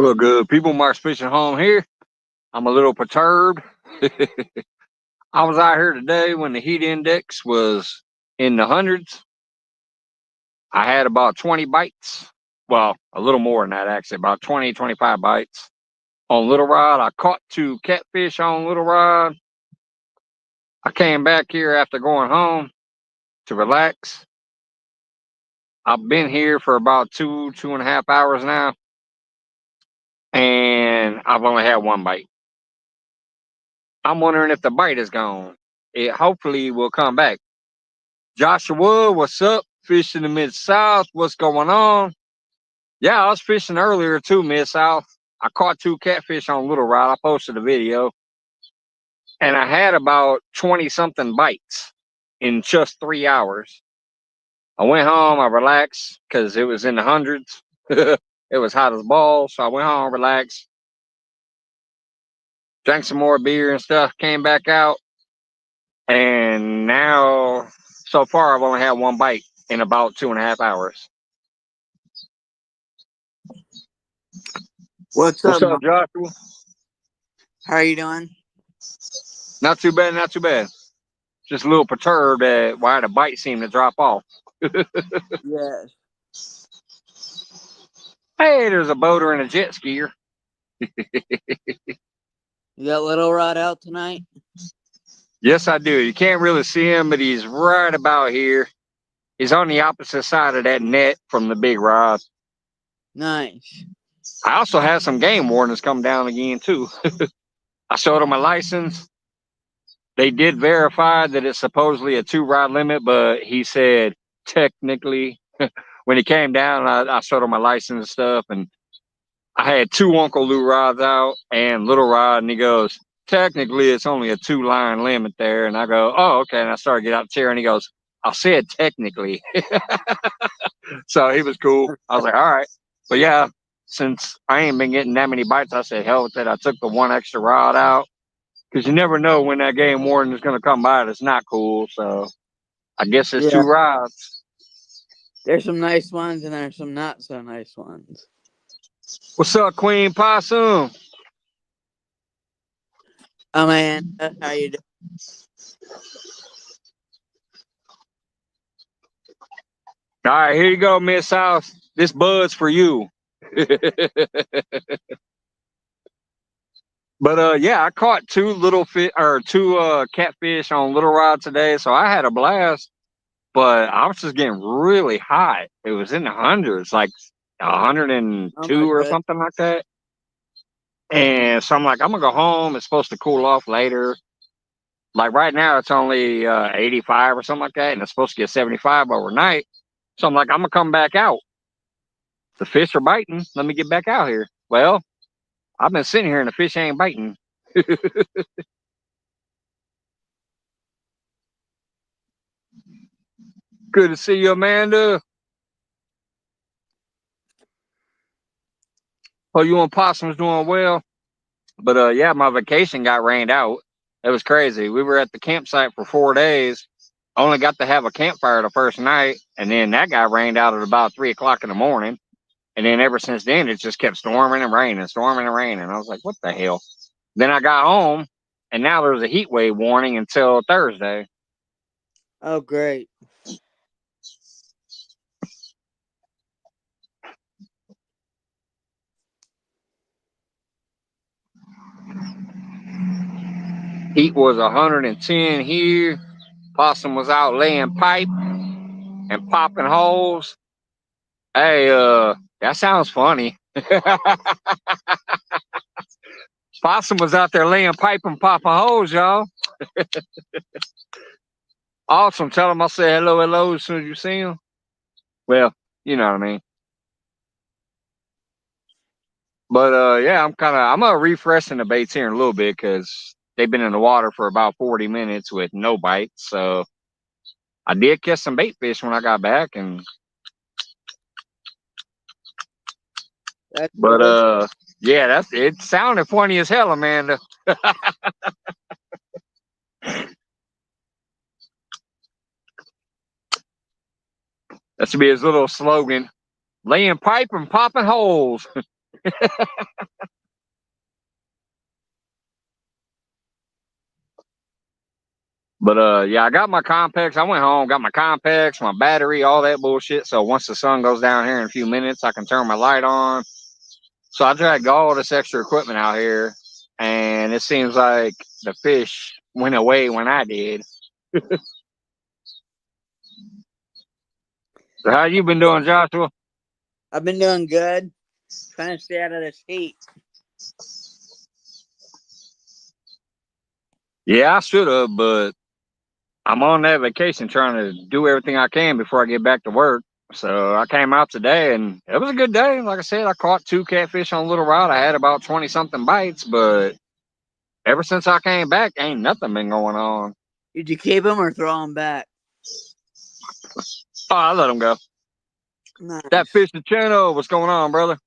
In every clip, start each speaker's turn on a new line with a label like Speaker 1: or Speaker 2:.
Speaker 1: Well, good. People Mark's fishing home here. I'm a little perturbed. I was out here today when the heat index was in the hundreds. I had about 20 bites. Well, a little more than that, actually, about 20, 25 bites on Little Rod. I caught two catfish on Little Rod. I came back here after going home to relax. I've been here for about 2.5 hours now, and I've only had one bite. I'm wondering if the bite is gone. It hopefully will come back. Joshua, what's up? Fish in the Mid South. What's going on? Yeah, I was fishing earlier too, Mid South. I caught two catfish on Little Rod. I posted a video, and I had about 20 something bites in just 3 hours. I went home, I relaxed because it was in the hundreds. It was hot as balls. So I went home, relaxed, drank some more beer and stuff, came back out. And now, so far, I've only had one bite in about 2.5 hours.
Speaker 2: What's
Speaker 1: What's
Speaker 2: up,
Speaker 1: up,
Speaker 2: Mark?
Speaker 1: Joshua?
Speaker 2: How are you doing?
Speaker 1: Not too bad, not too bad. Just a little perturbed at why the bite seemed to drop off.
Speaker 2: Yes.
Speaker 1: Hey, there's a boater and a jet skier.
Speaker 2: You got Little Rod out tonight?
Speaker 1: Yes, I do. You can't really see him, but he's right about here. He's on the opposite side of that net from the big rod.
Speaker 2: Nice.
Speaker 1: I also had some game wardens come down again, too. I showed them my license. They did verify that it's supposedly a 2 rod limit, but he said technically, when he came down, I showed him my license and stuff, and I had two Uncle Lou rods out and Little Rod, and he goes, technically, it's only a 2 line limit there. And I go, oh, okay. And I started to get out the chair, and he goes, I said technically. So he was cool. I was like, all right. But yeah, since I ain't been getting that many bites, I said, hell with it. I took the one extra rod out because you never know when that game warden is going to come by. It's not cool. So I guess it's
Speaker 2: Yeah.
Speaker 1: 2 rods.
Speaker 2: There's some nice ones and there's some not so nice ones.
Speaker 1: What's up, Queen Possum?
Speaker 2: Amanda, how you doing?
Speaker 1: All right, here you go, Miss House. This bud's for you. But yeah, I caught two little fish or two catfish on Little Rod today, so I had a blast. But I was just getting really hot. It was in the hundreds, like
Speaker 2: Oh my
Speaker 1: 102 or
Speaker 2: good.
Speaker 1: something like that. And so I'm like, I'm gonna go home. It's supposed to cool off later. Like right now, it's only 85 or something like that, and it's supposed to get 75 overnight. So I'm like, I'm gonna come back out. The fish are biting. Let me get back out here. Well, I've been sitting here and the fish ain't biting. Good to see you, Amanda. Oh, you and Possum's doing well. But yeah, my vacation got rained out. It was crazy. We were at the campsite for 4 days. Only got to have a campfire the first night, and then that got rained out at about 3 o'clock in the morning. And then ever since then, it just kept storming and raining, storming and raining. I was like, what the hell? Then I got home, and now there's a heat wave warning until Thursday.
Speaker 2: Oh great.
Speaker 1: Heat was 110 here. Possum was out laying pipe and popping holes. Hey, that sounds funny. Possum was out there laying pipe and popping holes, y'all. Awesome. Tell him I said hello, hello as soon as you see him. Well, you know what I mean. But yeah, I'm gonna refreshing the baits here in a little bit because they've been in the water for about 40 minutes with no bites. So I did catch some bait fish when I got back, and
Speaker 2: That's
Speaker 1: but
Speaker 2: good.
Speaker 1: yeah, that's it. Sounded funny as hell, Amanda. That should be his little slogan: laying pipe and popping holes. But yeah, I got my Compex. I went home, got my Compex, my battery, all that bullshit. So once the sun goes down here in a few minutes, I can turn my light on. So I dragged all this extra equipment out here, and it seems like the fish went away when I did. So how you been doing, Joshua?
Speaker 2: I've been doing good. Trying to stay out of this heat.
Speaker 1: Yeah, I should have, but I'm on that vacation trying to do everything I can before I get back to work. So I came out today and it was a good day. Like I said, I caught 2 catfish on a little rod. I had about 20 something bites, but ever since I came back, ain't nothing been going on.
Speaker 2: Did you keep them or throw them back?
Speaker 1: Oh, I let them go.
Speaker 2: Nice.
Speaker 1: That fish the channel. What's going on, brother?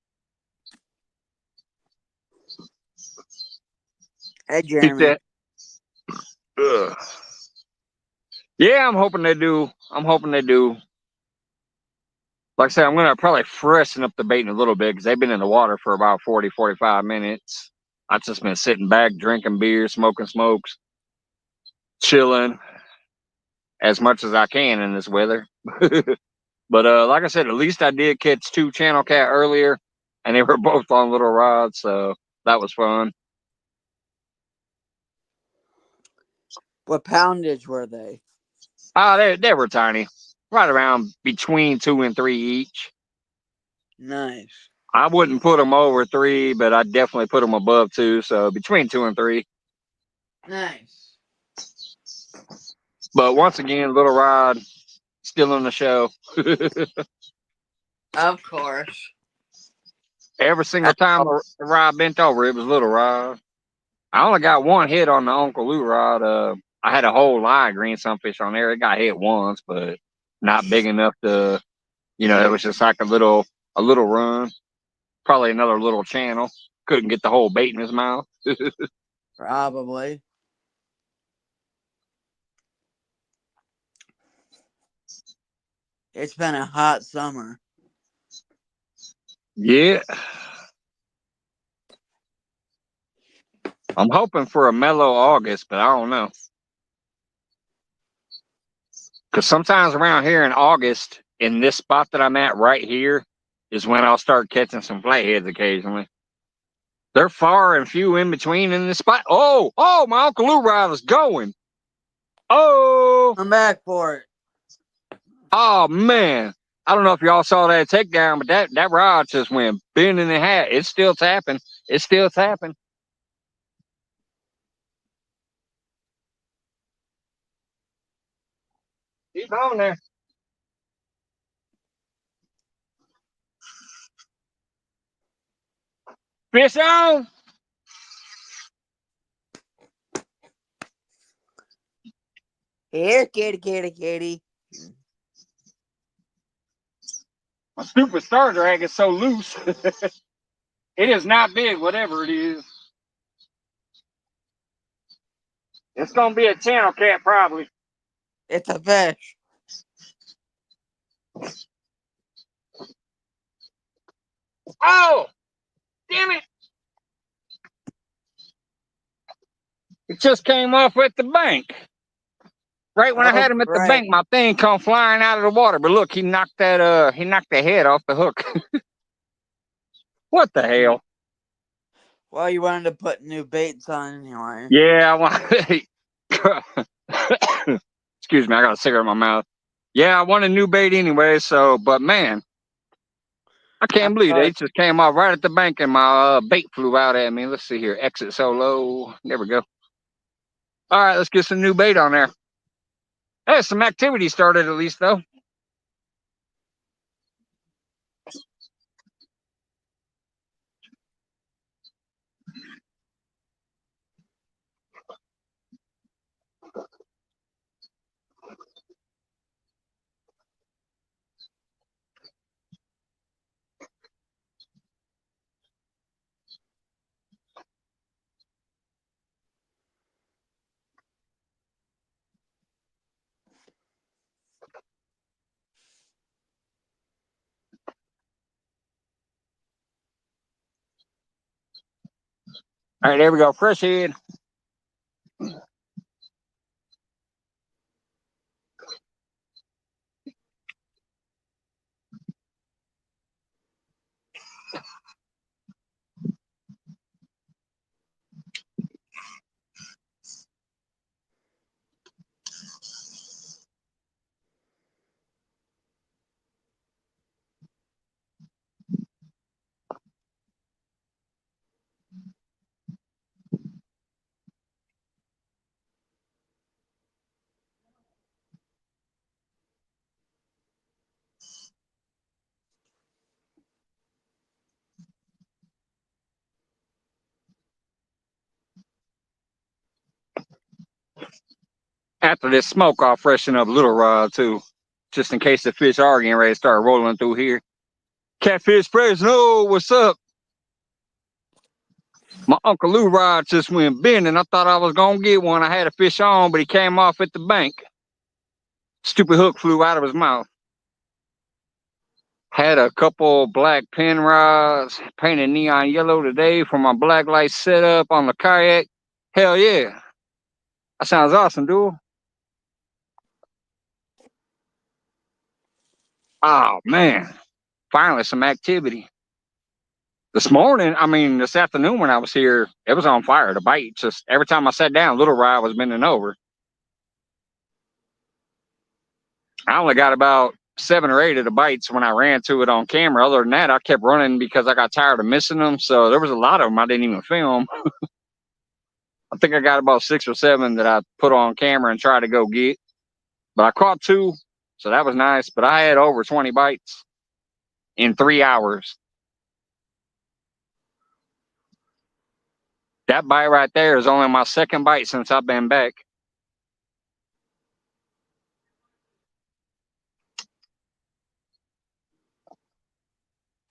Speaker 2: Hey,
Speaker 1: Keep
Speaker 2: Jeremy.
Speaker 1: that. Ugh. Yeah, I'm hoping they do. I'm hoping they do. Like I said, I'm going to probably freshen up the bait in a little bit because they've been in the water for about 40, 45 minutes. I've just been sitting back, drinking beer, smoking smokes, chilling as much as I can in this weather. But like I said, at least I did catch 2 channel cat earlier, and they were both on little rods, so that was fun.
Speaker 2: What poundage were they?
Speaker 1: They were tiny, right around between 2 and 3 each.
Speaker 2: Nice.
Speaker 1: I wouldn't put them over 3, but I definitely put them above 2, so between 2 and 3.
Speaker 2: Nice.
Speaker 1: But once again, little rod still in the show.
Speaker 2: Of course.
Speaker 1: Every single time the rod bent over, it was little rod. I only got 1 hit on the Uncle Lou rod. I had a whole line of green sunfish on there. It got hit once, but not big enough to, it was just like a little run. Probably another little channel. Couldn't get the whole bait in his mouth.
Speaker 2: Probably. It's been a hot summer.
Speaker 1: Yeah. I'm hoping for a mellow August, but I don't know. Because sometimes around here in August, in this spot that I'm at right here, is when I'll start catching some flatheads occasionally. They're far and few in between in this spot. Oh, my Uncle Lou rod is going. Oh,
Speaker 2: I'm back for it.
Speaker 1: oh man. I don't know if y'all saw that takedown, but that rod just went bending in half. It's still tapping. It's still tapping. He's on there. Fish on.
Speaker 2: Here, kitty, kitty, kitty.
Speaker 1: My stupid star drag is so loose. It is not big, whatever it is. It's gonna be a channel cat, probably.
Speaker 2: It's a fish.
Speaker 1: Oh, damn it! It just came off at the bank. Right when I had him at the bank, my thing come flying out of the water. But look, he knocked the head off the hook. What the hell?
Speaker 2: Well, you wanted to put new baits on anyway.
Speaker 1: Yeah, I want. Excuse me, I got a cigarette in my mouth. Yeah, I want a new bait anyway. So, but man, I can't believe they just came off right at the bank and my bait flew out at me. Let's see here. Exit solo. There we go. All right, let's get some new bait on there. Hey, some activity started at least though. All right, there we go. Fresh head. After this smoke, I'll freshen up Little Rod too, just in case the fish are getting ready to start rolling through here. Catfish Fresno, what's up? My Uncle Lou Rod just went bending. I thought I was gonna get one. I had a fish on, but he came off at the bank. Stupid hook flew out of his mouth. Had a couple black pin rods painted neon yellow today for my black light setup on the kayak. Hell yeah. That sounds awesome, dude. Oh man. Finally some activity. This morning, this afternoon when I was here, it was on fire. The bite, just every time I sat down, Little Rod was bending over. I only got about 7 or 8 of the bites when I ran to it on camera. Other than that, I kept running because I got tired of missing them. So there was a lot of them I didn't even film. I think I got about 6 or 7 that I put on camera and tried to go get. But I caught 2, so that was nice. But I had over 20 bites in 3 hours. That bite right there is only my 2nd bite since I've been back.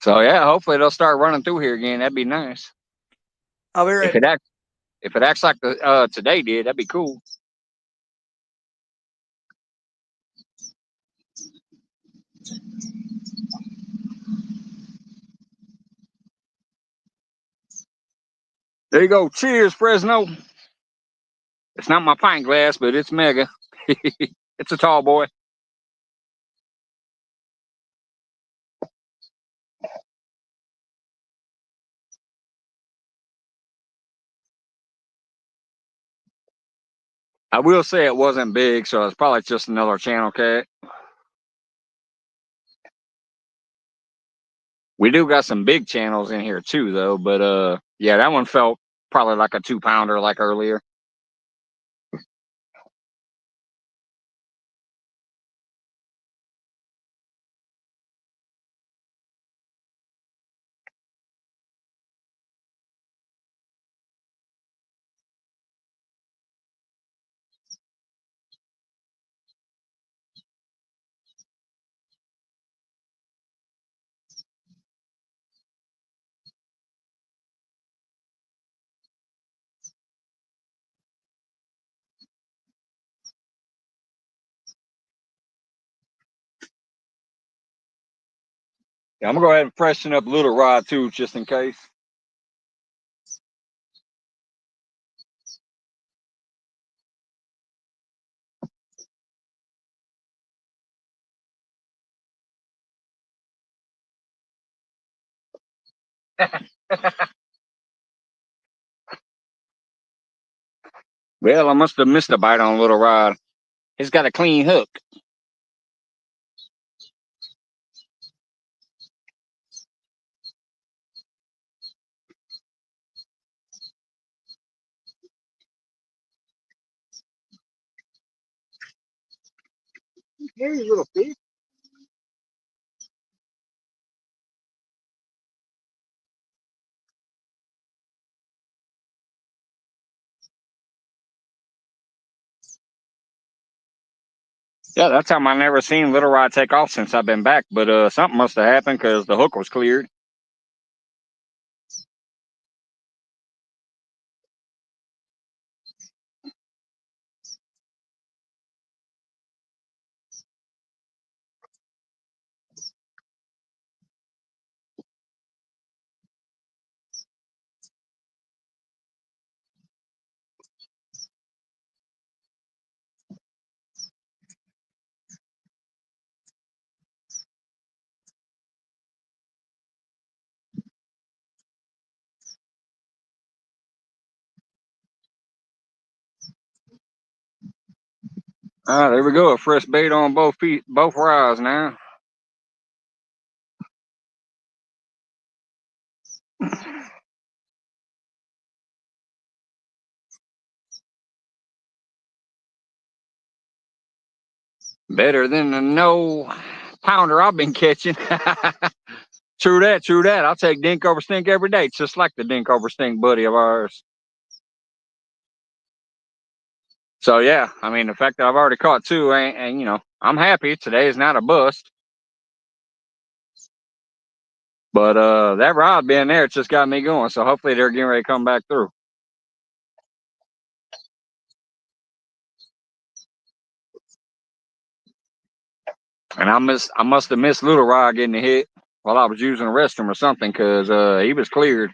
Speaker 1: So yeah, hopefully they'll start running through here again. That'd be nice.
Speaker 2: I'll be right back.
Speaker 1: If it acts like the today did, that'd be cool. There you go. Cheers, Fresno. It's not my pint glass, but it's mega. It's a tall boy. I will say it wasn't big, so it's probably just another channel cat. We do got some big channels in here too, though. But yeah, that one felt probably like a 2-pounder, like earlier. Yeah, I'm gonna go ahead and freshen up Little Rod too, just in case. Well, I must have missed a bite on Little Rod. It's got a clean hook. Here, you little fish. Yeah, that time I never seen Little Rod take off since I've been back, but something must have happened because the hook was cleared. There we go. A fresh bait on both feet, both rods now. Better than the no pounder I've been catching. True that, true that. I'll take dink over stink every day, just like the dink over stink buddy of ours. So yeah, I mean the fact that I've already caught two, and you know, I'm happy. Today is not a bust. But that rod being there, it just got me going. So hopefully they're getting ready to come back through. And I must have missed Little Rod getting a hit while I was using the restroom or something, because he was cleared.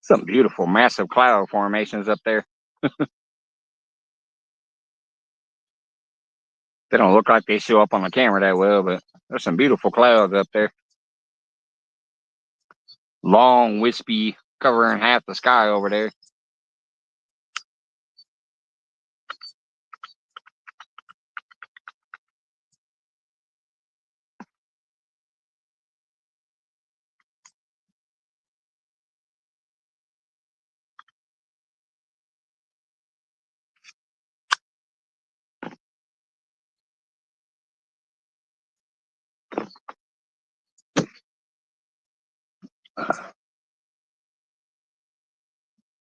Speaker 1: Some beautiful, massive cloud formations up there. They don't look like they show up on the camera that well, but there's some beautiful clouds up there. Long, wispy, covering half the sky over there.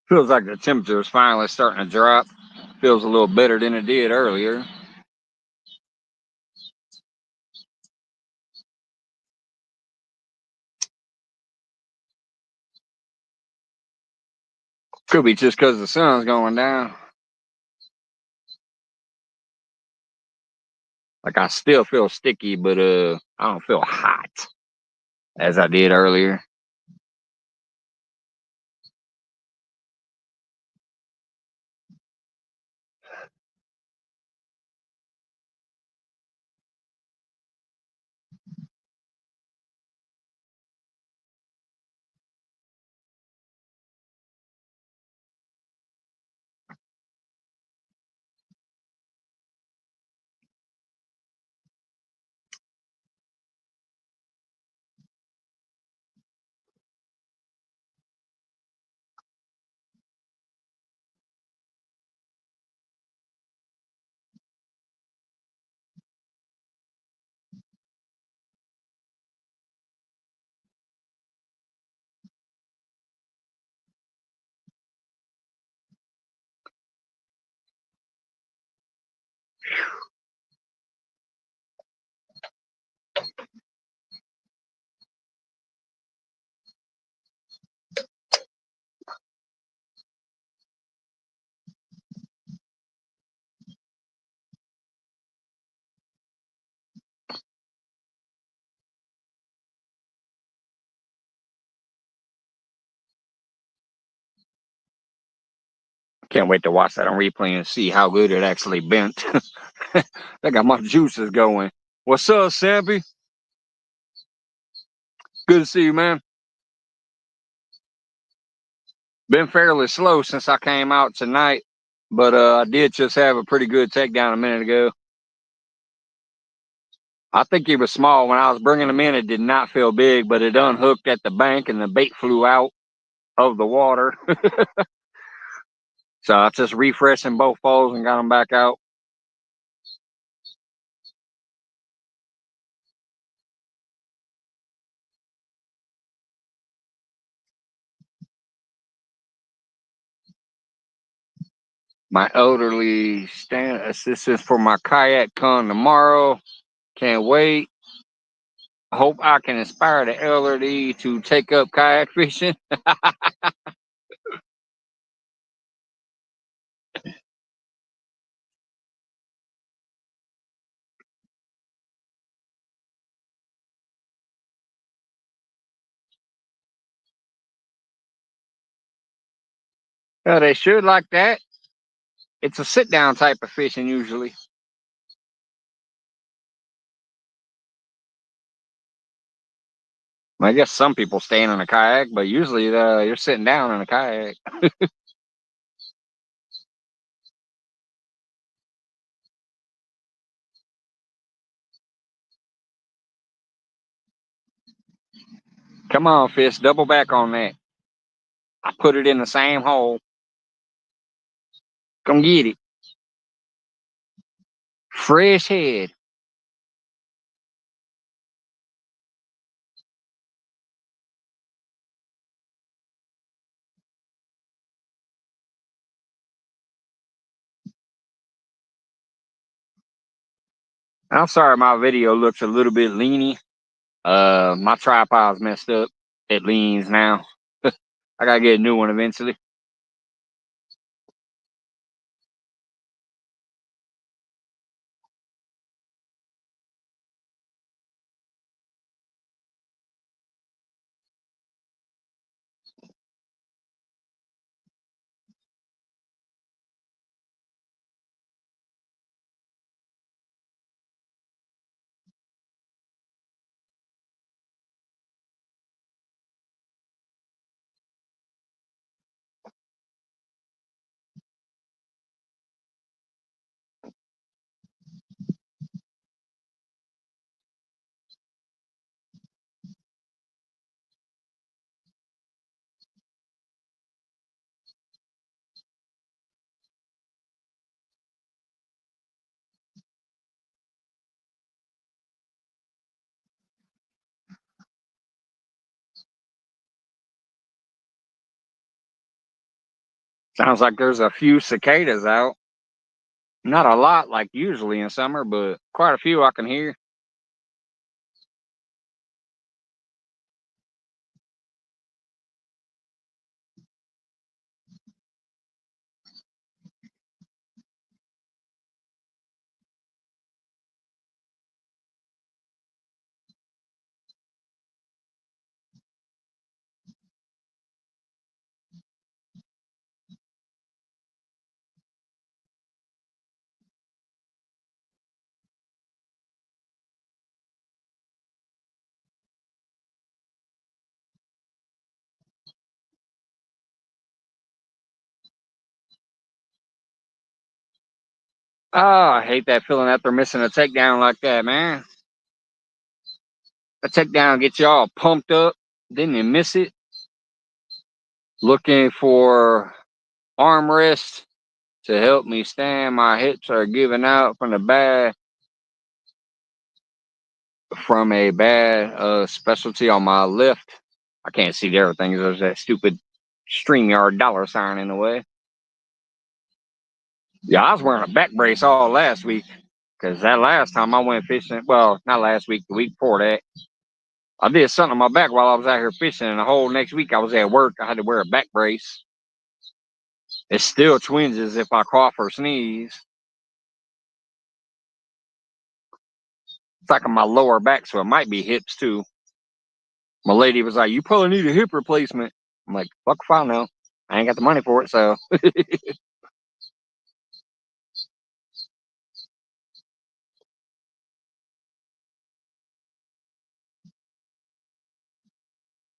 Speaker 1: Feels like the temperature is finally starting to drop. Feels a little better than it did earlier. Could be just because the sun's going down. Like I still feel sticky, but I don't feel hot as I did earlier. Can't wait to watch that on replay and see how good it actually bent. That got my juices going. What's up, Sampy? Good to see you, man. Been fairly slow since I came out tonight, but I did just have a pretty good takedown a minute ago. I think he was small. When I was bringing him in, it did not feel big, but it unhooked at the bank and the bait flew out of the water. So I just refreshing both poles and got them back out. My elderly stand assistance for my kayak con tomorrow. Can't wait. Hope I can inspire the elderly to take up kayak fishing. They should like that. It's a sit down type of fishing usually. I guess some people stand in a kayak, but usually you're sitting down in a kayak. Come on, fish, double back on that. I put it in the same hole. Come get it. Fresh head. I'm sorry my video looks a little bit leany. My tripod's messed up. It leans now. I gotta get a new one eventually. Sounds like there's a few cicadas out. Not a lot like usually in summer, but quite a few I can hear. Oh, I hate that feeling after missing a takedown like that, man. A takedown gets you all pumped up, then you miss it. Looking for armrest to help me stand. My hips are giving out from a bad specialty on my left. I can't see everything. There's that stupid StreamYard $ in the way. Yeah, I was wearing a back brace all last week because that last time I went fishing, well, not last week, the week before that, I did something on my back while I was out here fishing, and the whole next week I was at work. I had to wear a back brace. It still twinges if I cough or sneeze. It's like on my lower back, so it might be hips too. My lady was like, "You probably need a hip replacement." I'm like, "Fuck if I know. I ain't got the money for it." So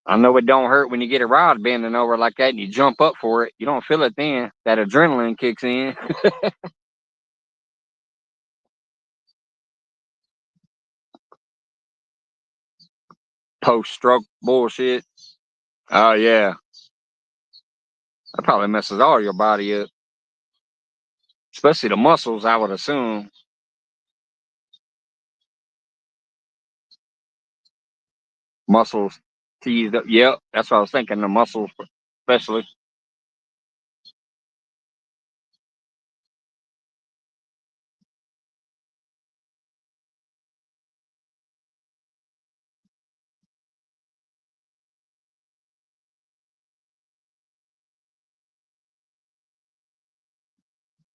Speaker 1: I know it don't hurt when you get a rod bending over like that and you jump up for it. You don't feel it then. That adrenaline kicks in. Post-stroke bullshit. Oh yeah, that probably messes all your body up, especially the muscles. I would assume muscles teased up. Yep, that's what I was thinking. The muscles, especially.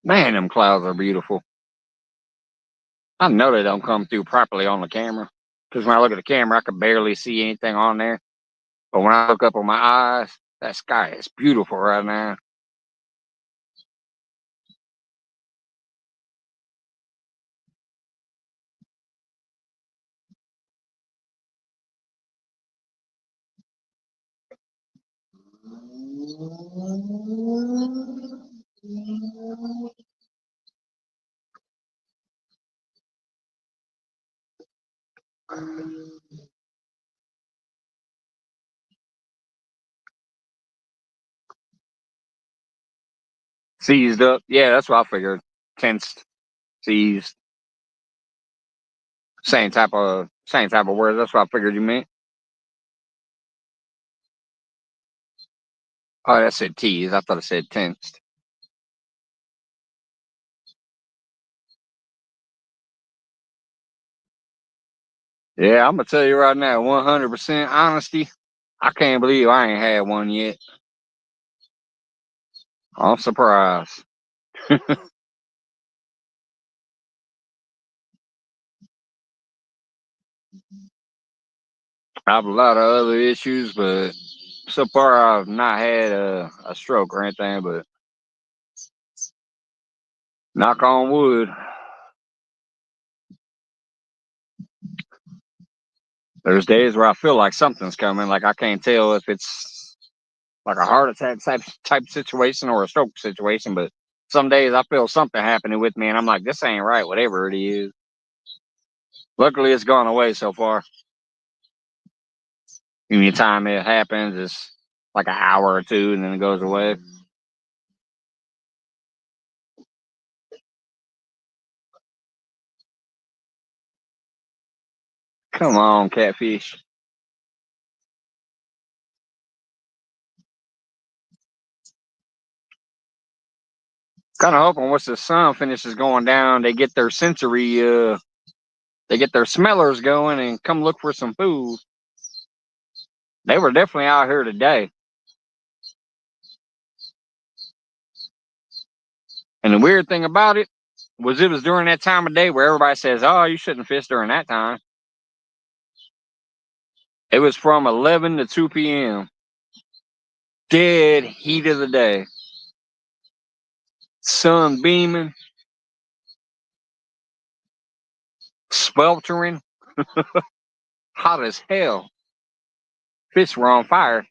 Speaker 1: Man, them clouds are beautiful. I know they don't come through properly on the camera because when I look at the camera, I can barely see anything on there. But when I look up with my eyes, that sky is beautiful right now. Seized up. Yeah, that's what I figured. Tensed, seized. Same type of word. That's what I figured you meant. Oh, that said teased. I thought it said tensed. Yeah, I'm gonna tell you right now, 100% honesty. I can't believe I ain't had one yet. I'm surprised. I have a lot of other issues, but so far I've not had a stroke or anything. But knock on wood. There's days where I feel like something's coming. Like I can't tell if it's like a heart attack type situation or a stroke situation. But some days I feel something happening with me, and I'm like, this ain't right. Whatever it is. Luckily, it's gone away so far. Anytime it happens, it's like an hour or two, and then it goes away. Come on, catfish. Kind of hoping once the sun finishes going down, they get their they get their smellers going and come look for some food. They were definitely out here today. And the weird thing about it was during that time of day where everybody says, "Oh, you shouldn't fish during that time." It was from 11 to 2 p.m. Dead heat of the day, sun beaming, sweltering, hot as hell. Fish were on fire.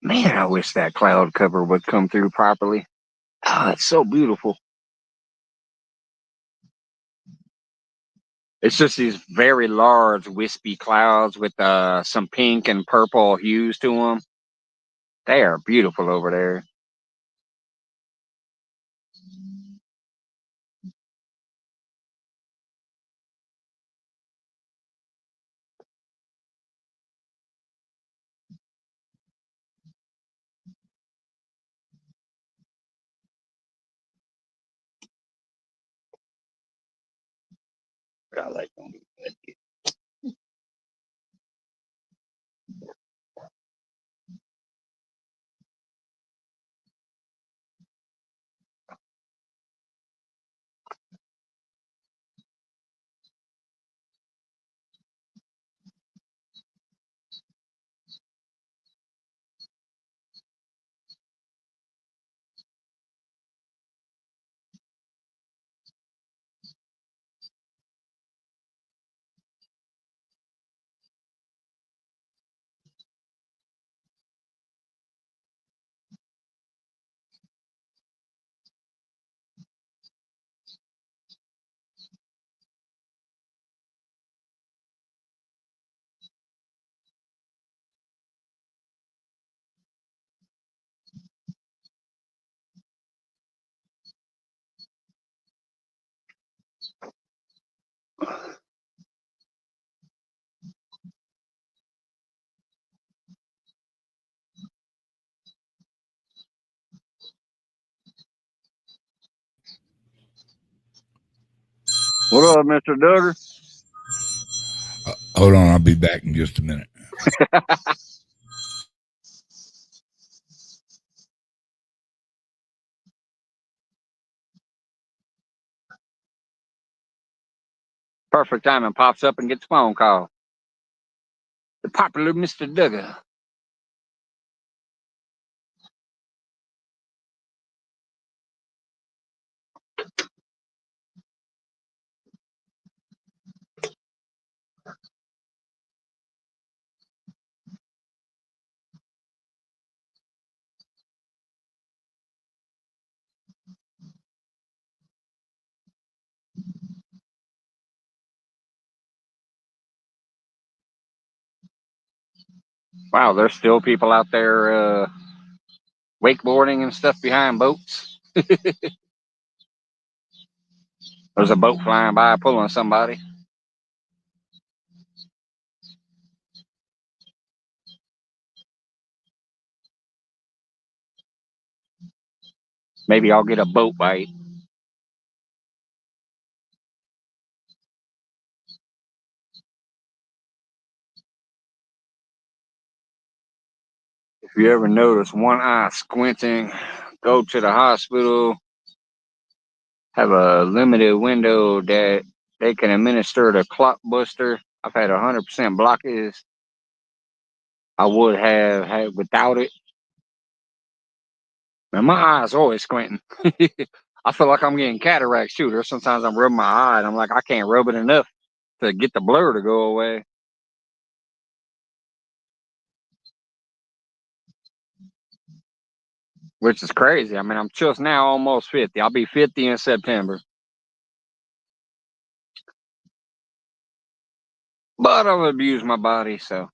Speaker 1: Man, I wish that cloud cover would come through properly. Oh, it's so beautiful. It's just these very large, wispy clouds with some pink and purple hues to them. They are beautiful over there. I like them. What up, Mr. Duggar?
Speaker 3: Hold on, I'll be back in just a minute.
Speaker 1: Perfect timing. Pops up and gets a phone call. The popular Mr. Duggar. Wow, there's still people out there wakeboarding and stuff behind boats. There's a boat flying by pulling somebody. Maybe I'll get a boat bite. If you ever notice one eye squinting, go to the hospital. Have a limited window that they can administer the clot buster. I've had 100% blockage. I would have had without it. Man, my eye's always squinting. I feel like I'm getting cataracts too. There's sometimes I'm rubbing my eye and I'm like, I can't rub it enough to get the blur to go away. Which is crazy. I mean, I'm just now almost 50. I'll be 50 in September. But I've abused my body, so.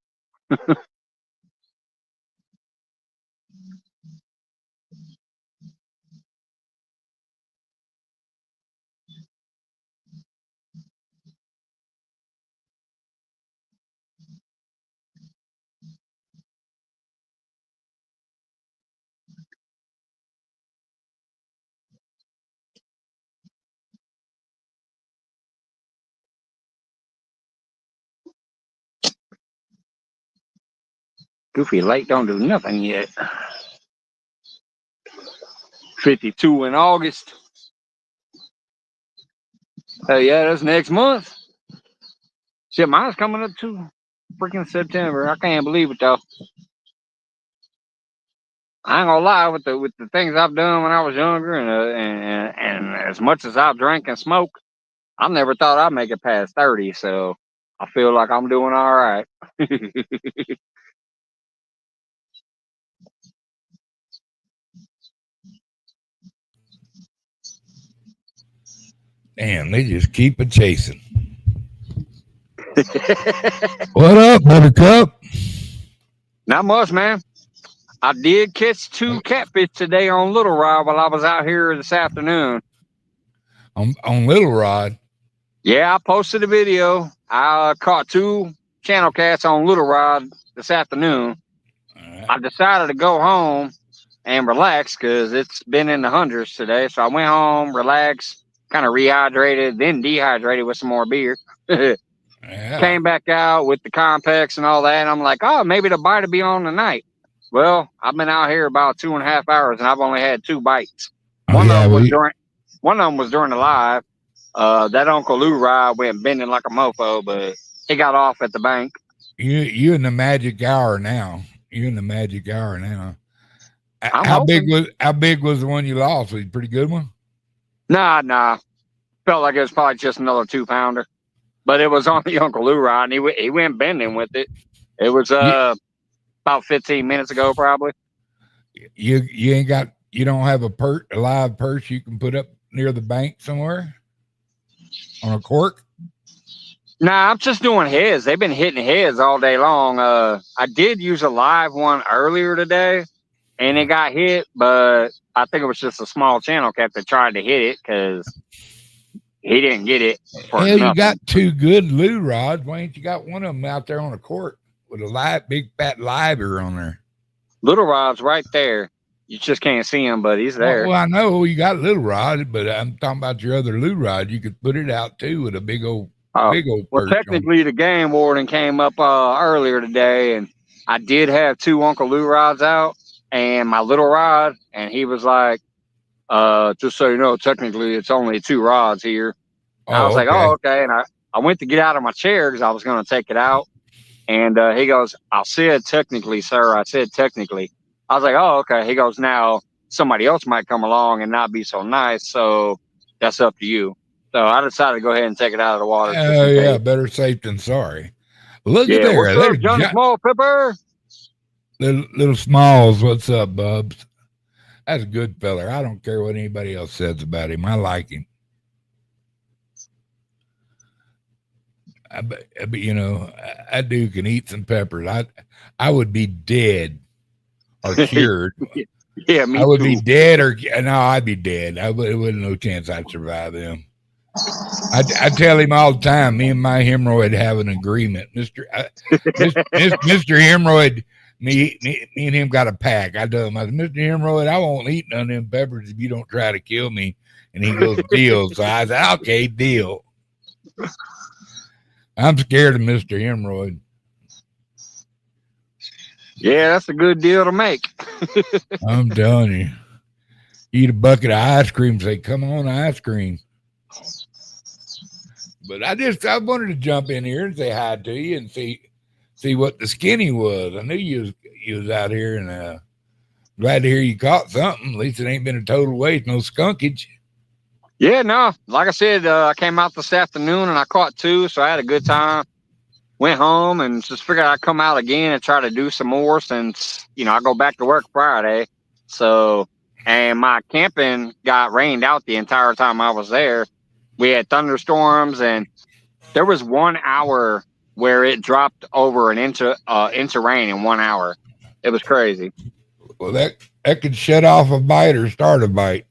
Speaker 1: Goofy Light don't do nothing yet. 52 in August. Hell yeah, that's next month. Shit, mine's coming up too. Freaking September. I can't believe it though. I ain't gonna lie, with the things I've done when I was younger and as much as I've drank and smoked, I never thought I'd make it past 30. So I feel like I'm doing all right.
Speaker 3: Damn, they just keep it chasing. What up, Buttercup?
Speaker 1: Not much, man. I did catch 2 catfish today on Little Rod while I was out here this afternoon.
Speaker 3: On Little Rod.
Speaker 1: Yeah, I posted a video. I caught 2 channel cats on Little Rod this afternoon.
Speaker 3: Right.
Speaker 1: I decided to go home and relax because it's been in the hundreds today. So I went home, relaxed, kind of rehydrated, then dehydrated with some more beer.
Speaker 3: Yeah.
Speaker 1: Came back out with the complex and all that. And I'm like, oh, maybe the bite will be on tonight. Well, I've been out here about 2.5 hours and I've only had 2 bites. One of them was during the live. That Uncle Lou ride went bending like a mofo, but he got off at the bank.
Speaker 3: You in the magic hour now. You in the magic hour now.
Speaker 1: I'm
Speaker 3: How
Speaker 1: hoping.
Speaker 3: big was the one you lost? Was it a pretty good one?
Speaker 1: Nah. Felt like it was probably just another 2-pounder. But it was on the Uncle Lou ride, and he went bending with it. It was about 15 minutes ago, probably.
Speaker 3: You don't have a live perch you can put up near the bank somewhere on a cork?
Speaker 1: Nah, I'm just doing heads. They've been hitting heads all day long. I did use a live one earlier today, and it got hit, but I think it was just a small channel cat that tried to hit it because he didn't get it.
Speaker 3: Hell, you got 2 good Lou rods. Why ain't you got one of them out there on a cork with a big fat liver on there?
Speaker 1: Little Rod's right there. You just can't see him, but he's there.
Speaker 3: Well, I know you got a little rod, but I'm talking about your other Lou rod. You could put it out too with a big old
Speaker 1: well, technically, the game warden came up earlier today, and I did have 2 Uncle Lou rods out and my little rod, and he was like, just so you know, technically it's only 2 rods here. I was like, oh, okay. And I went to get out of my chair because I was going to take it out. And he goes, I said technically, sir. I said technically. I was like, oh, okay. He goes, now somebody else might come along and not be so nice. So that's up to you. So I decided to go ahead and take it out of the water just in
Speaker 3: Yeah,
Speaker 1: case.
Speaker 3: better safe than sorry. Look at
Speaker 1: Yeah. What's
Speaker 3: there.
Speaker 1: up,
Speaker 3: There's
Speaker 1: Johnny Small Pepper?
Speaker 3: little Smalls. What's up, Bubs? That's a good feller. I don't care what anybody else says about him. I like him. But you know, that dude can eat some peppers. I would be dead or cured.
Speaker 1: Yeah, me
Speaker 3: I would
Speaker 1: too.
Speaker 3: be dead or no, I'd be dead. It wouldn't no chance I'd survive them. I tell him all the time. Me and my hemorrhoid have an agreement, Mister Hemorrhoid. Me and him got a pack. I tell him, I said, Mister Hemorrhoid, I won't eat none of them peppers if you don't try to kill me. And he goes, deal. So I said, okay, deal. I'm scared of Mister Hemorrhoid.
Speaker 1: Yeah, that's a good deal to make.
Speaker 3: I'm telling you. Eat a bucket of ice cream, say, come on, ice cream. But I wanted to jump in here and say hi to you and see what the skinny was. I knew you was out here, and glad to hear you caught something. At least it ain't been a total waste, no skunkage.
Speaker 1: Yeah, no. Like I said, I came out this afternoon and I caught 2, so I had a good time. Went home and just figured I'd come out again and try to do some more since, I go back to work Friday. So, and my camping got rained out the entire time I was there. We had thunderstorms, and there was 1 hour where it dropped over an inch of rain in 1 hour. It was crazy.
Speaker 3: Well, that could shut off a bite or start a bite.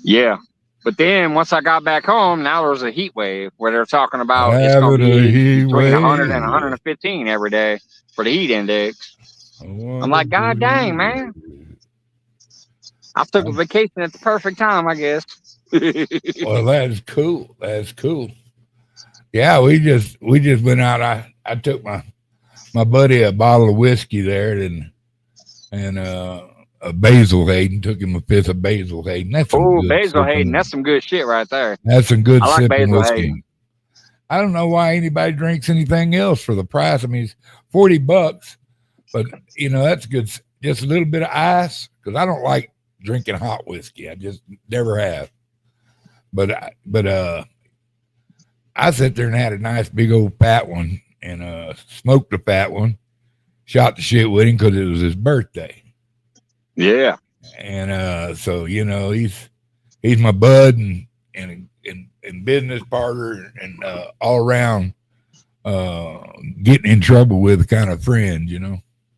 Speaker 1: Yeah. But then once I got back home, now there's a heat wave where they're talking about it's going to be between 100 and 115 every day for the heat index. I'm like, God dang, man. I took a vacation at the perfect time, I guess.
Speaker 3: Well, that's cool. That's cool. Yeah, we just went out. I took my buddy a bottle of whiskey there and a Basil Hayden. Took him a fifth of Basil Hayden. That's
Speaker 1: Basil Hayden. That's some good shit right there.
Speaker 3: That's some good sipping
Speaker 1: Basil
Speaker 3: whiskey.
Speaker 1: Hayden.
Speaker 3: I don't know why anybody drinks anything else for the price. I mean, it's $40, but that's good. Just a little bit of ice, because I don't like drinking hot whiskey. I just never have. But I sat there and had a nice big old fat one and smoked the fat one, shot the shit with him because it was his birthday.
Speaker 1: Yeah.
Speaker 3: And so he's my bud and business partner and all around getting in trouble with kind of friend,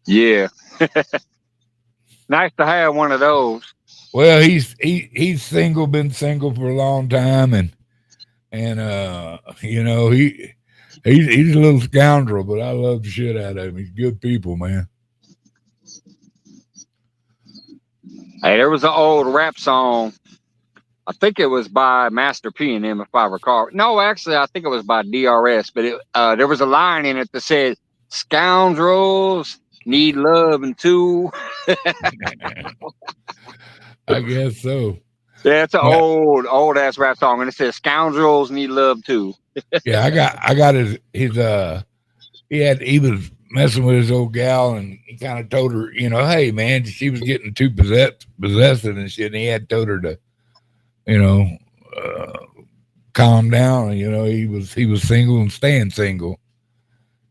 Speaker 1: Yeah. Nice to have one of those.
Speaker 3: Well, he's single, been single for a long time, and he's a little scoundrel, but I love the shit out of him. He's good people, man.
Speaker 1: Hey, there was an old rap song. I think it was by Master P and them, if I recall. No, actually, I think it was by DRS, but there was a line in it that said, "Scoundrels need loving too."
Speaker 3: I guess so.
Speaker 1: Yeah, it's an old ass rap song, and it says "Scoundrels need love too."
Speaker 3: Yeah, I got his he was messing with his old gal, and he kind of told her, hey man, she was getting too possessive and shit, and he had told her to, calm down. He was single and staying single,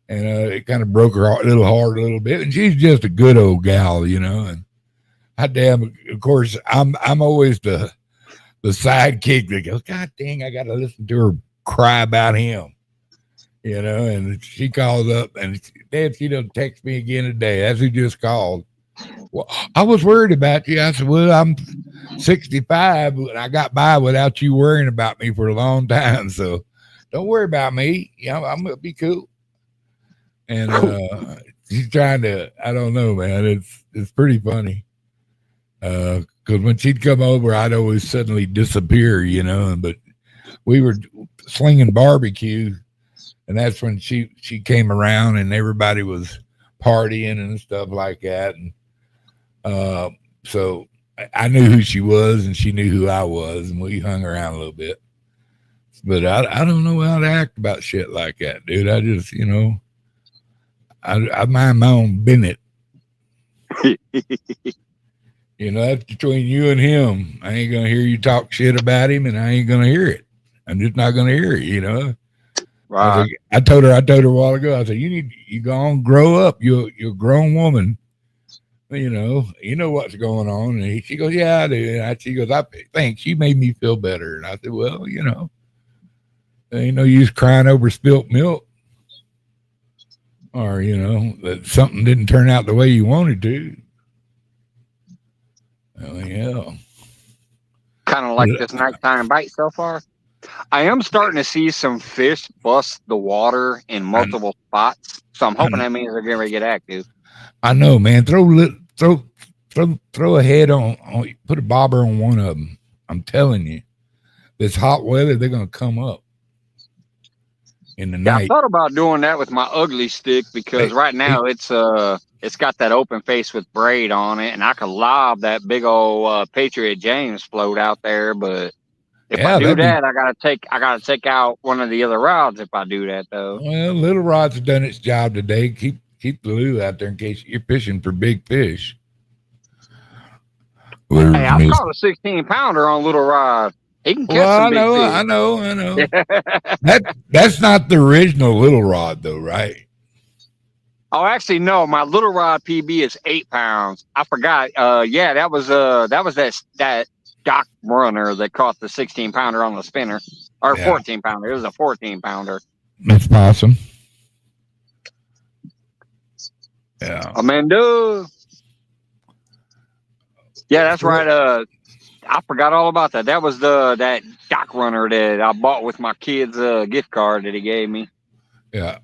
Speaker 3: and it kind of broke her little heart a little bit. And she's just a good old gal, and of course, I'm always the sidekick that goes, God dang, I got to listen to her cry about him, and she calls up and Dad, she doesn't text me again today. That's who just called. Well, I was worried about you. I said, well, I'm 65 and I got by without you worrying about me for a long time. So don't worry about me. I'm going to be cool. And she's trying to, I don't know, man. It's pretty funny. Because when she'd come over, I'd always suddenly disappear, but we were slinging barbecue, and that's when she came around and everybody was partying and stuff like that. And so I knew who she was and she knew who I was, and we hung around a little bit. But I don't know how to act about shit like that, dude. I just, I mind my own business. You know, that's between you and him. I ain't gonna hear you talk shit about him, and I ain't gonna hear it. I'm just not gonna hear it. You know.
Speaker 1: Right.
Speaker 3: I told her a while ago. I said, you go on, grow up. You're a grown woman. You know what's going on. And she goes, yeah, I do. And she goes, I think she made me feel better. And I said, well, there ain't no use crying over spilt milk, or that something didn't turn out the way you wanted to. Well, yeah.
Speaker 1: Kind of like this nighttime bite so far. I am starting to see some fish bust the water in multiple spots, so I'm hoping that means they're getting ready to get active.
Speaker 3: I know, man. Throw a head on, put a bobber on one of them. I'm telling you, this hot weather, they're gonna come up in the night.
Speaker 1: I thought about doing that with my ugly stick because right now it's got that open face with braid on it, and I could lob that big old Patriot James float out there, but. If I do that, I gotta take out one of the other rods. If I do that, though,
Speaker 3: well, little rod's done its job today. Keep the lure out there in case you're fishing for big fish.
Speaker 1: Hey, I've caught a 16-pounder on little rod. He can catch some big fish.
Speaker 3: I know. That's not the original little rod, though, right?
Speaker 1: Oh, actually, no. My little rod PB is 8 pounds. I forgot. Yeah, that was that dock runner that caught the 16-pounder on the spinner, or 14-pounder. It was a 14-pounder.
Speaker 3: That's awesome. Yeah.
Speaker 1: Amanda. Yeah, that's right. I forgot all about that. That was that dock runner that I bought with my kid's gift card that he gave me.
Speaker 3: Yeah.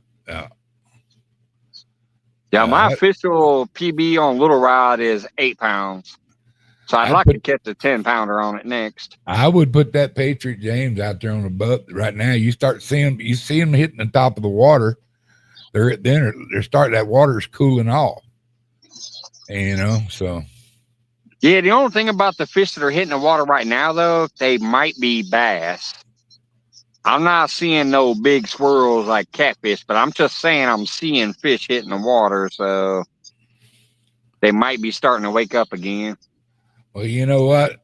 Speaker 1: My official PB on little rod is 8 pounds. So I'd like to catch a 10-pounder on it next.
Speaker 3: I would put that Patriot James out there on the boat right now. You see them hitting the top of the water. They're starting, that water's cooling off. So.
Speaker 1: Yeah, the only thing about the fish that are hitting the water right now, though, they might be bass. I'm not seeing no big swirls like catfish, but I'm just saying I'm seeing fish hitting the water, so they might be starting to wake up again.
Speaker 3: Well, you know what?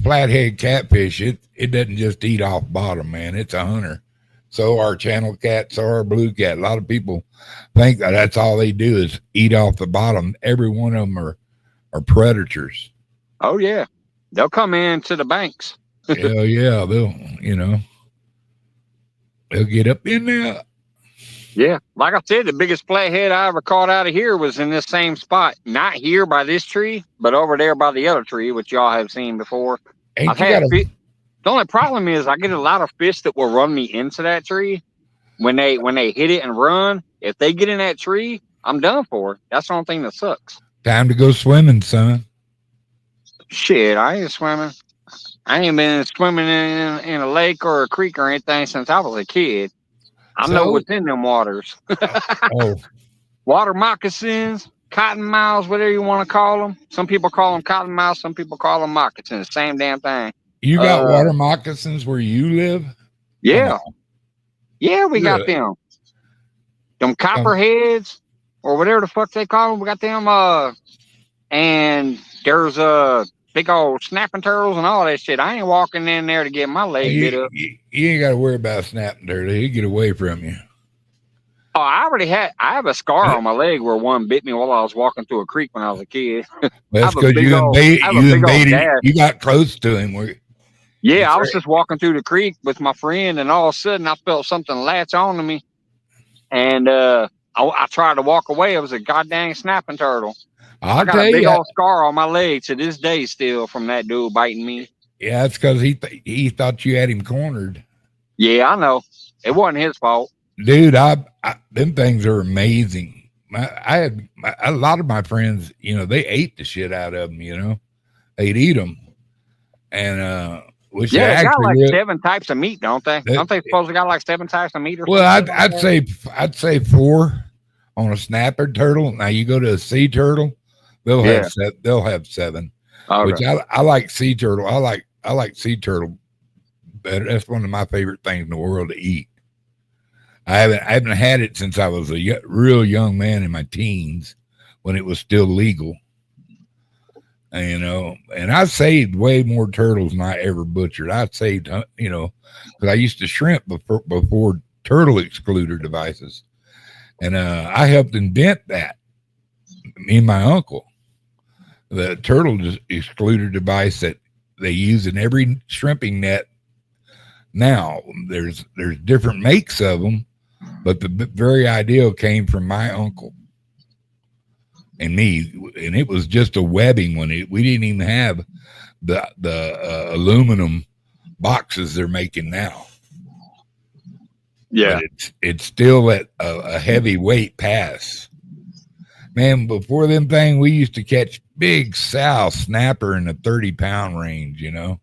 Speaker 3: Flathead catfish, it doesn't just eat off bottom, man. It's a hunter. So our channel cat, so our blue cat. A lot of people think that that's all they do is eat off the bottom. Every one of them are predators.
Speaker 1: Oh, yeah. They'll come into the banks.
Speaker 3: Hell yeah. They'll get up in there.
Speaker 1: Yeah. Like I said, the biggest flathead I ever caught out of here was in this same spot. Not here by this tree, but over there by the other tree, which y'all have seen before. The only problem is I get a lot of fish that will run me into that tree. When they hit it and run, if they get in that tree, I'm done for. That's the only thing that sucks.
Speaker 3: Time to go swimming, son.
Speaker 1: Shit, I ain't swimming. I ain't been swimming in a lake or a creek or anything since I was a kid. I know what's in them waters. Water moccasins, cottonmouths, whatever you want to call them. Some people call them cottonmouths. Some people call them moccasins. Same damn thing.
Speaker 3: You got water moccasins where you live?
Speaker 1: Yeah. Yeah, we got them. Them copperheads or whatever the fuck they call them. We got them. And there's big old snapping turtles and all that shit. I ain't walking in there to get my leg bit up.
Speaker 3: You ain't got to worry about snapping turtle. He'll get away from you.
Speaker 1: Oh, I have a scar on my leg where one bit me while I was walking through a creek when I was a kid.
Speaker 3: That's because you got close to him.
Speaker 1: Yeah, I was just walking through the creek with my friend, and all of a sudden I felt something latch on to me. And I tried to walk away. It was a goddamn snapping turtle. I got a big old scar on my leg to this day still from that dude biting me.
Speaker 3: Yeah, that's because he thought you had him cornered.
Speaker 1: Yeah, I know. It wasn't his fault.
Speaker 3: Dude, them things are amazing. I had a lot of my friends, they ate the shit out of them, they'd eat them. And, which
Speaker 1: they got like 7 types of meat, don't they? Don't they supposed to got like 7 types of meat or
Speaker 3: something? Well, I'd say 4 on a snapper turtle. Now you go to a sea turtle, they'll have 7. Okay. Which I like sea turtle. I like sea turtle better. That's one of my favorite things in the world to eat. I haven't had it since I was a real young man in my teens when it was still legal. And, you know, and I saved way more turtles than I ever butchered. I saved, you know, because I used to shrimp before turtle excluder devices, and I helped invent that. Me and my uncle, the turtle excluder device that they use in every shrimping net. Now there's different makes of them, but the very ideal came from my uncle and me, and it was just a webbing one. We didn't even have the aluminum boxes they're making now.
Speaker 1: Yeah,
Speaker 3: but it's still at a heavyweight pass. Man, before them thing, we used to catch big sow snapper in the 30-pound range, you know,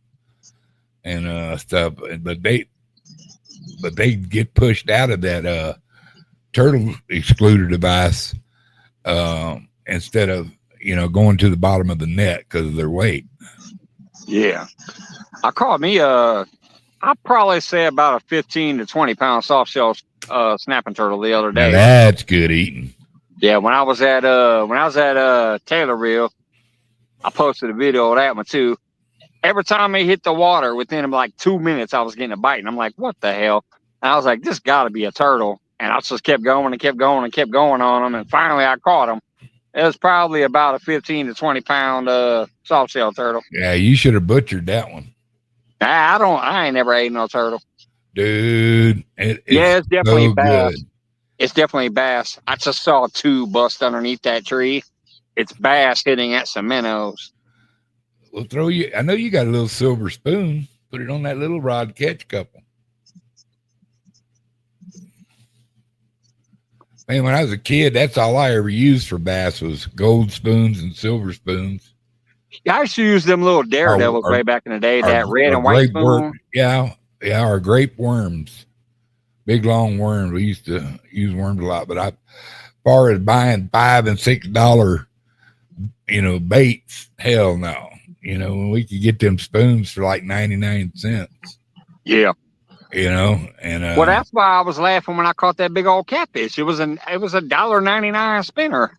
Speaker 3: and stuff. But they get pushed out of that turtle excluder device instead of, you know, going to the bottom of the net because of their weight.
Speaker 1: yeah. I caught me I'd probably say about a 15 to 20 pound soft shell snapping turtle the other
Speaker 3: Now
Speaker 1: day.
Speaker 3: that's good eating.
Speaker 1: Yeah, when I was at Taylorville, I posted a video of that one too. Every time they hit the water, within like 2 minutes, I was getting a bite, and I'm like, "What the hell?" And I was like, "This got to be a turtle." And I just kept going and kept going and kept going on them, and finally, I caught them. It was probably about a 15 to 20 pound soft shell turtle.
Speaker 3: Yeah, you should have butchered that one.
Speaker 1: I ain't never ate no turtle.
Speaker 3: Dude,
Speaker 1: It's definitely
Speaker 3: so
Speaker 1: bass.
Speaker 3: good.
Speaker 1: It's definitely bass. I just saw two bust underneath that tree. It's bass hitting at some minnows.
Speaker 3: We'll throw you. I know you got a little silver spoon. Put it on that little rod, catch couple. Man, when I was a kid, that's all I ever used for bass was gold spoons and silver spoons.
Speaker 1: Yeah, I used to use them little daredevils way back in the day. That red and white spoon.
Speaker 3: Yeah, our grape worms, big long worms. We used to use worms a lot, but as far as buying $5 and $6, you know, baits, hell no. You know, when we could get them spoons for like 99 cents.
Speaker 1: Yeah.
Speaker 3: You know, and
Speaker 1: well, that's why I was laughing when I caught that big old catfish. It was a $1.99 spinner.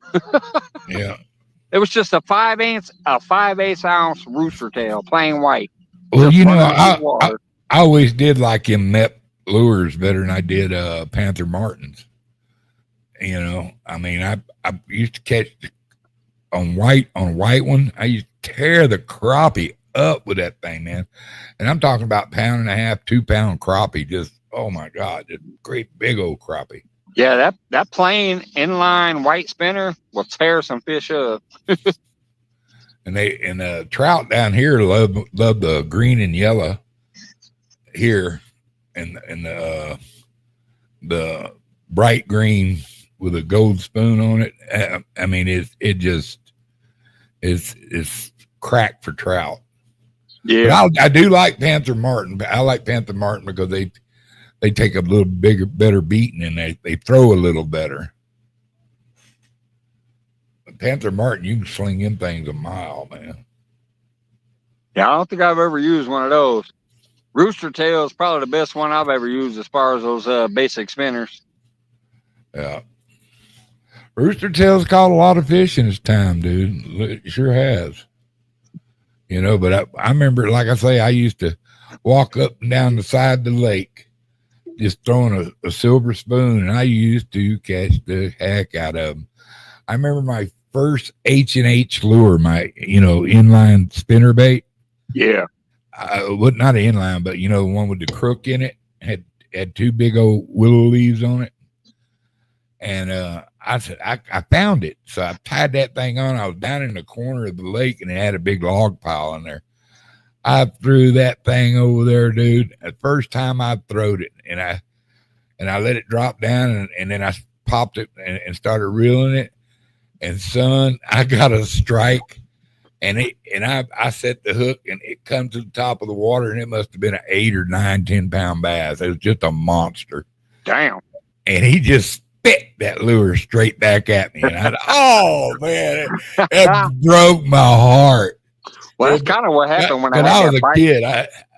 Speaker 3: Yeah.
Speaker 1: It was just a 5/8 ounce rooster tail, plain white.
Speaker 3: Well, you know, I always did like him net lures better than I did Panther Martins. You know, I mean, I used to catch on a white one. I used to tear the crappie up with that thing, man. And I'm talking about 1.5 pound, 2 pound crappie. Just, oh my God, just great big old crappie.
Speaker 1: Yeah, that plain inline white spinner will tear some fish up.
Speaker 3: And the trout down here love the green and yellow here, and the bright green with a gold spoon on it. I mean, it's crack for trout.
Speaker 1: Yeah,
Speaker 3: but I do like Panther Martin. I like Panther Martin because they take a little better beating, and they throw a little better. But Panther Martin, you can sling them things a mile, man.
Speaker 1: Yeah, I don't think I've ever used one of those. Rooster tail is probably the best one I've ever used as far as those basic spinners.
Speaker 3: Yeah. Rooster tail's caught a lot of fish in its time, dude. It sure has. You know, but I remember, like I say, I used to walk up and down the side of the lake just throwing a silver spoon, and I used to catch the heck out of them. I remember my first H&H lure, my, you know, inline spinner bait.
Speaker 1: Yeah.
Speaker 3: Well, not an inline, but, you know, the one with the crook in it had two big old willow leaves on it. And I said, I found it. So I tied that thing on. I was down in the corner of the lake, and it had a big log pile in there. I threw that thing over there, dude. The first time I throwed it, and I let it drop down, and then I popped it and started reeling it. And son, I got a strike, and I set the hook, and it come to the top of the water, and it must have been an 8 or 9, 10 pound bass. It was just a monster.
Speaker 1: Damn.
Speaker 3: And he just spit that lure straight back at me, and I thought, oh man, it broke my heart.
Speaker 1: Well, that's kind of what happened when
Speaker 3: I was a kid.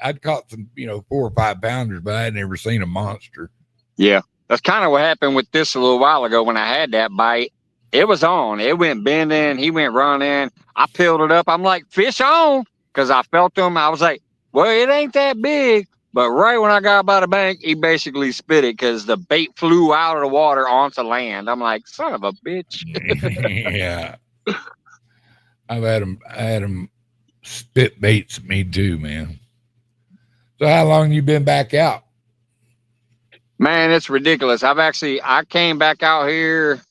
Speaker 3: I'd caught some, 4 or 5 pounders, but I had never seen a monster.
Speaker 1: Yeah. That's kind of what happened with this a little while ago when I had that bite. It was on. It went bending. He went running. I peeled it up. I'm like, fish on, because I felt him. I was like, well, it ain't that big. But right when I got by the bank, he basically spit it because the bait flew out of the water onto land. I'm like, son of a bitch.
Speaker 3: Yeah. I had him spit baits at me too, man. So how long you been back out?
Speaker 1: Man, it's ridiculous. I came back out here.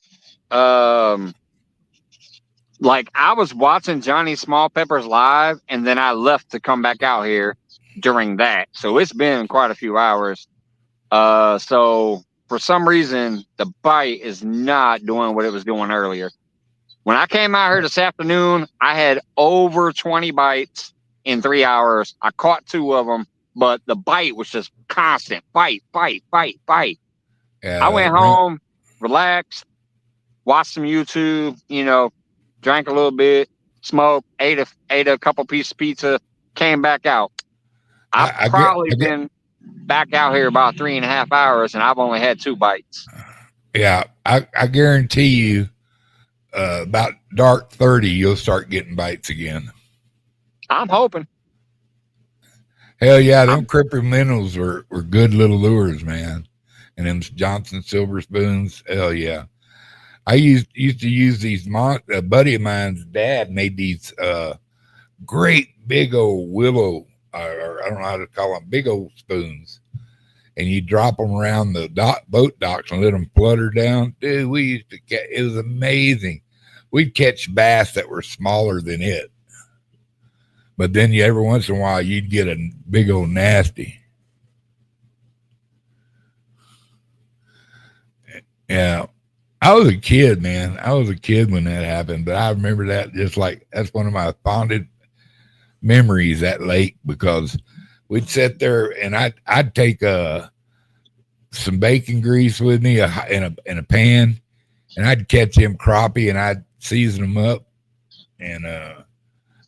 Speaker 1: Like I was watching Johnny Small Peppers live, and then I left to come back out here during that. So it's been quite a few hours. So for some reason, the bite is not doing what it was doing earlier. When I came out here this afternoon, I had over 20 bites in 3 hours. I caught 2 of them, but the bite was just constant. Bite, bite, bite, bite.
Speaker 3: Yeah,
Speaker 1: I went home, relaxed, watched some YouTube, drank a little bit, smoked, ate a couple pieces of pizza, came back out. I've probably been back out here about 3.5 hours, and I've only had 2 bites.
Speaker 3: Yeah, I guarantee you, about dark 30, you'll start getting bites again.
Speaker 1: I'm hoping.
Speaker 3: Hell yeah, them Cripple Minnows were good little lures, man. And them Johnson Silver Spoons, hell yeah. I used to use these. A buddy of mine's dad made these great big old willow, or I don't know how to call them, big old spoons. And you drop them around the boat docks and let them flutter down. Dude, we used to catch, it was amazing. We'd catch bass that were smaller than it. But then every once in a while, you'd get a big old nasty. Yeah. I was a kid, man. I was a kid when that happened, but I remember that just like that's one of my fondest memories, that lake, because we'd sit there and I'd take some bacon grease with me in a pan, and I'd catch them crappie and I'd season them up, and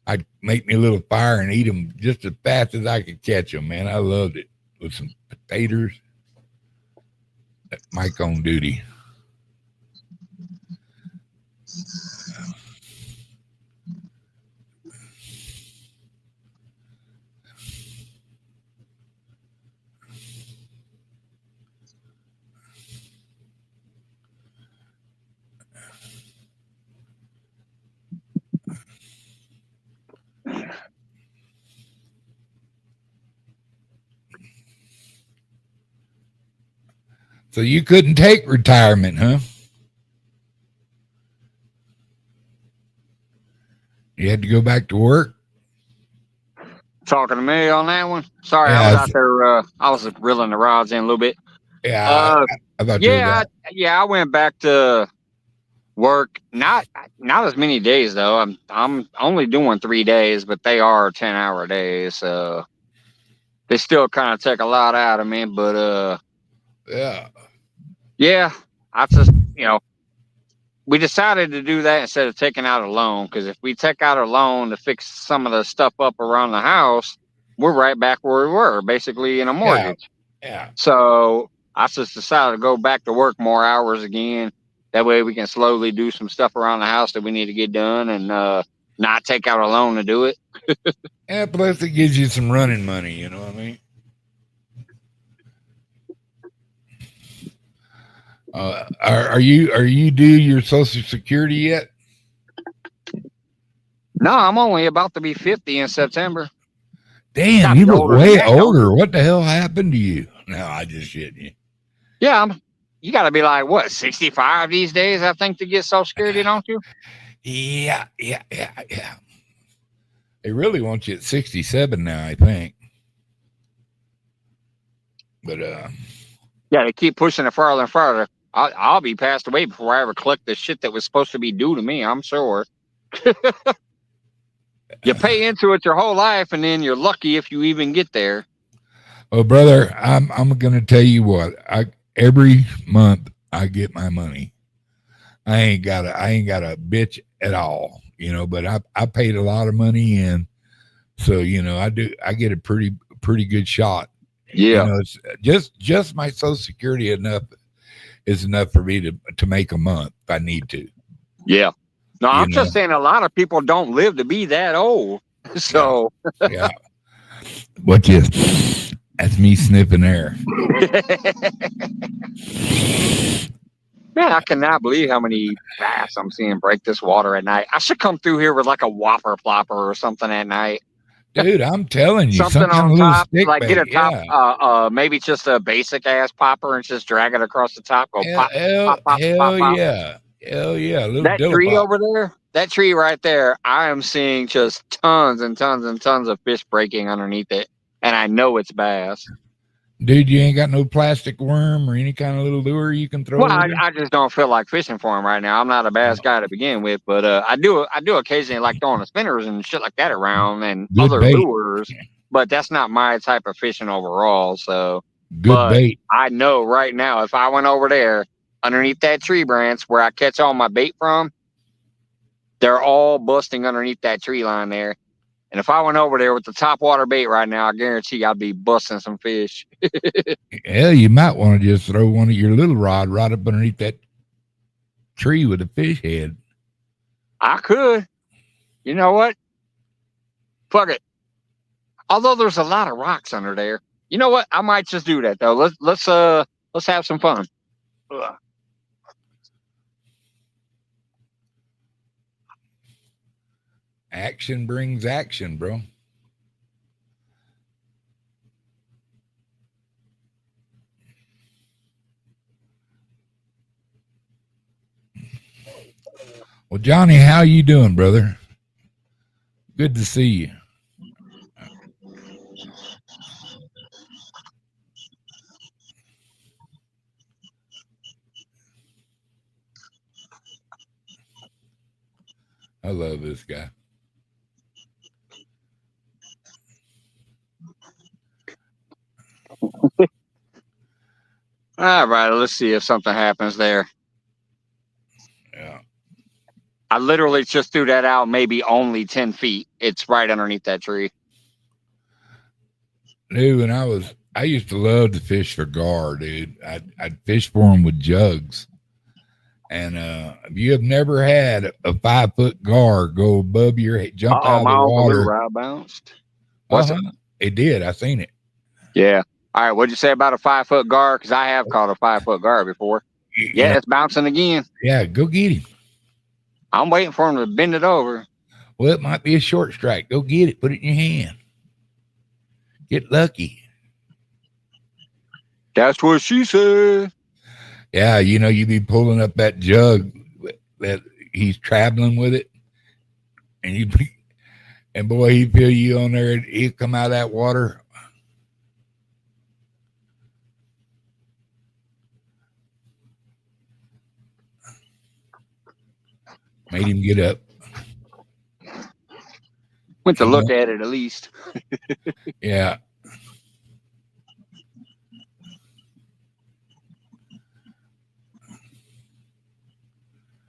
Speaker 3: I'd make me a little fire and eat them just as fast as I could catch them. Man, I loved it with some potatoes. Mike on duty. So you couldn't take retirement, huh? You had to go back to work?
Speaker 1: Talking to me on that one? Sorry,
Speaker 3: Yeah,
Speaker 1: I was out there. I was reeling the rods in a little bit.
Speaker 3: Yeah, I thought you were back.
Speaker 1: I went back to work. Not as many days though. I'm only doing 3 days, but they are 10-hour days. So they still kind of take a lot out of me. But yeah, I just we decided to do that instead of taking out a loan, because if we take out a loan to fix some of the stuff up around the house, we're right back where we were, basically in a mortgage.
Speaker 3: Yeah.
Speaker 1: So I just decided to go back to work more hours again. That way we can slowly do some stuff around the house that we need to get done, and not take out a loan to do it.
Speaker 3: Yeah, plus it gives you some running money, you know what I mean? Are you due your Social Security yet?
Speaker 1: No, I'm only about to be 50 in September.
Speaker 3: Damn, you look way older. What the hell happened to you? No, I just shitting you.
Speaker 1: Yeah, you got to be like, what, 65 these days, I think, to get Social Security, don't you?
Speaker 3: Yeah. They really want you at 67 now, I think. But
Speaker 1: yeah, they keep pushing it farther and farther. I'll be passed away before I ever collect the shit that was supposed to be due to me, I'm sure. You pay into it your whole life, and then you're lucky if you even get there.
Speaker 3: Well, brother, I'm gonna tell you what. Every month I get my money. I ain't got a bitch at all, but I paid a lot of money in, so I get a pretty good shot.
Speaker 1: Yeah.
Speaker 3: It's just my Social Security enough. is enough for me to make a month if I need to.
Speaker 1: Yeah. No,
Speaker 3: You
Speaker 1: I'm just
Speaker 3: know?
Speaker 1: saying a lot of people don't live to be that old. So
Speaker 3: Yeah. What you? That's me sniffing air.
Speaker 1: man, I cannot believe how many bass I'm seeing break this water at night. I should come through here with like a whopper plopper or something at night.
Speaker 3: Dude, I'm telling you,
Speaker 1: Something
Speaker 3: some kind
Speaker 1: on
Speaker 3: of little
Speaker 1: top,
Speaker 3: stick
Speaker 1: like get
Speaker 3: bait.
Speaker 1: a top,
Speaker 3: Yeah.
Speaker 1: maybe just a basic ass popper and just drag it across the top. Go pop, pop, pop, pop,
Speaker 3: Hell
Speaker 1: pop.
Speaker 3: yeah. Hell yeah. A little
Speaker 1: That tree
Speaker 3: dillapop.
Speaker 1: over there, that tree right there, I am seeing just tons and tons and tons of fish breaking underneath it, and I know it's bass.
Speaker 3: Dude, you ain't got no plastic worm or any kind of little lure you can throw
Speaker 1: Well,
Speaker 3: over there?
Speaker 1: I just don't feel like fishing for them right now. I'm not a bass guy to begin with, but I do occasionally like throwing the spinners and shit like that around and
Speaker 3: Good
Speaker 1: other
Speaker 3: bait.
Speaker 1: lures, but that's not my type of fishing overall. So,
Speaker 3: Good
Speaker 1: but
Speaker 3: bait.
Speaker 1: I know right now if I went over there underneath that tree branch where I catch all my bait from, they're all busting underneath that tree line there. And if I went over there with the top water bait right now, I guarantee I'd be busting some fish.
Speaker 3: Hell, you might want to just throw one of your little rod right up underneath that tree with a fish head.
Speaker 1: I could. You know what? Fuck it. Although there's a lot of rocks under there. You know what? I might just do that though. Let's have some fun. Ugh.
Speaker 3: Action brings action, bro. Well, Johnny, how you doing, brother? Good to see you. I love this guy.
Speaker 1: All right, let's see if something happens there.
Speaker 3: Yeah.
Speaker 1: I literally just threw that out maybe only 10 feet. It's right underneath that tree.
Speaker 3: Dude, when I used to love to fish for gar, dude. I'd fish for them with jugs. And if you have never had a 5-foot gar go above your head, jump out of
Speaker 1: My
Speaker 3: the
Speaker 1: Uncle Lou
Speaker 3: water.
Speaker 1: rod bounced. What's it?
Speaker 3: It did. I seen it.
Speaker 1: Yeah. All right. What'd you say about a 5-foot gar? Because I have caught a 5-foot gar before. Yeah, it's bouncing again.
Speaker 3: Yeah, go get him.
Speaker 1: I'm waiting for him to bend it over.
Speaker 3: Well, it might be a short strike. Go get it. Put it in your hand. Get lucky.
Speaker 1: That's what she said.
Speaker 3: Yeah, you be pulling up that jug that he's traveling with it, and boy, he feel you on there. And he'll come out of that water. Made him get up.
Speaker 1: Went to look at it at least.
Speaker 3: Yeah.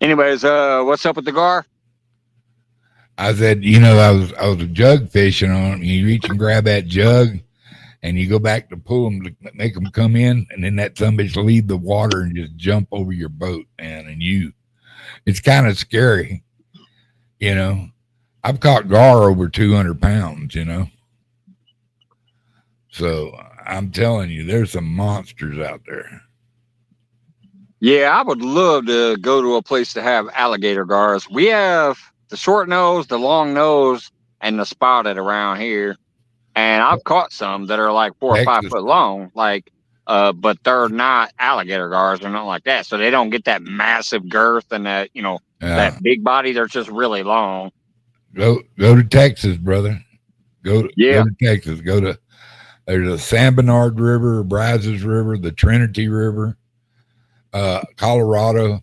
Speaker 1: Anyways, what's up with the gar?
Speaker 3: I said, I was jug fishing on him. You reach and grab that jug, and you go back to pull them to make them come in, and then that bitch leave the water and just jump over your boat, man. And it's kind of scary, I've caught gar over 200 pounds, So I'm telling you, there's some monsters out there.
Speaker 1: Yeah, I would love to go to a place to have alligator gars. We have the short nose, the long nose, and the spotted around here. And I've caught some that are like 4 or 5 foot long, but they're not alligator gars or nothing like that. So they don't get that massive girth and that, that big body. They're just really long.
Speaker 3: Go to Texas, brother. Go to Texas. There's a San Bernard River, Brazos River, the Trinity River, Colorado.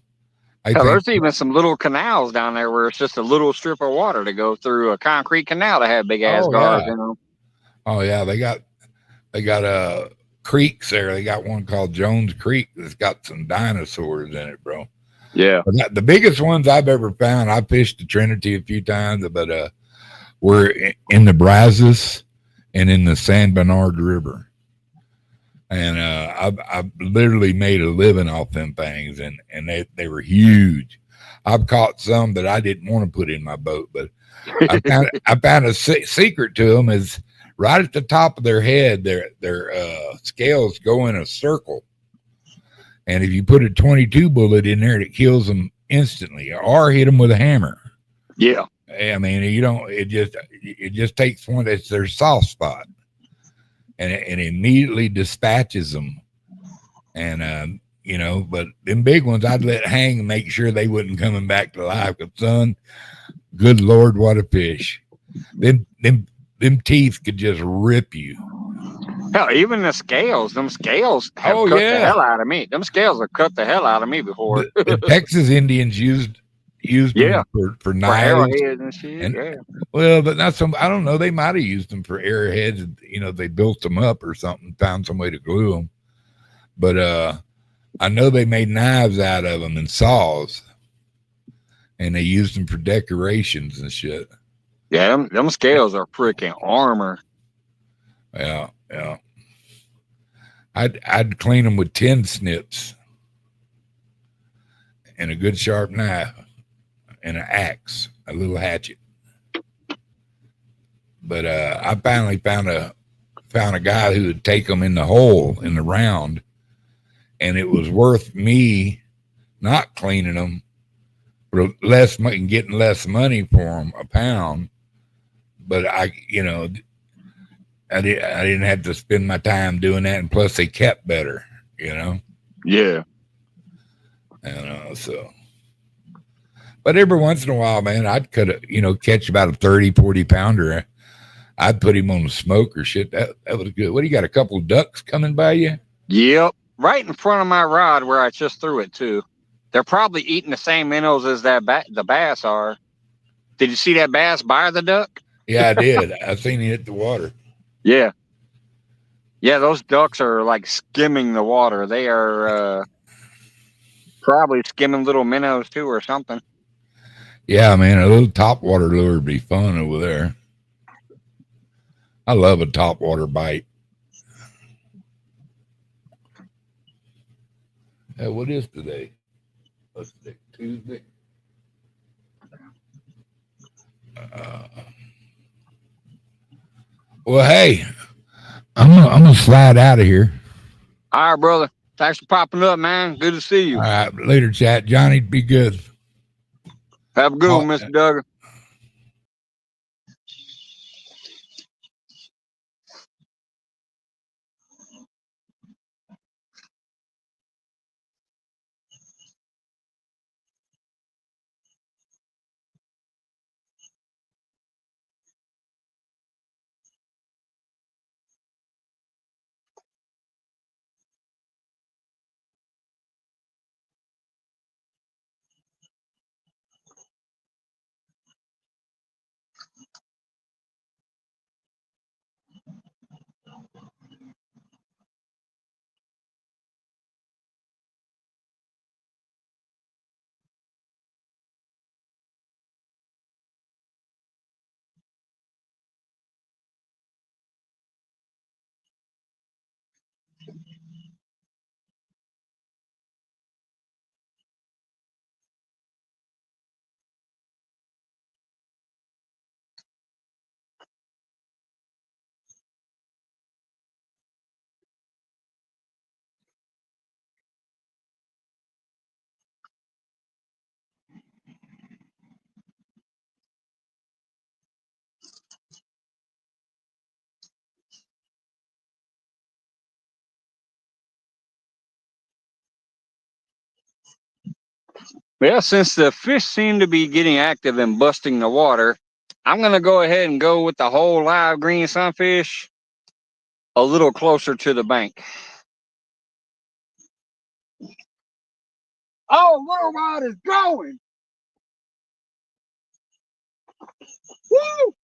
Speaker 1: There's even some little canals down there where it's just a little strip of water to go through a concrete canal to have big ass gars in them.
Speaker 3: Oh yeah, they got creeks there. They got one called Jones Creek that's got some dinosaurs in it, bro.
Speaker 1: Yeah.
Speaker 3: But the biggest ones I've ever found, I fished the Trinity a few times, but we're in the Brazos and in the San Bernard River. And I literally made a living off them things, and they were huge. I've caught some that I didn't want to put in my boat, but I found a secret to them is right at the top of their head. Their scales go in a circle, and if you put a 22 bullet in there, it kills them instantly, or hit them with a hammer.
Speaker 1: Yeah.
Speaker 3: I mean, you don't. It just takes one that's their soft spot, and it immediately dispatches them. And but them big ones, I'd let hang and make sure they wasn't coming back to life. Cause son, good Lord, what a fish! Them teeth could just rip you.
Speaker 1: Hell, even the scales, them scales have cut the hell out of me. Them scales have cut the hell out of me before.
Speaker 3: The Texas Indians used
Speaker 1: Yeah.
Speaker 3: them for
Speaker 1: For
Speaker 3: knives.
Speaker 1: arrowheads and shit.
Speaker 3: And-
Speaker 1: yeah.
Speaker 3: Well, but not some. I don't know. They might have used them for arrowheads. They built them up or something, found some way to glue them. But I know they made knives out of them and saws, and they used them for decorations and shit.
Speaker 1: Yeah, them scales are freaking armor.
Speaker 3: Yeah. I'd clean them with tin snips and a good sharp knife and an axe, a little hatchet. But I finally found a guy who would take them in the hole in the round, and it was worth me not cleaning them for less money and getting less money for them a pound. But I didn't have to spend my time doing that, and plus they kept better.
Speaker 1: Yeah.
Speaker 3: So. But every once in a while, man, I'd catch about a 30, 40 pounder. I'd put him on the smoke or shit. That was good. What do you got? A couple of ducks coming by you?
Speaker 1: Yep. Right in front of my rod where I just threw it to. They're probably eating the same minnows as the bass are. Did you see that bass by the duck?
Speaker 3: Yeah, I did. I seen it hit the water.
Speaker 1: Yeah. Yeah, those ducks are like skimming the water. They are probably skimming little minnows too or something.
Speaker 3: Yeah, man, a little topwater lure would be fun over there. I love a topwater bite. Hey, what is today? What's today? Tuesday? Well, hey, I'm gonna slide out of here.
Speaker 1: All right, brother. Thanks for popping up, man. Good to see you.
Speaker 3: All right, later, chat. Johnny, be good.
Speaker 1: Have a good one, Mr. Duggan. Well, since the fish seem to be getting active and busting the water, I'm going to go ahead and go with the whole live green sunfish a little closer to the bank. Oh, Little Rod is going. Woo!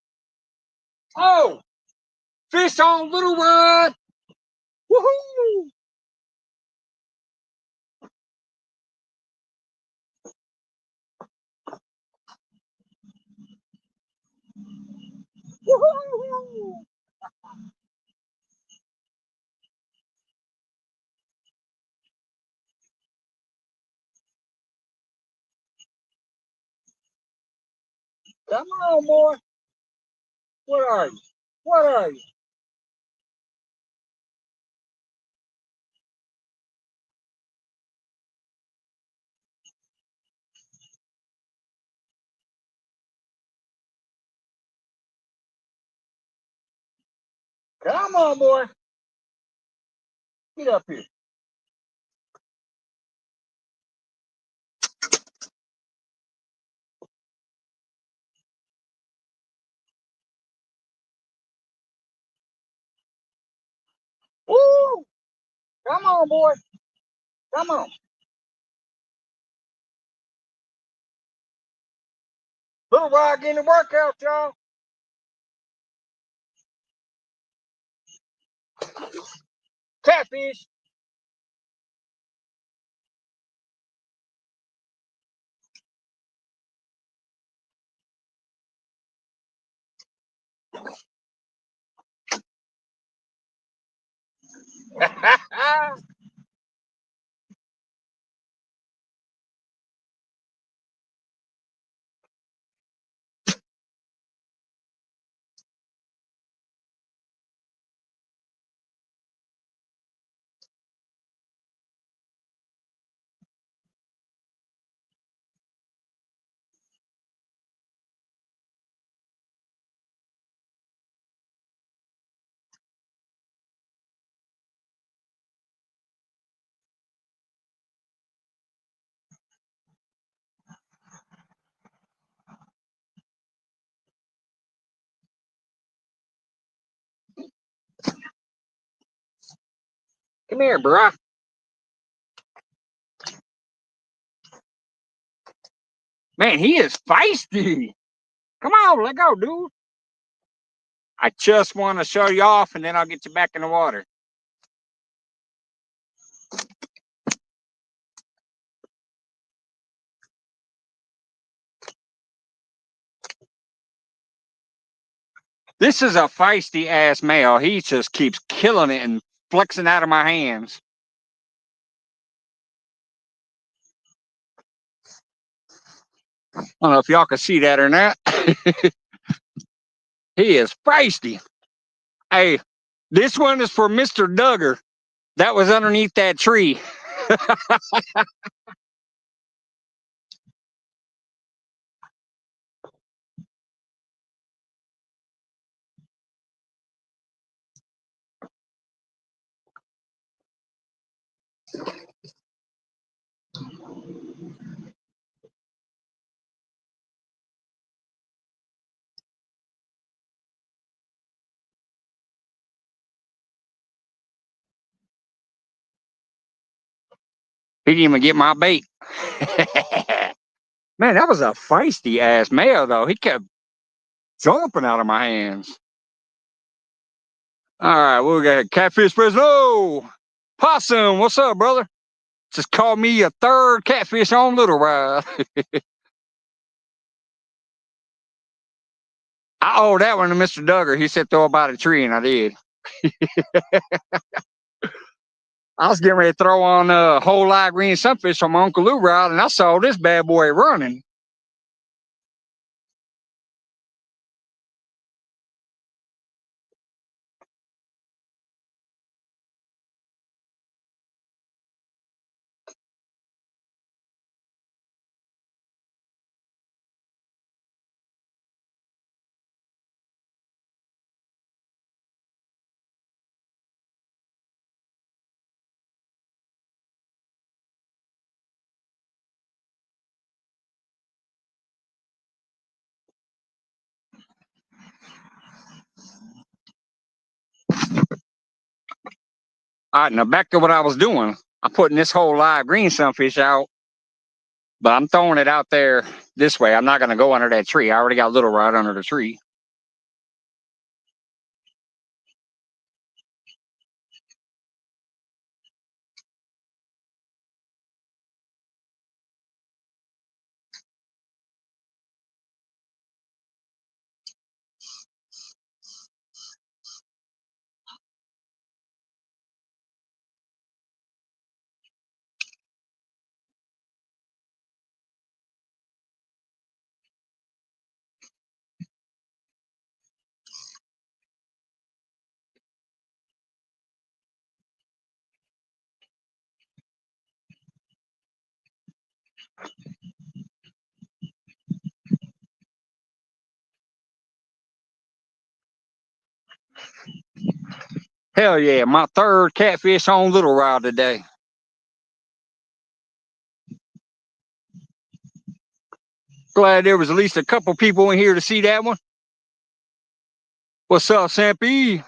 Speaker 1: Oh, fish on Little Rod. Woohoo! Woohoo! Come on, boy. What are you? What are you? Come on, boy. Get up here. Woo! Come on, boy. Come on. Little Rod getting the workout, y'all. Catfish. Come here, bro. Man, he is feisty. Come on, let go, dude. I just want to show you off, and then I'll get you back in the water. This is a feisty ass male. He just keeps killing it and flexing out of my hands. I don't know if y'all can see that or not. He is feisty. Hey, this one is for Mr. Duggar. That was underneath that tree. He didn't even get my bait. Man, that was a feisty ass male, though. He kept jumping out of my hands. All right, we'll get Catfish Fresno. Possum, what's up, brother? Just called me a third catfish on Little Ride. I owe that one to Mr. Duggar. He said throw about a tree, and I did. I was getting ready to throw on a whole live green sunfish on my Uncle Lou rod, and I saw this bad boy running. All right, now back to what I was doing. I'm putting this whole live green sunfish out, but I'm throwing it out there this way. I'm not going to go under that tree. I already got Little Rod under the tree. Hell yeah, my third catfish on little rod today. Glad there was at least a couple people in here to see that one. What's up, Sampy?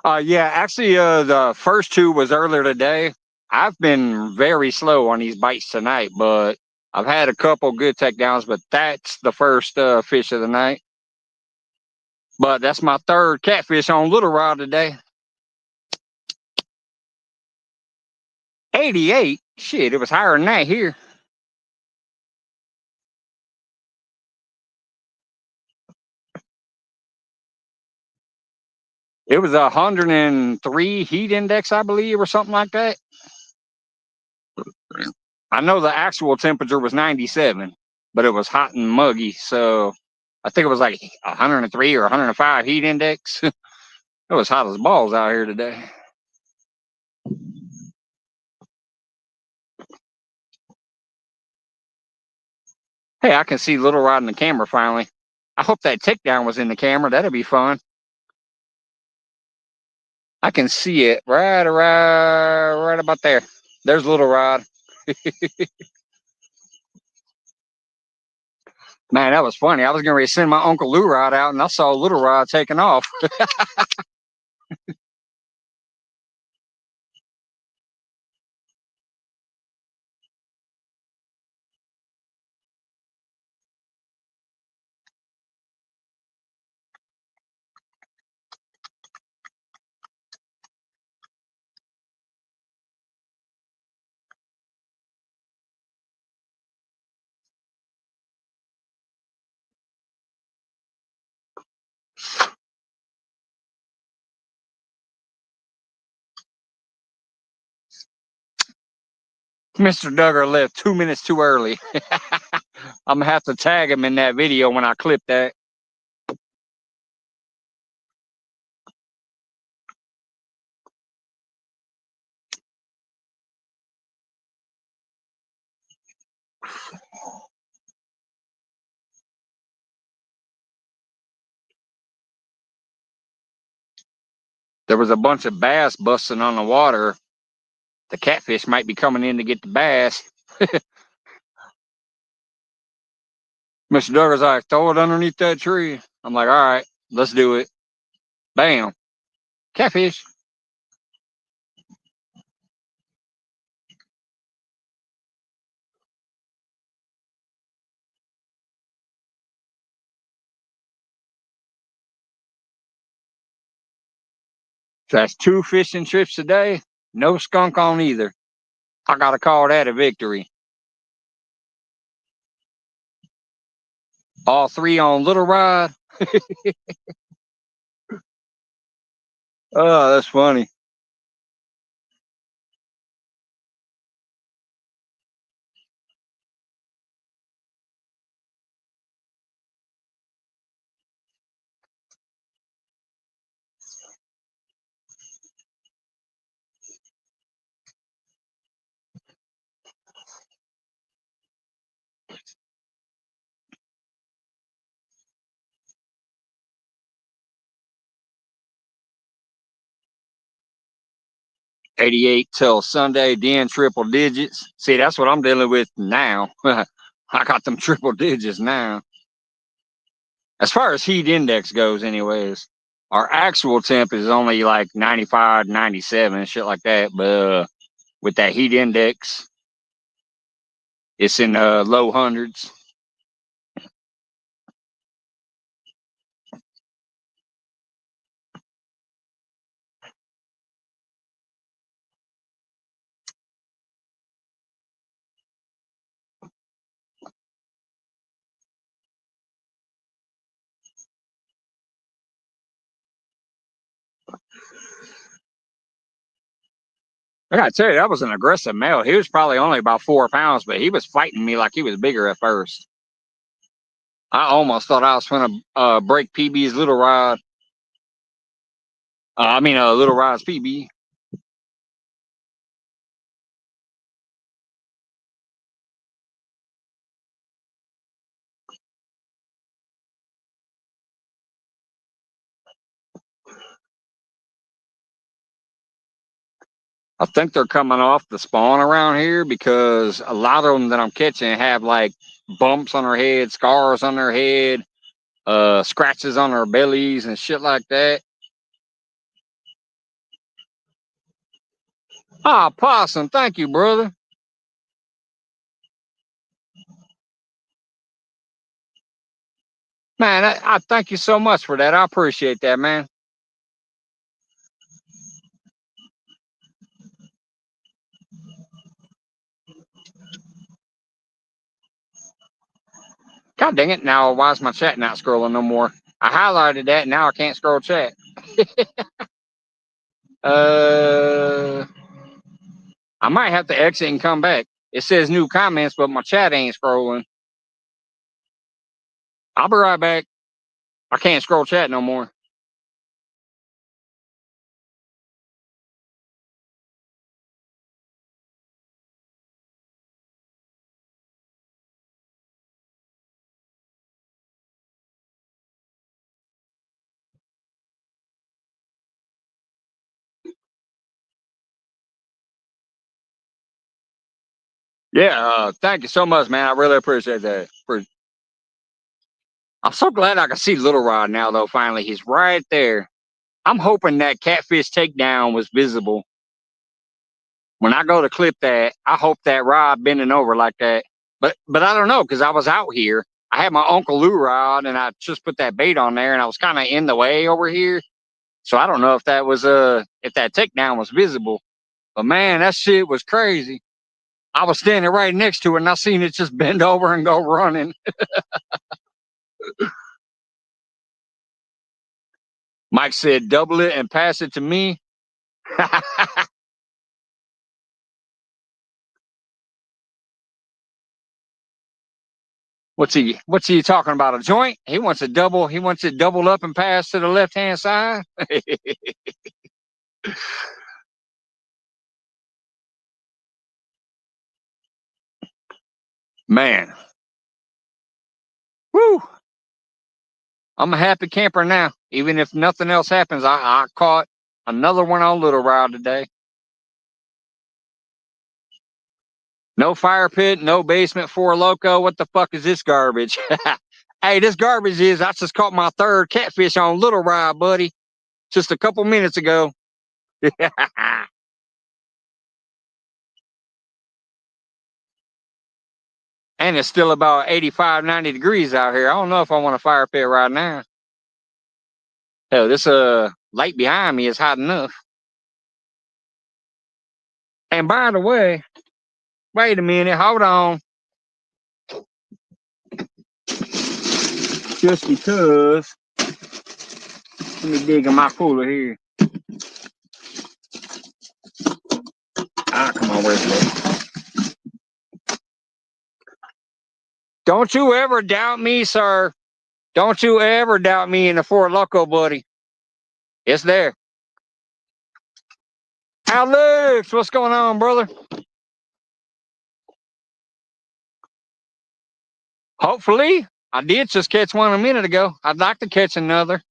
Speaker 1: Yeah, actually, the first two was earlier today. I've been very slow on these bites tonight, but I've had a couple good takedowns, but that's the first fish of the night. But that's my third catfish on little rod today. 88? Shit, it was higher than that here. It was 103 heat index, I believe, or something like that. I know the actual temperature was 97, but it was hot and muggy. So I think it was like 103 or 105 heat index. It was hot as balls out here today. Hey, I can see Little Rod in the camera finally. I hope that takedown was in the camera. That'd be fun. I can see it right about there. There's Little Rod. Man, that was funny. I was going to send my Uncle Lou Rod out, and I saw Little Rod taking off. Mr. Duggar left 2 minutes too early. I'm going to have to tag him in that video when I clip that. There was a bunch of bass busting on the water. The catfish might be coming in to get the bass. Mr. Duggar's like, throw it underneath that tree. I'm like, all right, let's do it. Bam. Catfish. So that's 2 fishing trips a day. No skunk on either. I got to call that a victory. All 3 on Little Rod. Oh, that's funny. $88 till Sunday, then triple digits. See, that's what I'm dealing with now. I got them triple digits now. As far as heat index goes, anyways, our actual temp is only like 95, 97, shit like that. But with that heat index, it's in low hundreds. I gotta tell you, that was an aggressive male. He was probably only about 4 pounds, but he was fighting me like he was bigger at first. I almost thought I was going to break PB's Little Rod. I mean, Little Rise PB. I think they're coming off the spawn around here because a lot of them that I'm catching have like bumps on their head, scars on their head, scratches on their bellies and shit like that. Ah, Possum, thank you, brother. Man, I thank you so much for that. I appreciate that, man. God dang it. Now, why is my chat not scrolling no more? I highlighted that. Now I can't scroll chat. I might have to exit and come back. It says new comments, but my chat ain't scrolling. I'll be right back. I can't scroll chat no more. Yeah, thank you so much, man. I really appreciate that. I'm so glad I can see Little Rod now, though. Finally, he's right there. I'm hoping that catfish takedown was visible. When I go to clip that, I hope that rod bending over like that. But I don't know because I was out here. I had my Uncle Lou rod and I just put that bait on there and I was kind of in the way over here. So I don't know if that was if that takedown was visible. But man, that shit was crazy. I was standing right next to it and I seen it just bend over and go running. Mike said, double it and pass it to me. What's he talking about? A joint? He wants it doubled up and passed to the left hand side. Man. Woo! I'm a happy camper now. Even if nothing else happens, I caught another one on Little Rod today. No fire pit, no basement, Four Loco. What the fuck is this garbage? Hey, this garbage is I just caught my third catfish on Little Rod, buddy, just a couple minutes ago. And it's still about 85, 90 degrees out here. I don't know if I want a fire pit right now. Hell, this light behind me is hot enough. And by the way, wait a minute, hold on. Just because, let me dig in my cooler here. Ah, come on, where's that? Don't you ever doubt me, sir. Don't you ever doubt me in the Four Loco, buddy. It's there. Alex, what's going on, brother? Hopefully. I did just catch one a minute ago. I'd like to catch another.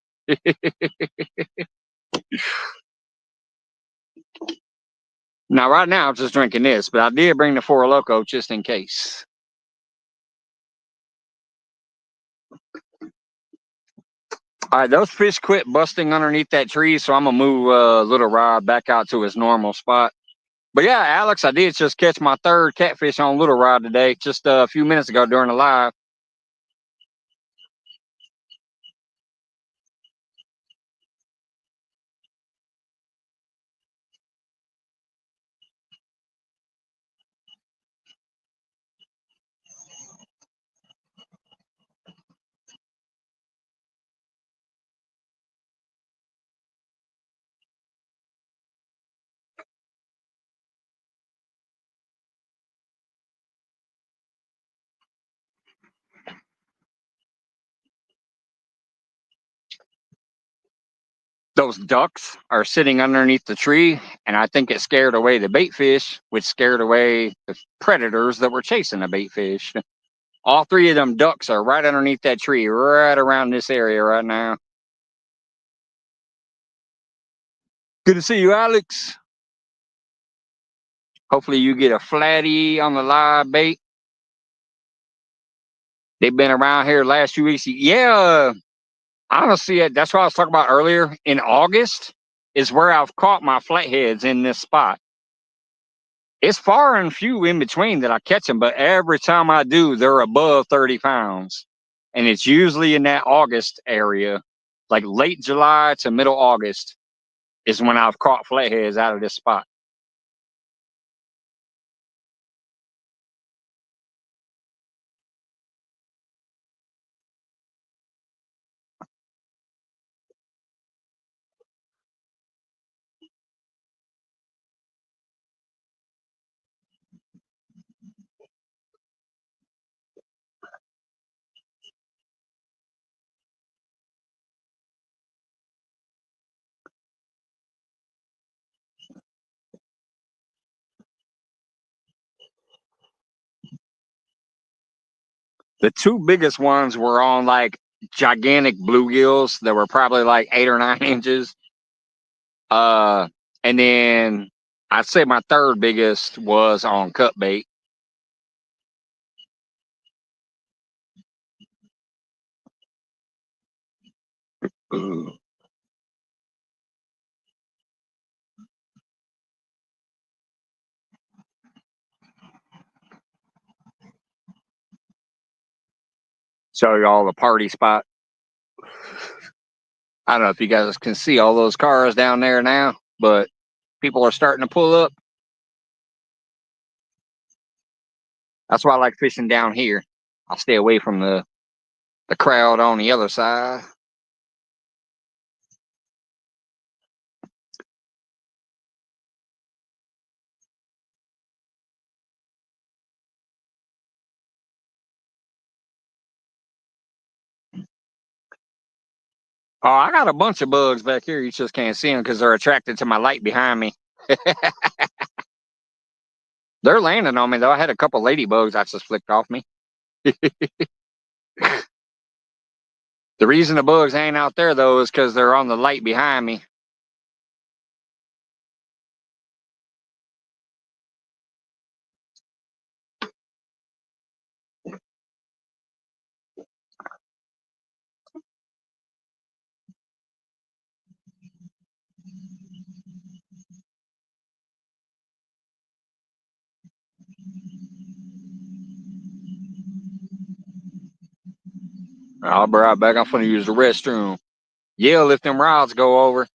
Speaker 1: Now, right now, I'm just drinking this, but I did bring the Four Loco just in case. All right, those fish quit busting underneath that tree, so I'm gonna move Little Rod back out to his normal spot. But yeah, Alex, I did just catch my third catfish on Little Rod today, just a few minutes ago during the live. those ducks are sitting underneath the tree, and I think it scared away the bait fish, which scared away the predators that were chasing the bait fish. All three of them ducks are right underneath that tree, right around this area right now. Good to see you, Alex. Hopefully you get a flatty on the live bait. They've been around here the last few weeks. Yeah, honestly, that's what I was talking about earlier. In August is where I've caught my flatheads in this spot. It's far and few in between that I catch them, but every time I do, they're above 30 pounds. And it's usually in that August area, like late July to middle August is when I've caught flatheads out of this spot. The two biggest ones were on like gigantic bluegills that were probably like 8 or 9 inches. And then I'd say my third biggest was on cut bait. Ooh. Show you all the party spot. I don't know if you guys can see all those cars down there now, but people are starting to pull up. That's why I like fishing down here. I'll stay away from the crowd on the other side. Oh, I got a bunch of bugs back here. You just can't see them because they're attracted to my light behind me. They're landing on me, though. I had a couple ladybugs that just flicked off me. The reason the bugs ain't out there, though, is because they're on the light behind me. I'll be right back. I'm going to use the restroom. Yell if them rods go over.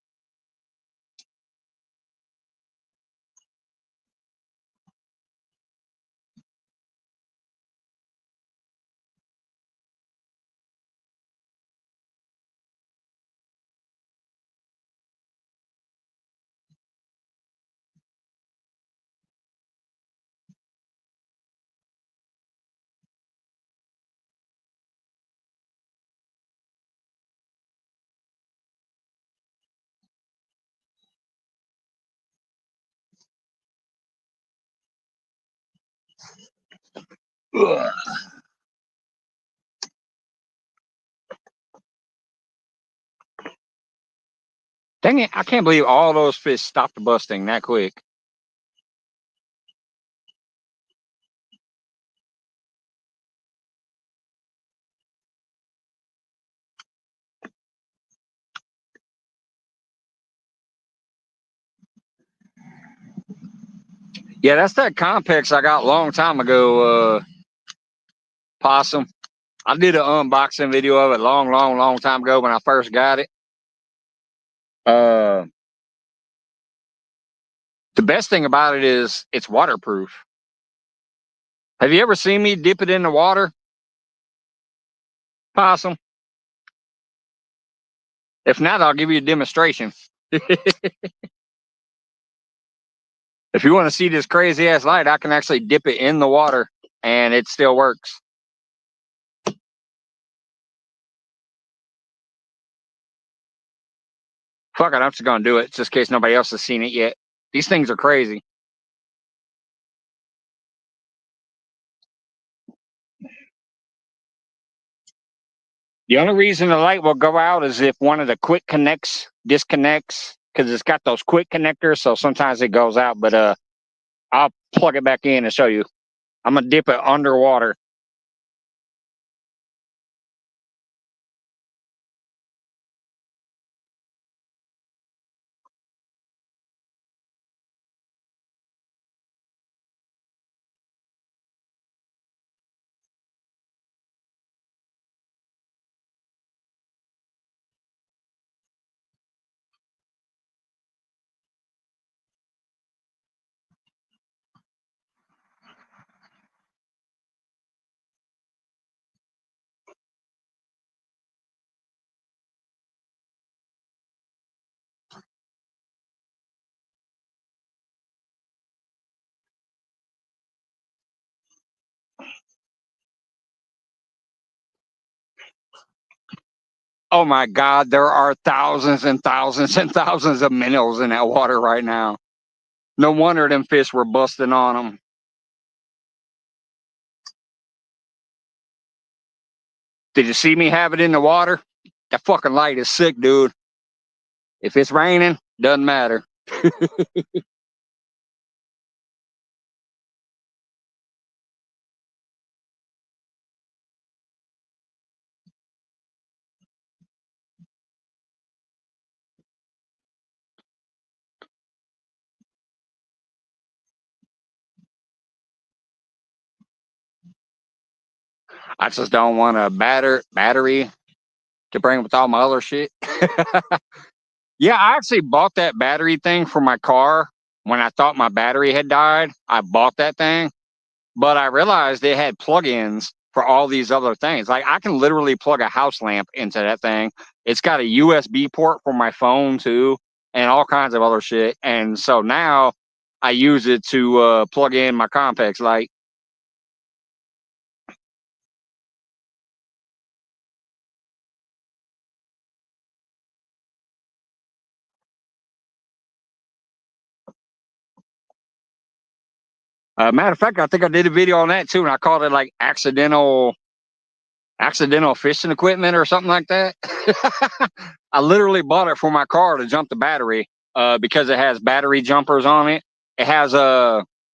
Speaker 1: Ugh. Dang it, I can't believe all those fish stopped busting that quick. Yeah, that's that Compex I got a long time ago, Possum. I did an unboxing video of it long time ago when I first got it. The best thing about it is it's waterproof. Have you ever seen me dip it in the water, Possum? If not, I'll give you a demonstration. If you want to see this crazy ass light, I can actually dip it in the water and it still works. Fuck it, I'm just gonna do it just in case nobody else has seen it yet. These things are crazy. The only reason the light will go out is if one of the quick connects disconnects, because it's got those quick connectors, so sometimes it goes out. But I'll plug it back in and show you. I'm gonna dip it underwater. Oh my God, there are thousands and thousands and thousands of minnows in that water right now. No wonder them fish were busting on them. Did you see me have it in the water? That fucking light is sick, dude. If it's raining, doesn't matter. I just don't want a battery to bring with all my other shit. Yeah, I actually bought that battery thing for my car when I thought my battery had died. I bought that thing, but I realized it had plugins for all these other things. Like I can literally plug a house lamp into that thing. It's got a USB port for my phone too, and all kinds of other shit. And so now I use it to plug in my Compex light. Matter of fact, I think I did a video on that too, and I called it like accidental fishing equipment or something like that. I literally bought it for my car to jump the battery because it has battery jumpers on it. It has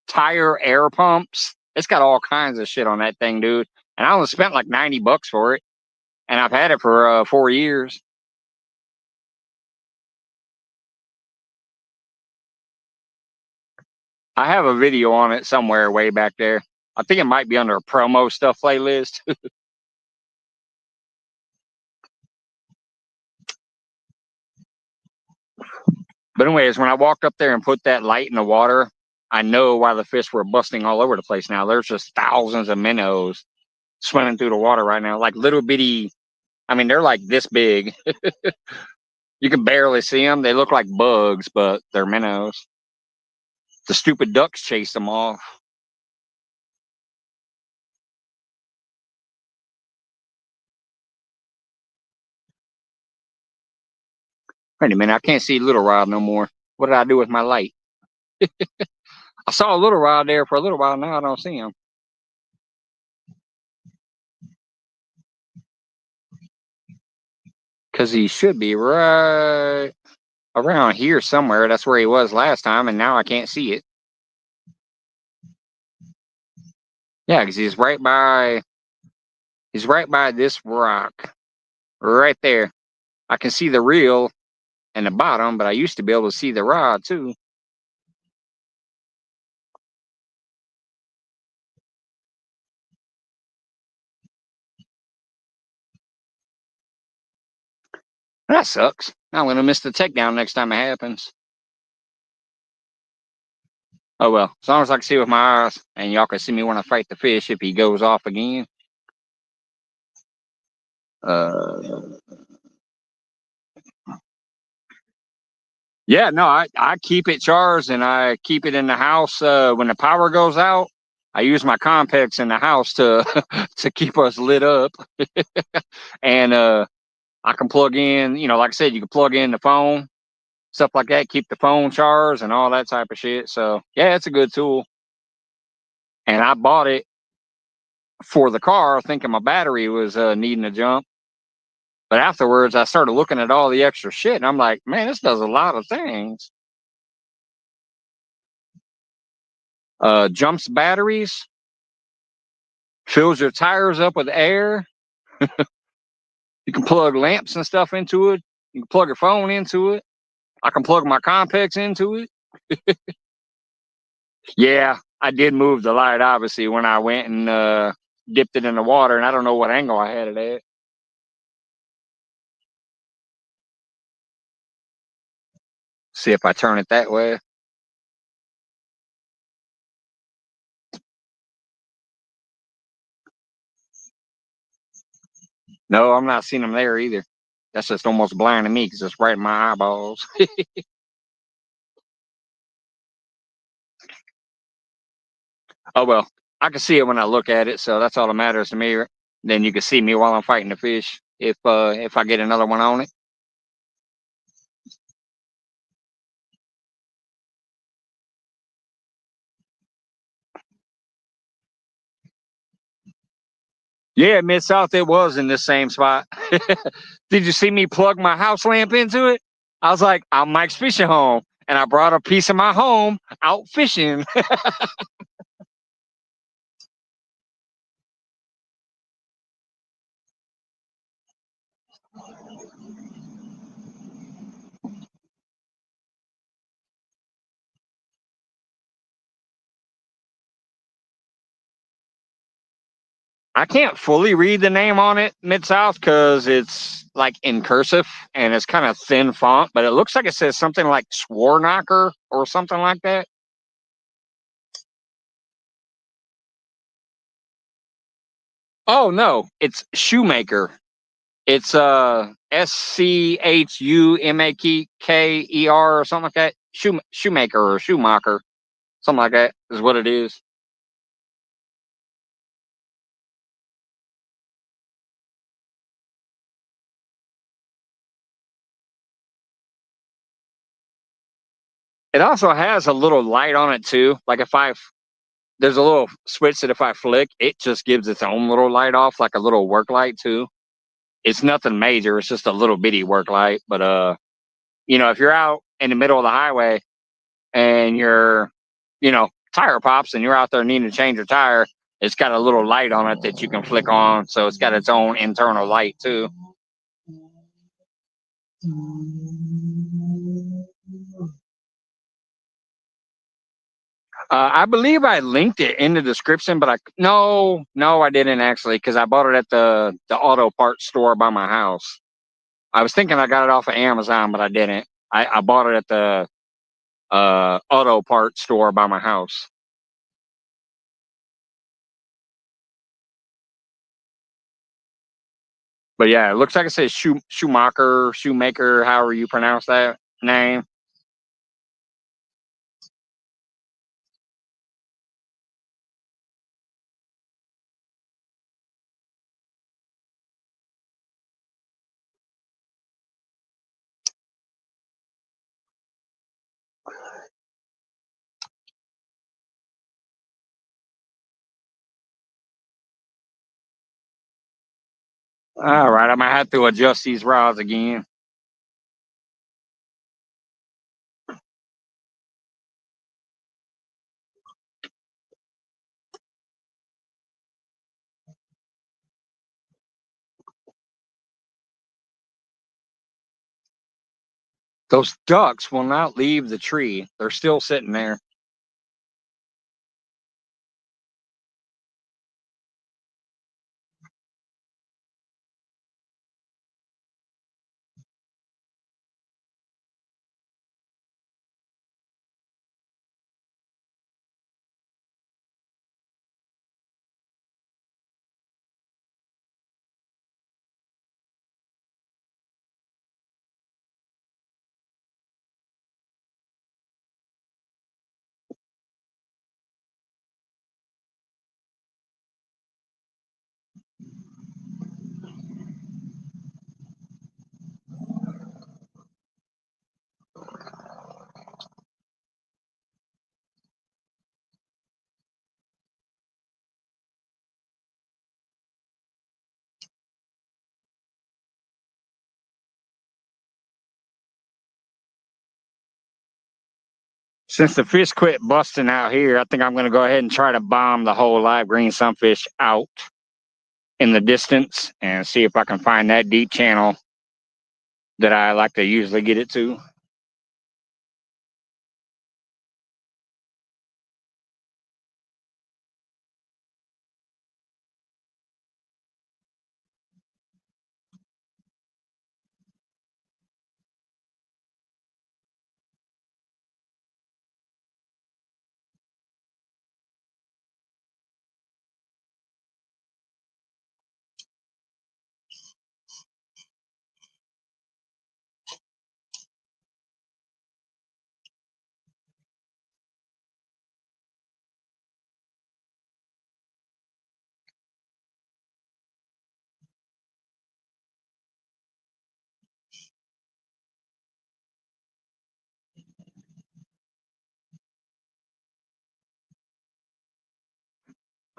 Speaker 1: tire air pumps. It's got all kinds of shit on that thing, dude. And I only spent like $90 for it, and I've had it for 4 years. I have a video on it somewhere way back there. I think it might be under a promo stuff playlist. But anyways, when I walked up there and put that light in the water, I know why the fish were busting all over the place now. There's just thousands of minnows swimming through the water right now, like little bitty. I mean, they're like this big. You can barely see them. They look like bugs, but they're minnows. The stupid ducks chased them off. Wait a minute, I can't see Little Rod no more. What did I do with my light? I saw Little Rod there for a little while. Now I don't see him. Because he should be right around here somewhere. That's where he was last time, and now I can't see it. Yeah, because he's right by this rock. Right there. I can see the reel and the bottom, but I used to be able to see the rod too. That sucks. I'm gonna miss the takedown next time it happens. Oh well, as long as I can see with my eyes, and y'all can see me when I fight the fish if he goes off again. Yeah, no, I keep it charged and I keep it in the house when the power goes out. I use my Compex in the house to to keep us lit up, and I can plug in. You know, like I said, you can plug in the phone stuff like that, keep the phone charged and all that type of shit. So yeah, it's a good tool. And I bought it for the car thinking my battery was needing a jump. But afterwards, I started looking at all the extra shit, and I'm like, man, this does a lot of things. Jumps batteries, fills your tires up with air. You can plug lamps and stuff into it. You can plug your phone into it. I can plug my Compex into it. Yeah, I did move the light, obviously, when I went and dipped it in the water, and I don't know what angle I had it at. See if I turn it that way. No, I'm not seeing them there either. That's just almost blinding me because it's right in my eyeballs. Oh well, I can see it when I look at it, so that's all that matters to me. Then you can see me while I'm fighting the fish if I get another one on it. Yeah, Mid South, it was in this same spot. Did you see me plug my house lamp into it? I was like, I'm Mike's fishing home, and I brought a piece of my home out fishing. I can't fully read the name on it, Mid South, because it's like in cursive and it's kind of thin font, but it looks like it says something like Swarknocker or something like that. Oh no, it's Shoemaker. It's Schumaker or something like that. Shoemaker or Schumacher, something like that is what it is. It also has a little light on it too. Like there's a little switch that if I flick, it just gives its own little light off, like a little work light too. It's nothing major. It's just a little bitty work light. But if you're out in the middle of the highway and tire pops and you're out there needing to change your tire, it's got a little light on it that you can flick on. So it's got its own internal light too. I believe I linked it in the description, but no, I didn't actually because I bought it at the auto parts store by my house. I was thinking I got it off of Amazon, but I didn't. I bought it at the auto parts store by my house. But yeah, it looks like it says Shoemaker, however you pronounce that name. All right, I might have to adjust these rods again. Those ducks will not leave the tree. They're still sitting there. Since the fish quit busting out here, I think I'm going to go ahead and try to bomb the whole live green sunfish out in the distance and see if I can find that deep channel that I like to usually get it to.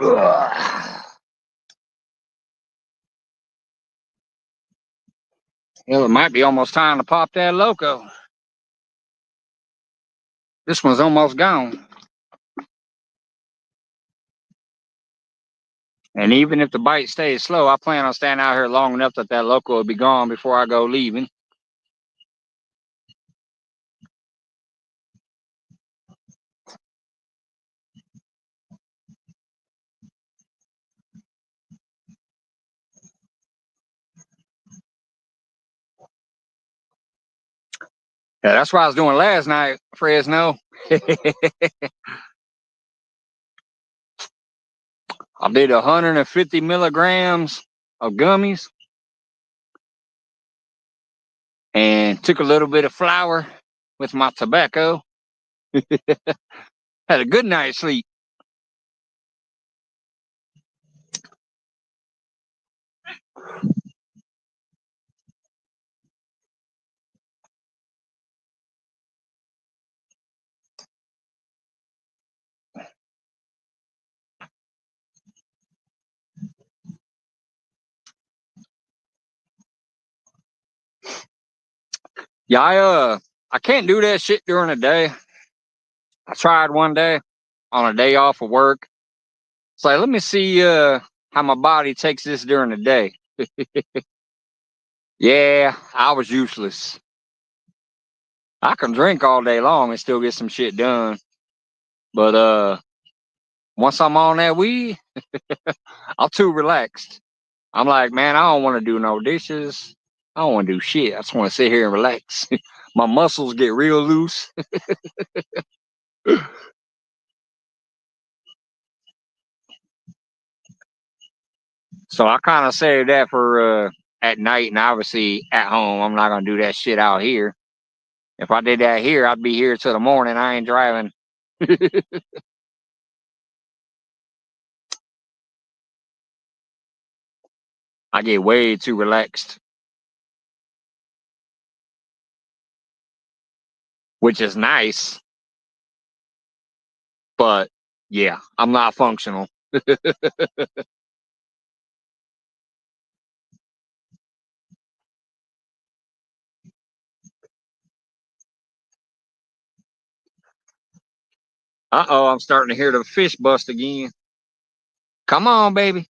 Speaker 1: Ugh. Well, it might be almost time to pop that loco. This one's almost gone. And even if the bite stays slow, I plan on staying out here long enough that that loco will be gone before I go leaving. Yeah, that's what I was doing last night, Fresno. I did 150 milligrams of gummies and took a little bit of flour with my tobacco. Had a good night's sleep. Yeah, I can't do that shit during the day. I tried one day on a day off of work. It's like, let me see how my body takes this during the day. Yeah, I was useless. I can drink all day long and still get some shit done. But once I'm on that weed, I'm too relaxed. I'm like, man, I don't want to do no dishes. I don't want to do shit. I just want to sit here and relax. My muscles get real loose. So I kind of save that for at night, and obviously at home. I'm not gonna do that shit out here. If I did that here, I'd be here till the morning. I ain't driving. I get way too relaxed, which is nice. But yeah, I'm not functional. Uh-oh, I'm starting to hear the fish bust again. Come on, baby.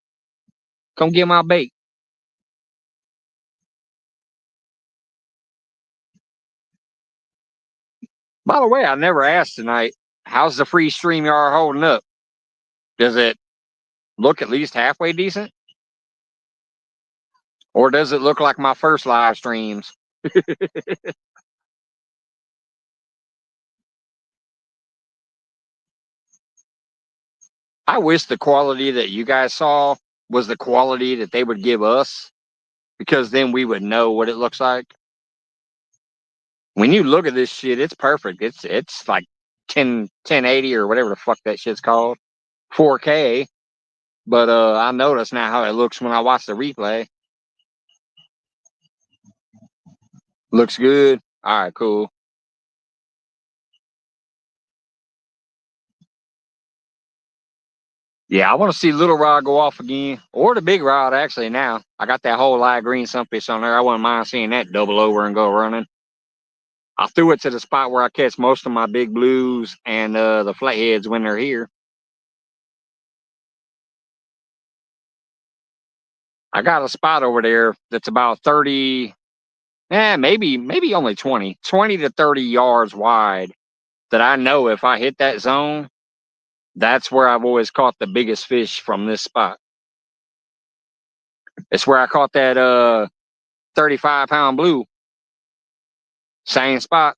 Speaker 1: Come get my bait. By the way, I never asked tonight, how's the free StreamYard holding up? Does it look at least halfway decent? Or does it look like my first live streams? I wish the quality that you guys saw was the quality that they would give us, because then we would know what it looks like. When you look at this shit, it's perfect. It's like 1080 or whatever the fuck that shit's called. 4K. But I notice now how it looks when I watch the replay. Looks good. All right, cool. Yeah, I want to see Little Rod go off again, or the Big Rod. Actually, now I got that whole live green sunfish on there. I wouldn't mind seeing that double over and go running. I threw it to the spot where I catch most of my big blues and the flatheads when they're here. I got a spot over there that's about 30, maybe only 20 to 30 yards wide that I know if I hit that zone, that's where I've always caught the biggest fish from this spot. It's where I caught that 35-pound blue. Same spot.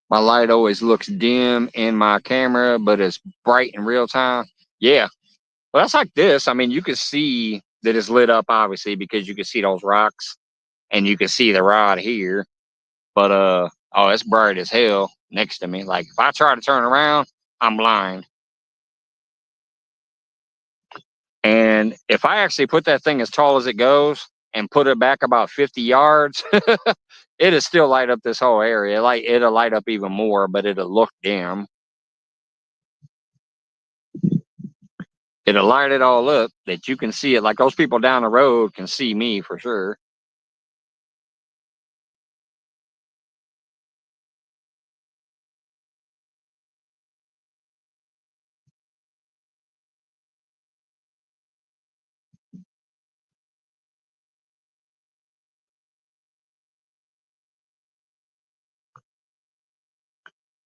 Speaker 1: My light always looks dim in my camera, but it's bright in real time. Yeah. Well, that's like this. I mean, you can see that it's lit up, obviously, because you can see those rocks and you can see the rod here. But, oh, it's bright as hell next to me. Like, if I try to turn around, I'm blind. And if I actually put that thing as tall as it goes and put it back about 50 yards, it'll still light up this whole area. Like, it'll light up even more, but it'll look dim. It'll light it all up that you can see it. Like those people down the road can see me for sure.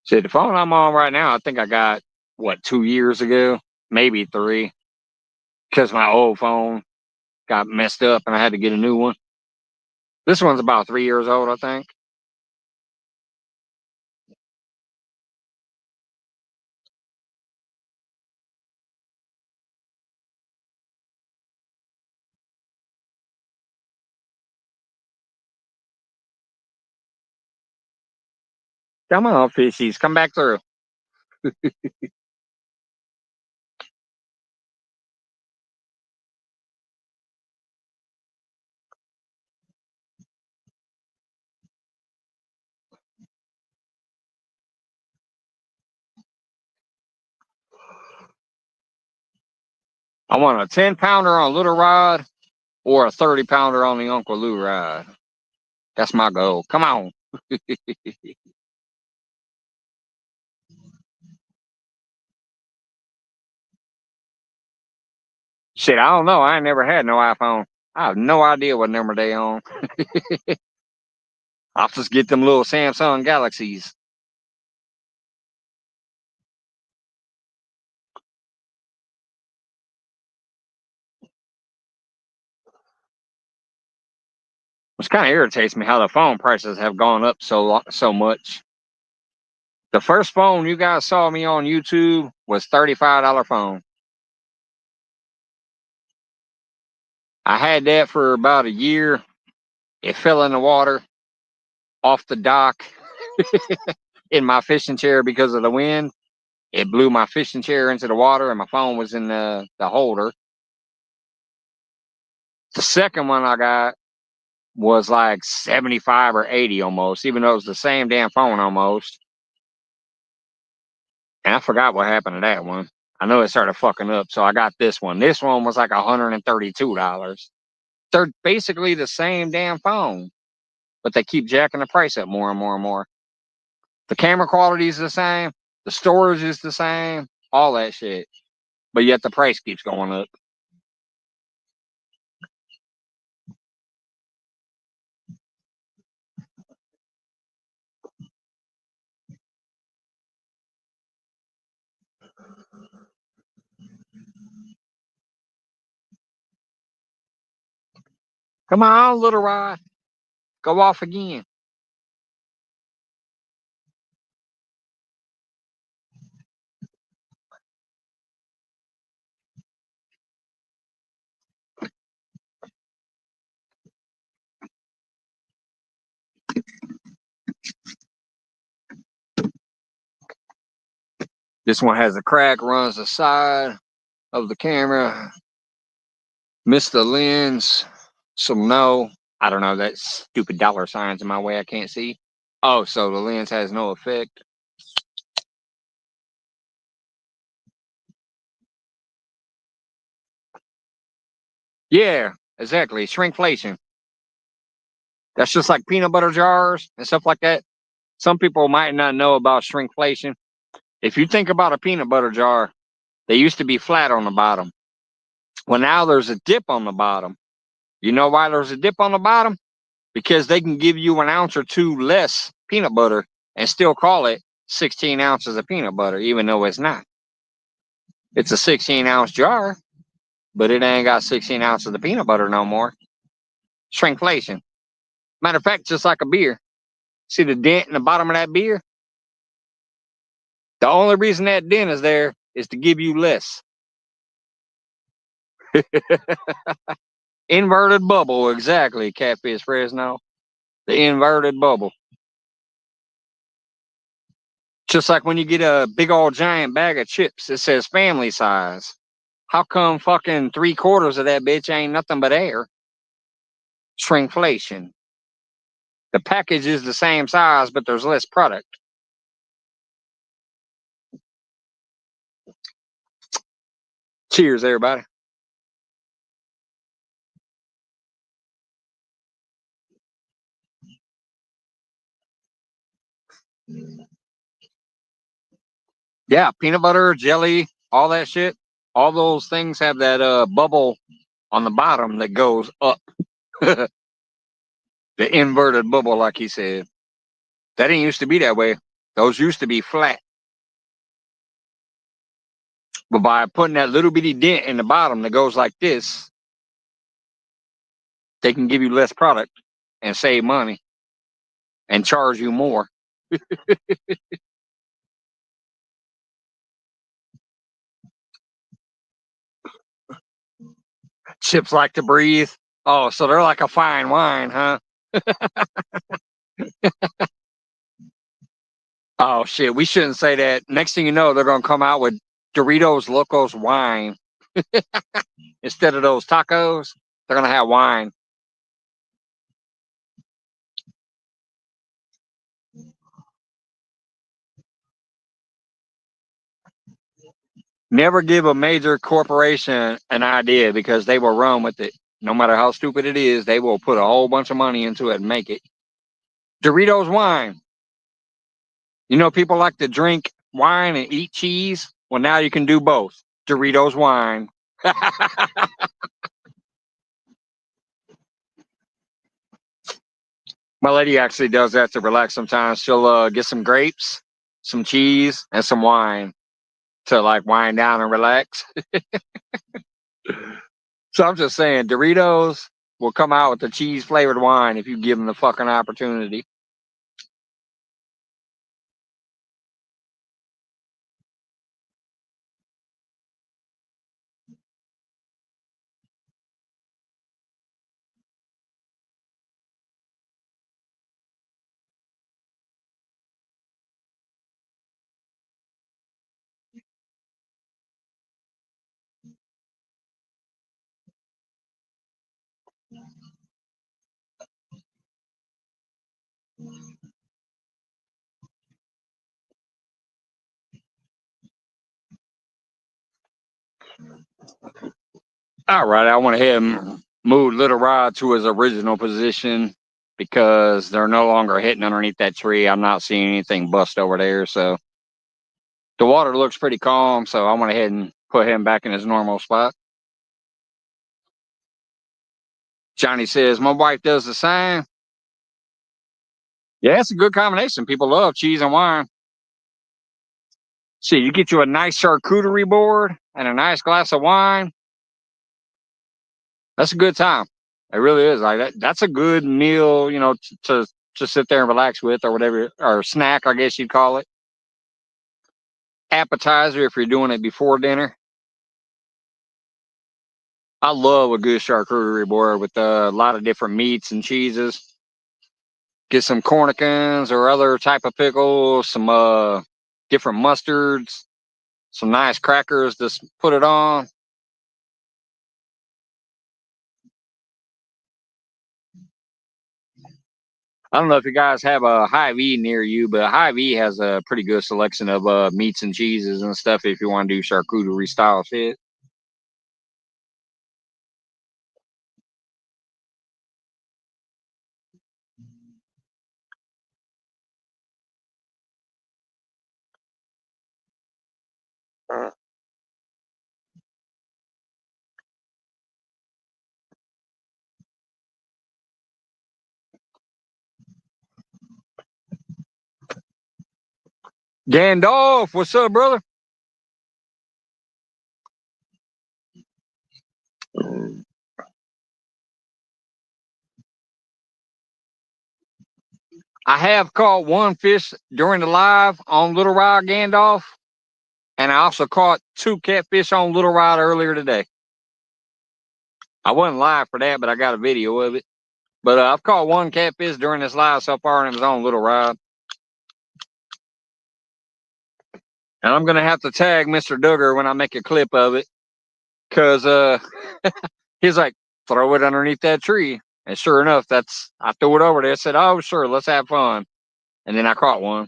Speaker 1: See, the phone I'm on right now, I think I got, what, 2 years ago, maybe 3, because my old phone got messed up and I had to get a new one. This one's about 3 years old, I think. Come on, fishies, come back through. I want a 10-pounder on a little rod or a 30-pounder on the Uncle Lou rod. That's my goal. Come on. Shit, I don't know. I ain't never had no iPhone. I have no idea what number they on. I'll just get them little Samsung Galaxies. Which kind of irritates me how the phone prices have gone up so much. The first phone you guys saw me on YouTube was $35 phone. I had that for about a year. It fell in the water off the dock in my fishing chair because of the wind. It blew my fishing chair into the water and my phone was in the holder. The second one I got was like 75 or 80 almost, even though it was the same damn phone almost. And I forgot what happened to that one. I know it started fucking up, so I got this one. This one was like $132. They're basically the same damn phone, but they keep jacking the price up more and more and more. The camera quality is the same, the storage is the same, all that shit, but yet the price keeps going up. Come on, little rod, go off again. This one has a crack, runs the side of the camera. Missed the lens. So no, I don't know. That stupid dollar signs in my way. I can't see. Oh, so the lens has no effect. Yeah, exactly. Shrinkflation. That's just like peanut butter jars and stuff like that. Some people might not know about shrinkflation. If you think about a peanut butter jar, they used to be flat on the bottom. Well, now there's a dip on the bottom. You know why there's a dip on the bottom? Because they can give you an ounce or two less peanut butter and still call it 16 ounces of peanut butter, even though it's not. It's a 16-ounce jar, but it ain't got 16 ounces of peanut butter no more. Shrinkflation. Matter of fact, just like a beer. See the dent in the bottom of that beer? The only reason that dent is there is to give you less. Inverted bubble, exactly, Catfish Fresno. The inverted bubble. Just like when you get a big old giant bag of chips, it says family size. How come fucking 3/4 of that bitch ain't nothing but air? Shrinkflation. The package is the same size, but there's less product. Cheers, everybody. Yeah, peanut butter, jelly, all that shit. All those things have that bubble on the bottom that goes up. The inverted bubble, like he said. That didn't used to be that way. Those used to be flat. But by putting that little bitty dent in the bottom that goes like this, they can give you less product and save money and charge you more. Chips like to breathe. Oh, so they're like a fine wine, huh? Oh shit, we shouldn't say that. Next thing you know, they're gonna come out with Doritos Locos wine. Instead of those tacos, they're gonna have wine. Never give a major corporation an idea because they will run with it. No matter how stupid it is, they will put a whole bunch of money into it and make it. Doritos wine. You know, people like to drink wine and eat cheese. Well, now you can do both. Doritos wine. My lady actually does that to relax sometimes. She'll get some grapes, some cheese, and some wine to like wind down and relax. So I'm just saying, Doritos will come out with the cheese flavored wine if you give them the fucking opportunity. All right, I went ahead and moved Little Rod to his original position because they're no longer hitting underneath that tree. I'm not seeing anything bust over there, so the water looks pretty calm. So I went ahead and put him back in his normal spot. Johnny says my wife does the same. Yeah, it's a good combination. People love cheese and wine. See, you get you a nice charcuterie board and a nice glass of wine. That's a good time. It really is. Like that's a good meal, you know, to sit there and relax with, or whatever, or snack, I guess you'd call it. Appetizer if you're doing it before dinner. I love a good charcuterie board with a lot of different meats and cheeses. Get some cornichons or other type of pickles, some different mustards, some nice crackers. Just put it on. I don't know if you guys have a Hy-Vee near you, but Hy-Vee has a pretty good selection of meats and cheeses and stuff if you want to do charcuterie style shit. Gandalf, what's up, brother? I have caught one fish during the live on Little Rod Gandalf, and I also caught 2 catfish on Little Rod earlier today. I wasn't live for that, but I got a video of it. But I've caught 1 catfish during this live so far, and it was on Little Rod. And I'm going to have to tag Mr. Duggar when I make a clip of it, because he's like, throw it underneath that tree. And sure enough, I threw it over there. I said, oh, sure, let's have fun. And then I caught one.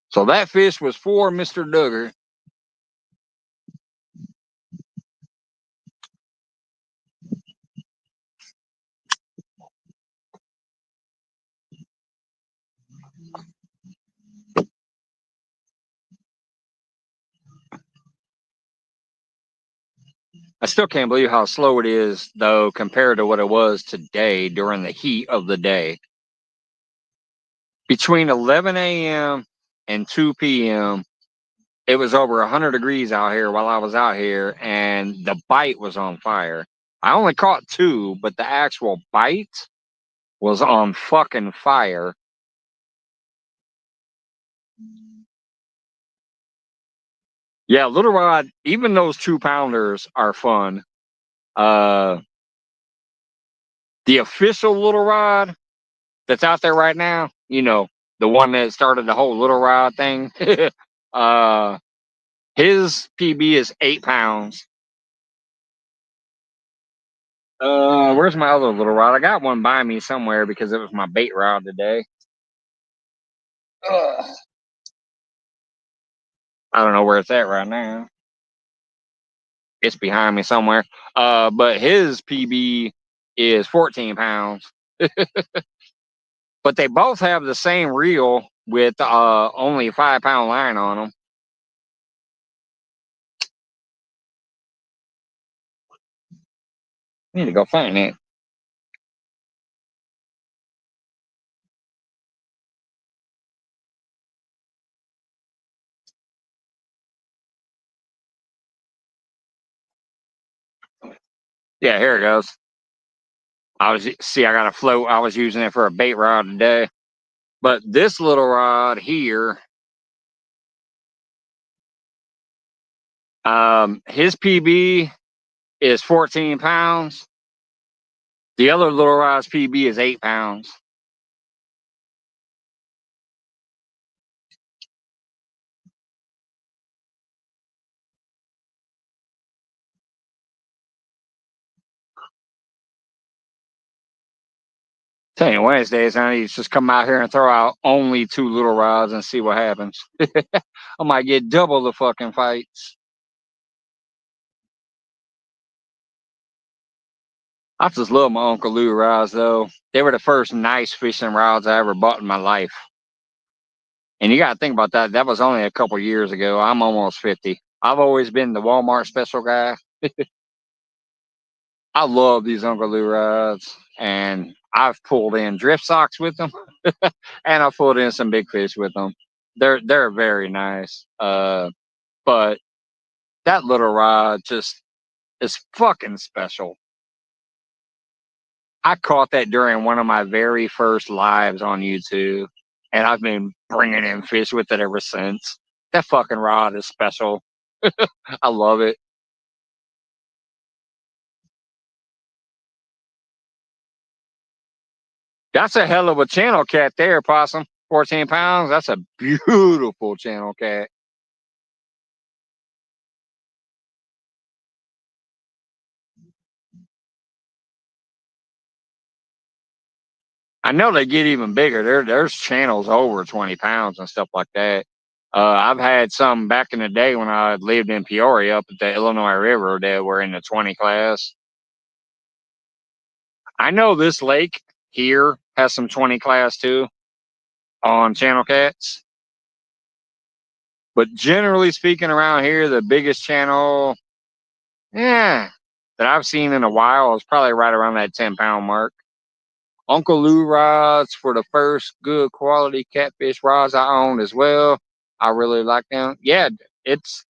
Speaker 1: So that fish was for Mr. Duggar. I still can't believe how slow it is, though, compared to what it was today during the heat of the day. Between 11 a.m. and 2 p.m., it was over 100 degrees out here while I was out here, and the bite was on fire. I only caught 2, but the actual bite was on fucking fire. Yeah, Little Rod, even those 2-pounders are fun. The official Little Rod that's out there right now, you know, the one that started the whole Little Rod thing, his PB is 8 pounds. Where's my other Little Rod? I got one by me somewhere because it was my bait rod today. I don't know where it's at right now. It's behind me somewhere. But his PB is 14 pounds. But they both have the same reel with only a 5-pound line on them. I need to go find it. Yeah, here it goes. I got a float. I was using it for a bait rod today. But this little rod here, his PB is 14 pounds. The other little rod's PB is 8 pounds. Tell you, Wednesdays, I need to just come out here and throw out only 2 little rods and see what happens. I might get double the fucking fights. I just love my Uncle Lou rods, though. They were the first nice fishing rods I ever bought in my life. And you got to think about that. That was only a couple years ago. I'm almost 50. I've always been the Walmart special guy. I love these Uncle Lou rods. And I've pulled in drift socks with them. And I've pulled in some big fish with them. They're very nice. But that little rod just is fucking special. I caught that during one of my very first lives on YouTube, and I've been bringing in fish with it ever since. That fucking rod is special. I love it. That's a hell of a channel cat there, Possum. 14 pounds. That's a beautiful channel cat. I know they get even bigger. There's channels over 20 pounds and stuff like that. I've had some back in the day when I lived in Peoria up at the Illinois River that were in the 20 class. I know this lake here has some 20 class too on channel cats. But generally speaking, around here, the biggest channel, that I've seen in a while is probably right around that 10-pound mark. Uncle Lou rods for the first good quality catfish rods I owned as well. I really like them. Yeah, it's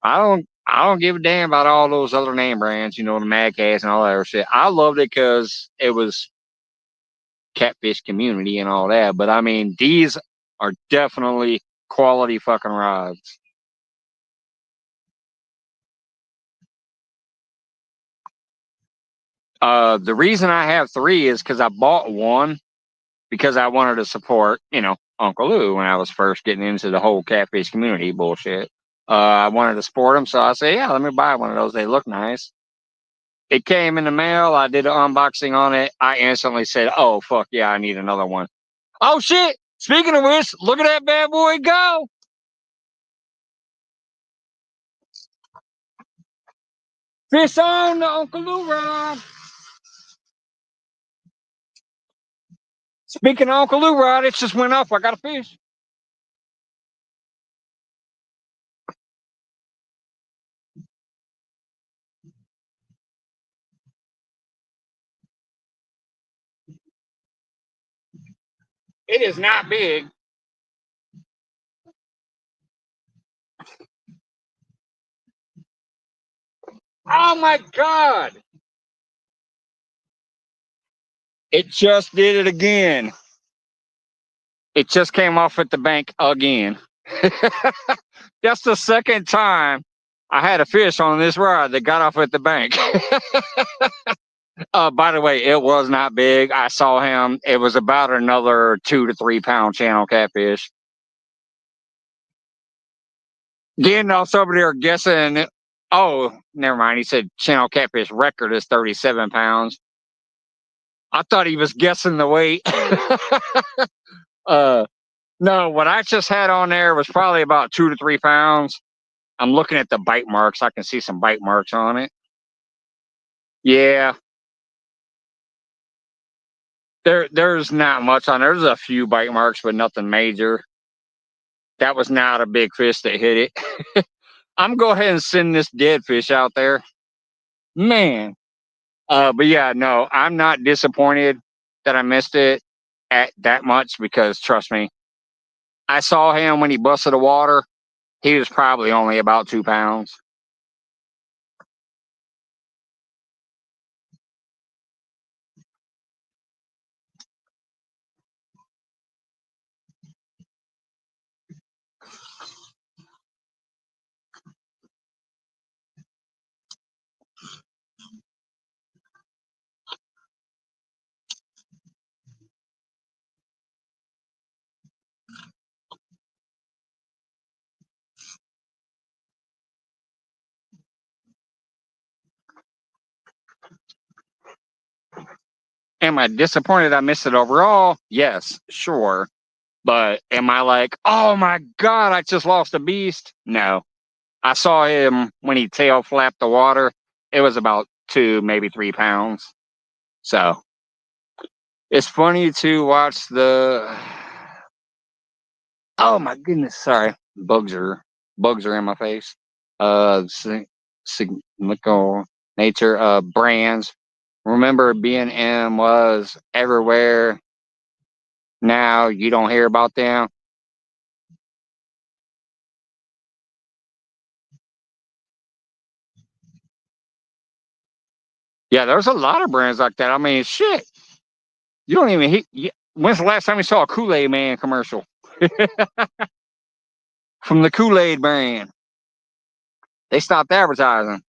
Speaker 1: I don't give a damn about all those other name brands, you know, the Mad Cats and all that other shit. I loved it because it was catfish community and all that. But I mean, these are definitely quality fucking rods. The reason I have three is because I bought one because I wanted to support, you know, Uncle Lou when I was first getting into the whole catfish community bullshit. I wanted to support him, so I said, yeah, let me buy one of those. They look nice. It came in the mail. I did an unboxing on it. I instantly said, oh, fuck yeah, I need another one. Oh, shit. Speaking of which, look at that bad boy go. Fish on the Uncle Lou rod. Speaking of Uncle Lou rod, it just went off. I got a fish. It is not big. Oh my God. It just did it again. It just came off at the bank again. That's the second time I had a fish on this rod that got off at the bank. By the way, it was not big. I saw him. It was about another 2 to 3 pound channel catfish. Then I was over there guessing. Oh, never mind. He said channel catfish record is 37 pounds. I thought he was guessing the weight. No, what I just had on there was probably about 2 to 3 pounds. I'm looking at the bite marks. I can see some bite marks on it. Yeah. There's not much on there. There's a few bite marks, but nothing major. That was not a big fish that hit it. I'm gonna go ahead and send this dead fish out there. Man. But yeah, no, I'm not disappointed that I missed it at that much because trust me, I saw him when he busted the water. He was probably only about 2 pounds. Am I disappointed I missed it overall? Yes, sure. But am I like, oh my God, I just lost a beast? No. I saw him when he tail flapped the water. It was about 2, maybe 3 pounds. So it's funny to watch the. Oh my goodness, sorry. Bugs are in my face. Cyclical nature brands. Remember B&M was everywhere. Now you don't hear about them. Yeah, there's a lot of brands like that. I mean, shit. You don't even when's the last time you saw a Kool-Aid Man commercial? From the Kool-Aid brand. They stopped advertising.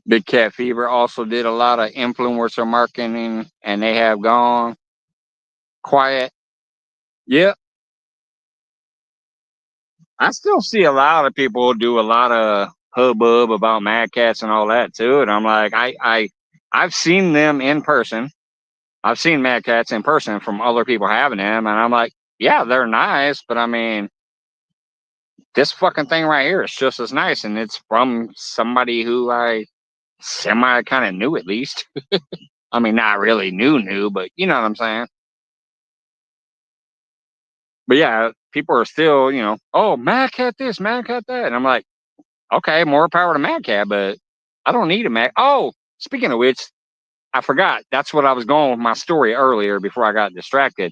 Speaker 1: Big Cat Fever also did a lot of influencer marketing, and they have gone quiet. Yep. I still see a lot of people do a lot of hubbub about Mad Cats and all that too. And I'm like, I've seen them in person. I've seen Mad Cats in person from other people having them, and I'm like, yeah, they're nice, but I mean, this fucking thing right here is just as nice, and it's from somebody who I semi kind of knew at least. I mean, not really knew, but you know what I'm saying. But yeah, people are still, you know, oh, Mad Cat this, Mad Cat that. And I'm like, okay, more power to Mad Cat, but I don't need a Mad. Oh, speaking of which, I forgot. That's what I was going with my story earlier before I got distracted.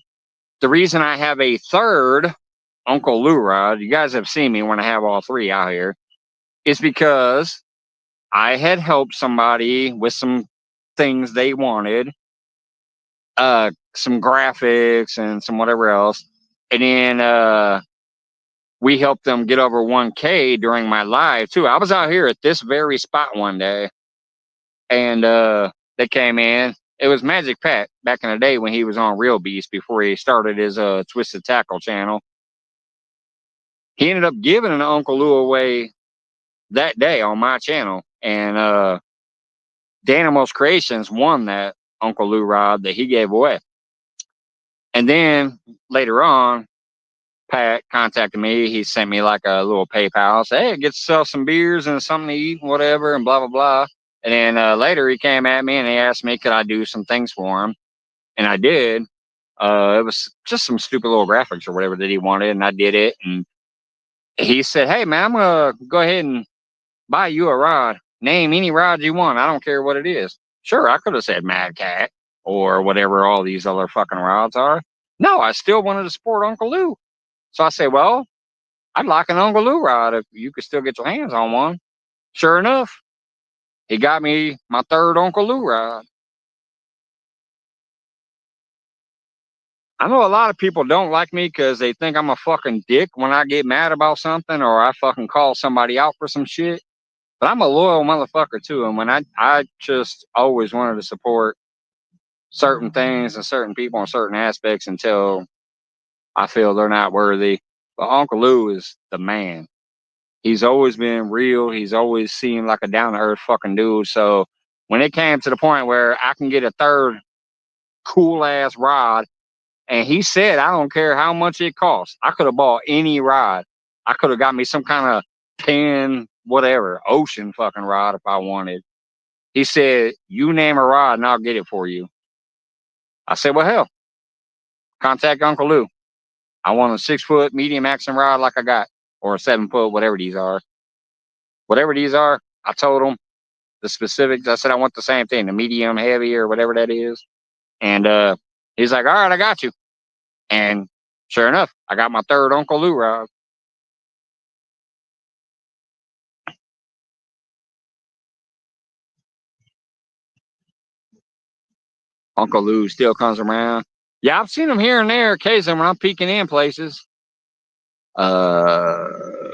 Speaker 1: The reason I have a third Uncle Lou rod, you guys have seen me when I have all three out here, is because I had helped somebody with some things they wanted, some graphics and some whatever else. And then we helped them get over 1K during my live too. I was out here at this very spot one day, and they came in. It was Magic Pat back in the day when he was on Real Beast before he started his Twisted Tackle channel. He ended up giving an Uncle Lou away that day on my channel, and Danimals Creations won that Uncle Lou rod that he gave away. And then later on, Pat contacted me. He sent me like a little PayPal. Said, hey, get to sell some beers and something to eat and whatever and blah, blah, blah. And then later he came at me and he asked me, could I do some things for him? And I did. It was just some stupid little graphics or whatever that he wanted. And I did it. And he said, hey, man, I'm going to go ahead and buy you a rod. Name any rod you want. I don't care what it is. Sure, I could have said Mad Cat or whatever all these other fucking rods are. No, I still wanted to support Uncle Lou. So I say, well, I'd like an Uncle Lou rod if you could still get your hands on one. Sure enough, he got me my third Uncle Lou rod. I know a lot of people don't like me because they think I'm a fucking dick when I get mad about something or I fucking call somebody out for some shit. But I'm a loyal motherfucker too. And when I just always wanted to support certain things and certain people in certain aspects until I feel they're not worthy. But Uncle Lou is the man. He's always been real. He's always seemed like a down to earth fucking dude. So when it came to the point where I can get a third cool ass rod, and he said, I don't care how much it costs. I could have bought any rod. I could have got me some kind of 10, whatever, ocean fucking rod if I wanted. He said, you name a rod and I'll get it for you. I said, well, hell, contact Uncle Lou. I want a 6-foot medium action rod like I got, or a 7-foot, whatever these are. Whatever these are, I told him the specifics. I said, I want the same thing, the medium, heavy, or whatever that is. And he's like, all right, I got you. And sure enough, I got my third Uncle Lou rod. Uncle Lou still comes around. Yeah, I've seen him here and there occasionally when I'm peeking in places. I'm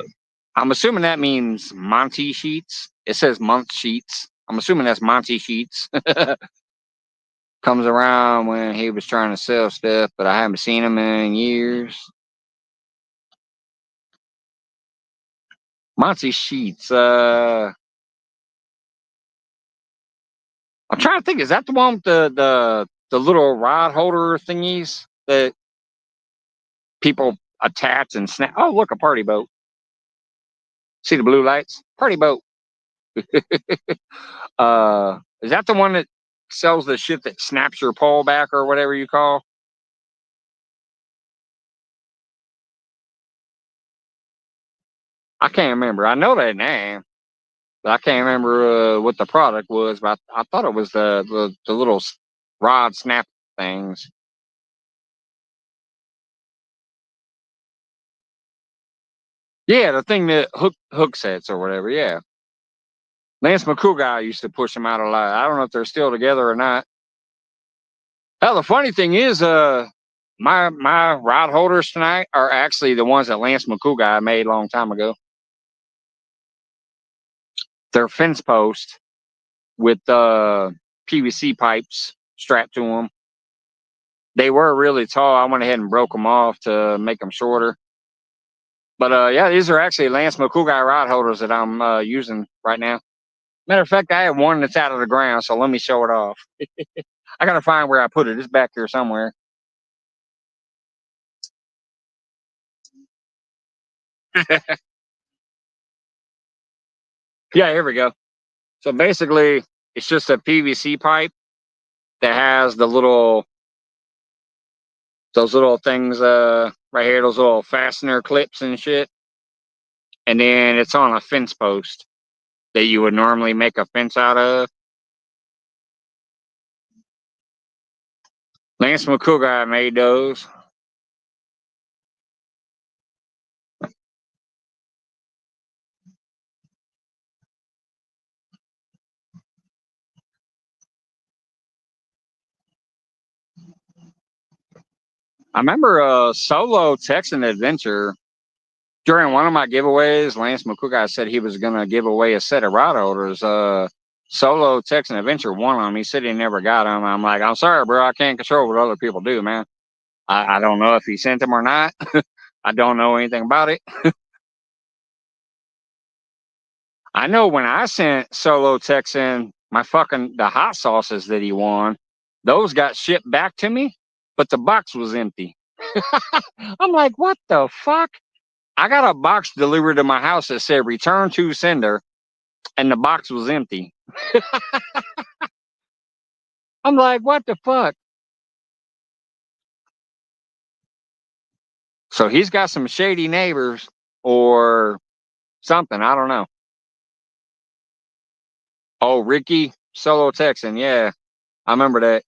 Speaker 1: assuming that means Monty Sheets. It says Month Sheets. I'm assuming that's Monty Sheets. Comes around when he was trying to sell stuff, but I haven't seen him in years. Monty Sheets. I'm trying to think. Is that the one with the little rod holder thingies that people attach and snap? Oh, look, a party boat. See the blue lights? Party boat. Is that the one that sells the shit that snaps your pole back or whatever you call? I can't remember. I know that name, but I can't remember what the product was. But I thought it was the little rod snap things. Yeah, the thing that hook sets or whatever. Yeah, Lance McCougar used to push them out a lot. I don't know if they're still together or not. Hell, the funny thing is, my rod holders tonight are actually the ones that Lance McCougar made a long time ago. They're fence post with PVC pipes strapped to them. They were really tall. I went ahead and broke them off to make them shorter. But yeah, these are actually Lance McCougar rod holders that I'm using right now. Matter of fact, I have one that's out of the ground, so let me show it off. I gotta find where I put it. It's back here somewhere. Yeah, here we go. So basically, it's just a PVC pipe that has the little Those little things right here, those little fastener clips and shit. And then it's on a fence post that you would normally make a fence out of. Lance McCool made those. I remember Solo Texan Adventure. During one of my giveaways, Lance McCool said he was going to give away a set of rod holders. Solo Texan Adventure won them. He said he never got them. I'm like, I'm sorry, bro. I can't control what other people do, man. I don't know if he sent them or not. I don't know anything about it. I know when I sent Solo Texan the hot sauces that he won, those got shipped back to me, but the box was empty. I'm like, what the fuck? I got a box delivered to my house that said return to sender, and the box was empty. I'm like, what the fuck? So he's got some shady neighbors or something. I don't know. Oh, Ricky, Solo Texan. Yeah, I remember that.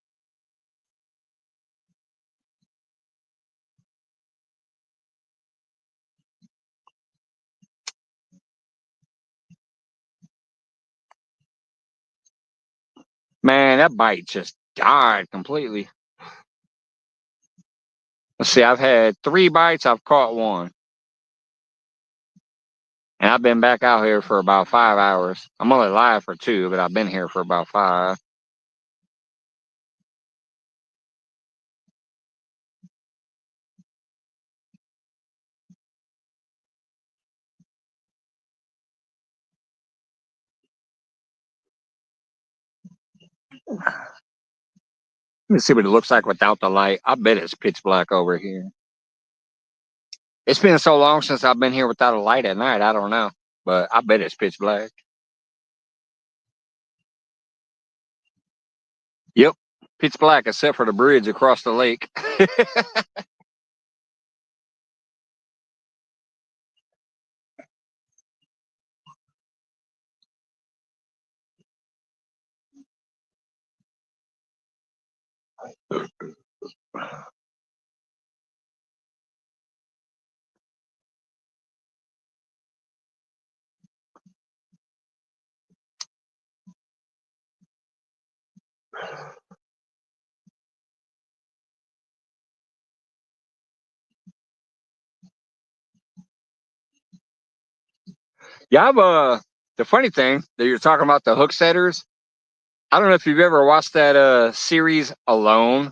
Speaker 1: Man, that bite just died completely. Let's see, I've had 3 bites. I've caught 1. And I've been back out here for about 5 hours. I'm only live for 2, but I've been here for about 5. Let me see what it looks like without the light. I bet it's pitch black over here. It's been so long since I've been here without a light at night. I don't know. But I bet it's pitch black. Yep. Pitch black except for the bridge across the lake. Yeah, the funny thing that you're talking about the hook setters. I don't know if you've ever watched that series Alone,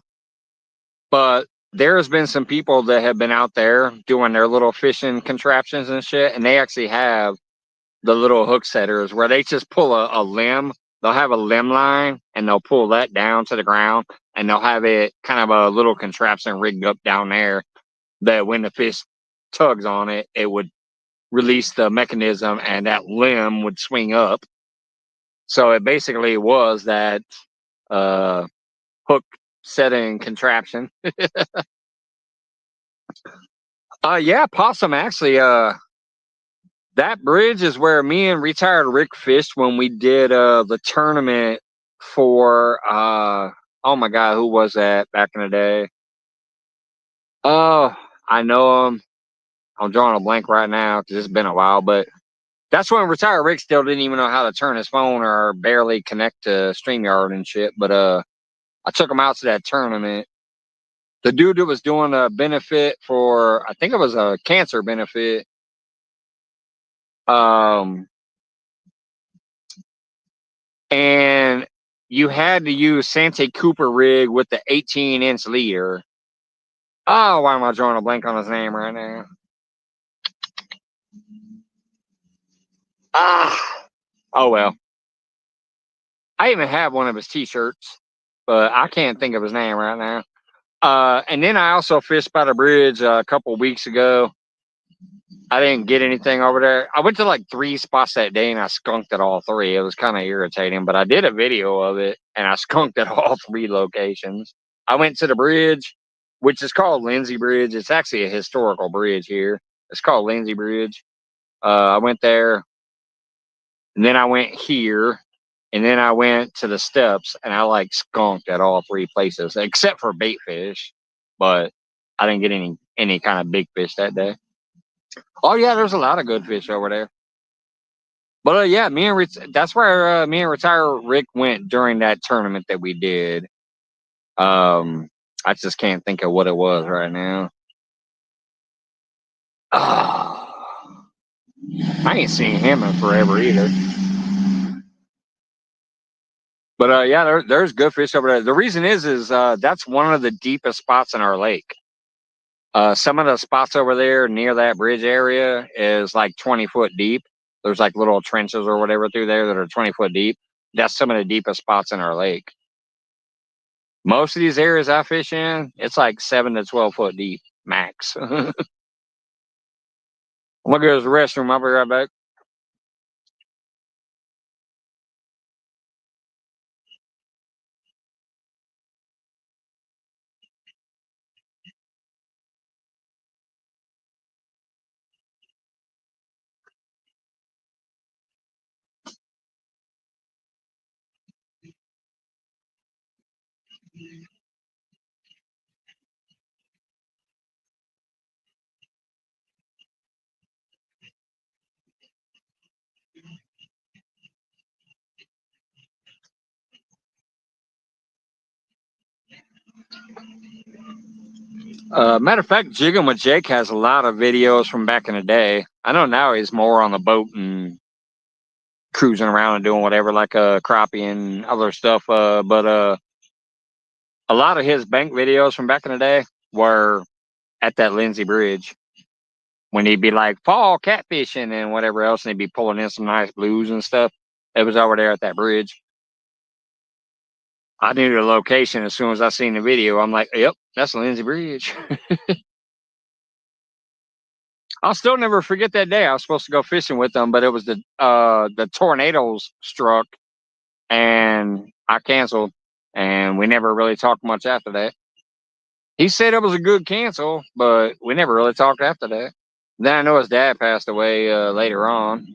Speaker 1: but there's been some people that have been out there doing their little fishing contraptions and shit, and they actually have the little hook setters where they just pull a limb. They'll have a limb line and they'll pull that down to the ground, and they'll have it kind of a little contraption rigged up down there that when the fish tugs on it, it would release the mechanism and that limb would swing up. So it basically was that hook setting contraption. Yeah, Possum actually that bridge is where me and retired Rick fished when we did the tournament for oh my god, who was that back in the day? Oh, I know him. I'm drawing a blank right now because it's been a while, but that's when retired Rick still didn't even know how to turn his phone or barely connect to StreamYard and shit. But I took him out to that tournament. The dude that was doing a benefit for, I think it was a cancer benefit. And you had to use Sante Cooper rig with the 18-inch leader. Oh, why am I drawing a blank on his name right now? Oh well. I even have one of his t-shirts, but I can't think of his name right now. And then I also fished by the bridge a couple weeks ago. I didn't get anything over there. I went to like 3 spots that day and I skunked at all 3. It was kind of irritating, but I did a video of it and I skunked at all 3 locations. I went to the bridge, which is called Lindsay Bridge. It's actually a historical bridge here. It's called Lindsay Bridge. I went there, and then I went here, and then I went to the steps, and I like skunked at all three places except for bait fish, but I didn't get any kind of big fish that day. Oh yeah, there's a lot of good fish over there. But yeah, that's where me and Retire Rick went during that tournament that we did. I just can't think of what it was right now. I ain't seen him in forever either. But yeah, there's good fish over there. The reason is that's one of the deepest spots in our lake. Some of the spots over there near that bridge area is like 20 foot deep. There's like little trenches or whatever through there that are 20 foot deep. That's some of the deepest spots in our lake. Most of these areas I fish in, it's like 7 to 12 foot deep max. I'm gonna go to the restroom. I'll be right back. Matter of fact, Jigging with Jake has a lot of videos from back in the day. I know now he's more on the boat and cruising around and doing whatever, like crappie and other stuff. But a lot of his bank videos from back in the day were at that Lindsay Bridge when he'd be like fall catfishing and whatever else, and he'd be pulling in some nice blues and stuff. It was over there at that bridge. I knew the location as soon as I seen the video. I'm like, yep, that's Lindsay Bridge. I'll still never forget that day. I was supposed to go fishing with them, but it was the tornadoes struck, and I canceled, and we never really talked much after that. He said it was a good cancel, but we never really talked after that. Then I know his dad passed away later on,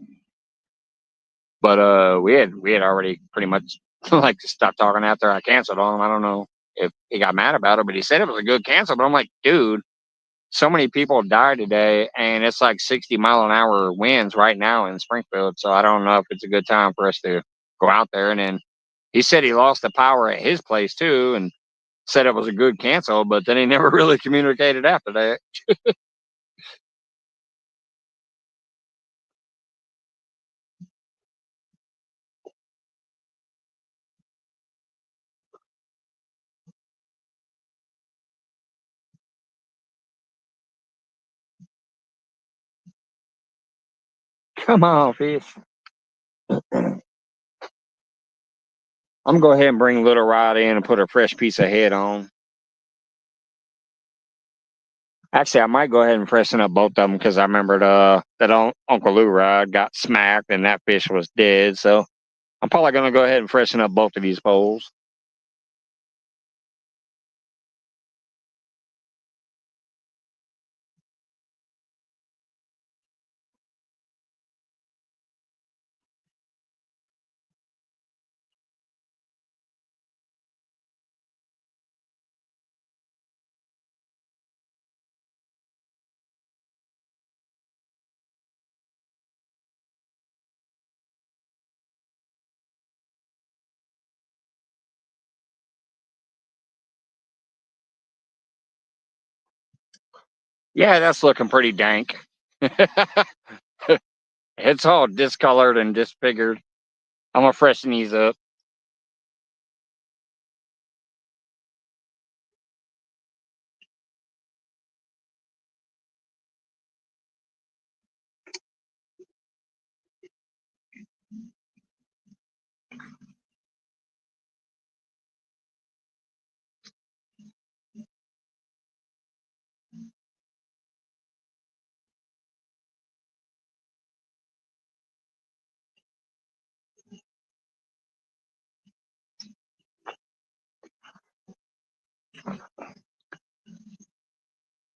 Speaker 1: but we had already pretty much like stopped talking after I canceled on him. I don't know if he got mad about it, but he said it was a good cancel. But I'm like, dude, so many people died today, and it's like 60-mile-an-hour winds right now in Springfield. So I don't know if it's a good time for us to go out there. And then he said he lost the power at his place too, and said it was a good cancel, but then he never really communicated after that. Come on, fish. I'm gonna go ahead and bring Little Rod in and put a fresh piece of head on. Actually, I might go ahead and freshen up both of them because I remembered that Uncle Lou Rod got smacked and that fish was dead. So I'm probably gonna go ahead and freshen up both of these poles. Yeah, that's looking pretty dank. It's all discolored and disfigured. I'm gonna freshen these up.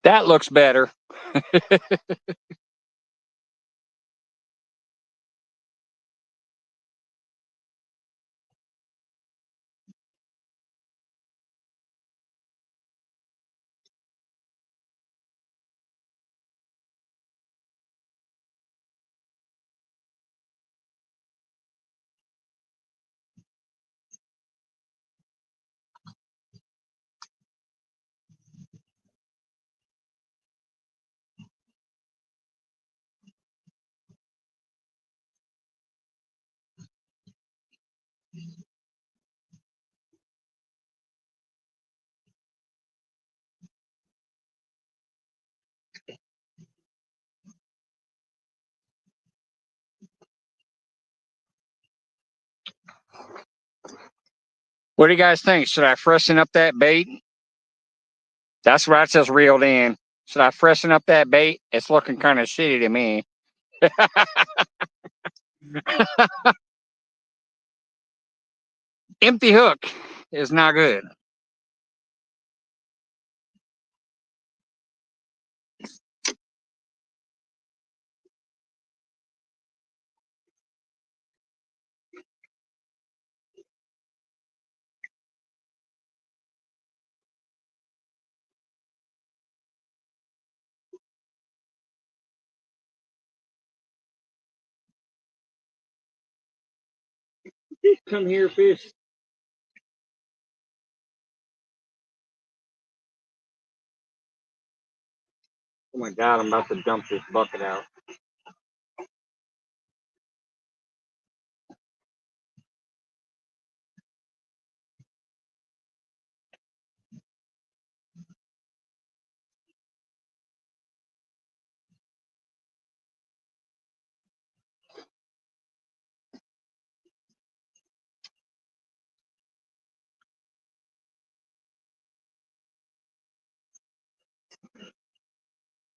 Speaker 1: That looks better. What do you guys think? Should I freshen up that bait? That's right, it says reeled in. Should I freshen up that bait? It's looking kind of shitty to me. Empty hook is not good. Come here, fish. Oh my God, I'm about to dump this bucket out.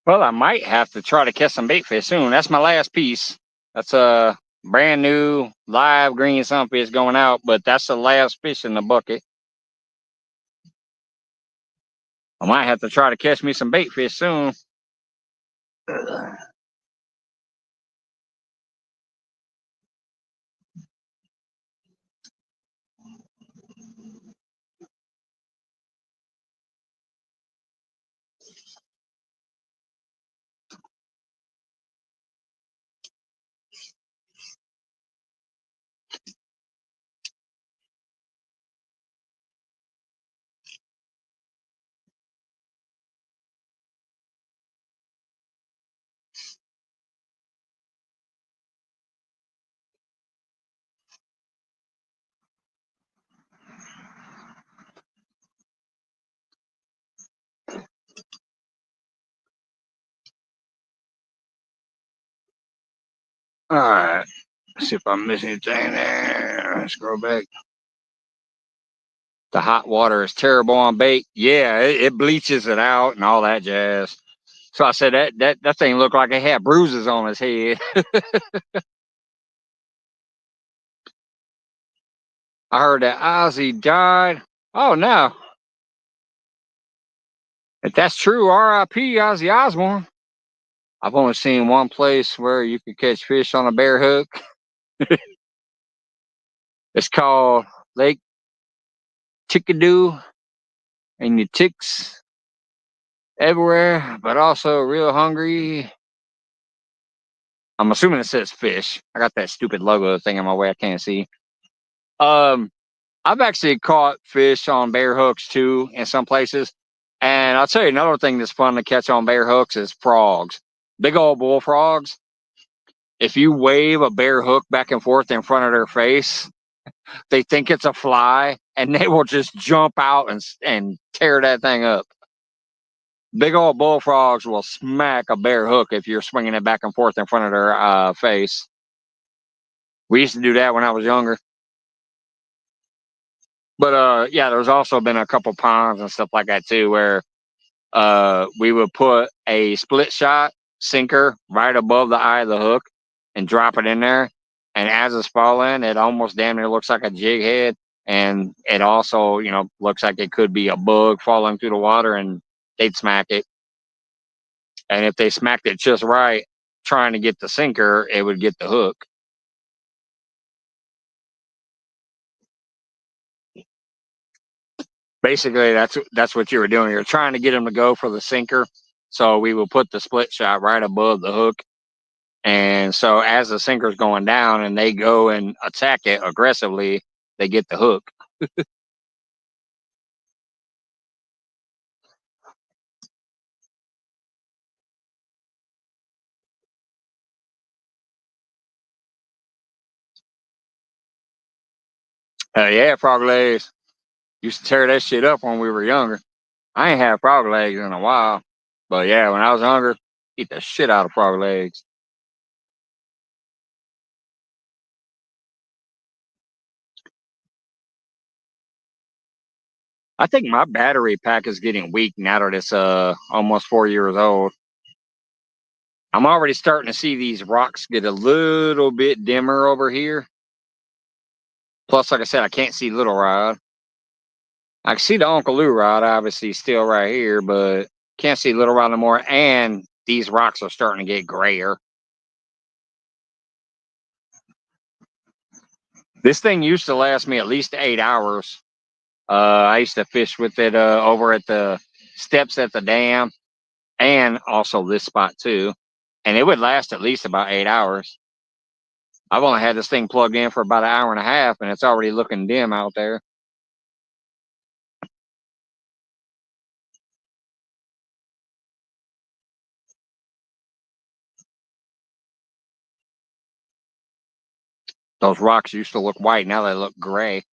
Speaker 1: Well, I might have to try to catch some bait fish soon. That's my last piece. That's a brand new live green sunfish going out, but that's the last fish in the bucket. I might have to try to catch me some bait fish soon. All right. See if I'm missing anything there. Scroll back. The hot water is terrible on bait. Yeah, it bleaches it out and all that jazz. So I said that thing looked like it had bruises on his head. I heard that Ozzy died. Oh no. If that's true, R.I.P. Ozzy Osbourne. I've only seen one place where you could catch fish on a bare hook. It's called Lake Tickadoo, and you ticks everywhere, but also real hungry. I'm assuming it says fish. I got that stupid logo thing in my way. I can't see. Um, I've actually caught fish on bare hooks too in some places. And I'll tell you another thing that's fun to catch on bare hooks is frogs. Big old bullfrogs. If you wave a bare hook back and forth in front of their face, they think it's a fly and they will just jump out and tear that thing up. Big old bullfrogs will smack a bare hook if you're swinging it back and forth in front of their face. We used to do that when I was younger. But yeah, there's also been a couple ponds and stuff like that too, where we would put a split shot sinker right above the eye of the hook and drop it in there. And as it's falling, it almost damn near looks like a jig head. And it also, looks like it could be a bug falling through the water, and they'd smack it. And if they smacked it just right, trying to get the sinker, it would get the hook. Basically, that's what you were doing. You're trying to get them to go for the sinker. So we will put the split shot right above the hook. And so as the sinker's going down and they go and attack it aggressively, they get the hook. Yeah, frog legs. Used to tear that shit up when we were younger. I ain't had frog legs in a while. But yeah, when I was younger, eat the shit out of frog legs. I think my battery pack is getting weak now that it's almost 4 years old. I'm already starting to see these rocks get a little bit dimmer over here. Plus, like I said, I can't see Little Rod. I can see the Uncle Lou Rod, obviously, still right here, but can't see Little Rod no more. And these rocks are starting to get grayer. This thing used to last me at least 8 hours. I used to fish with it over at the steps at the dam and also this spot too. And it would last at least about 8 hours. I've only had this thing plugged in for about an hour and a half and it's already looking dim out there. Those rocks used to look white. Now they look gray.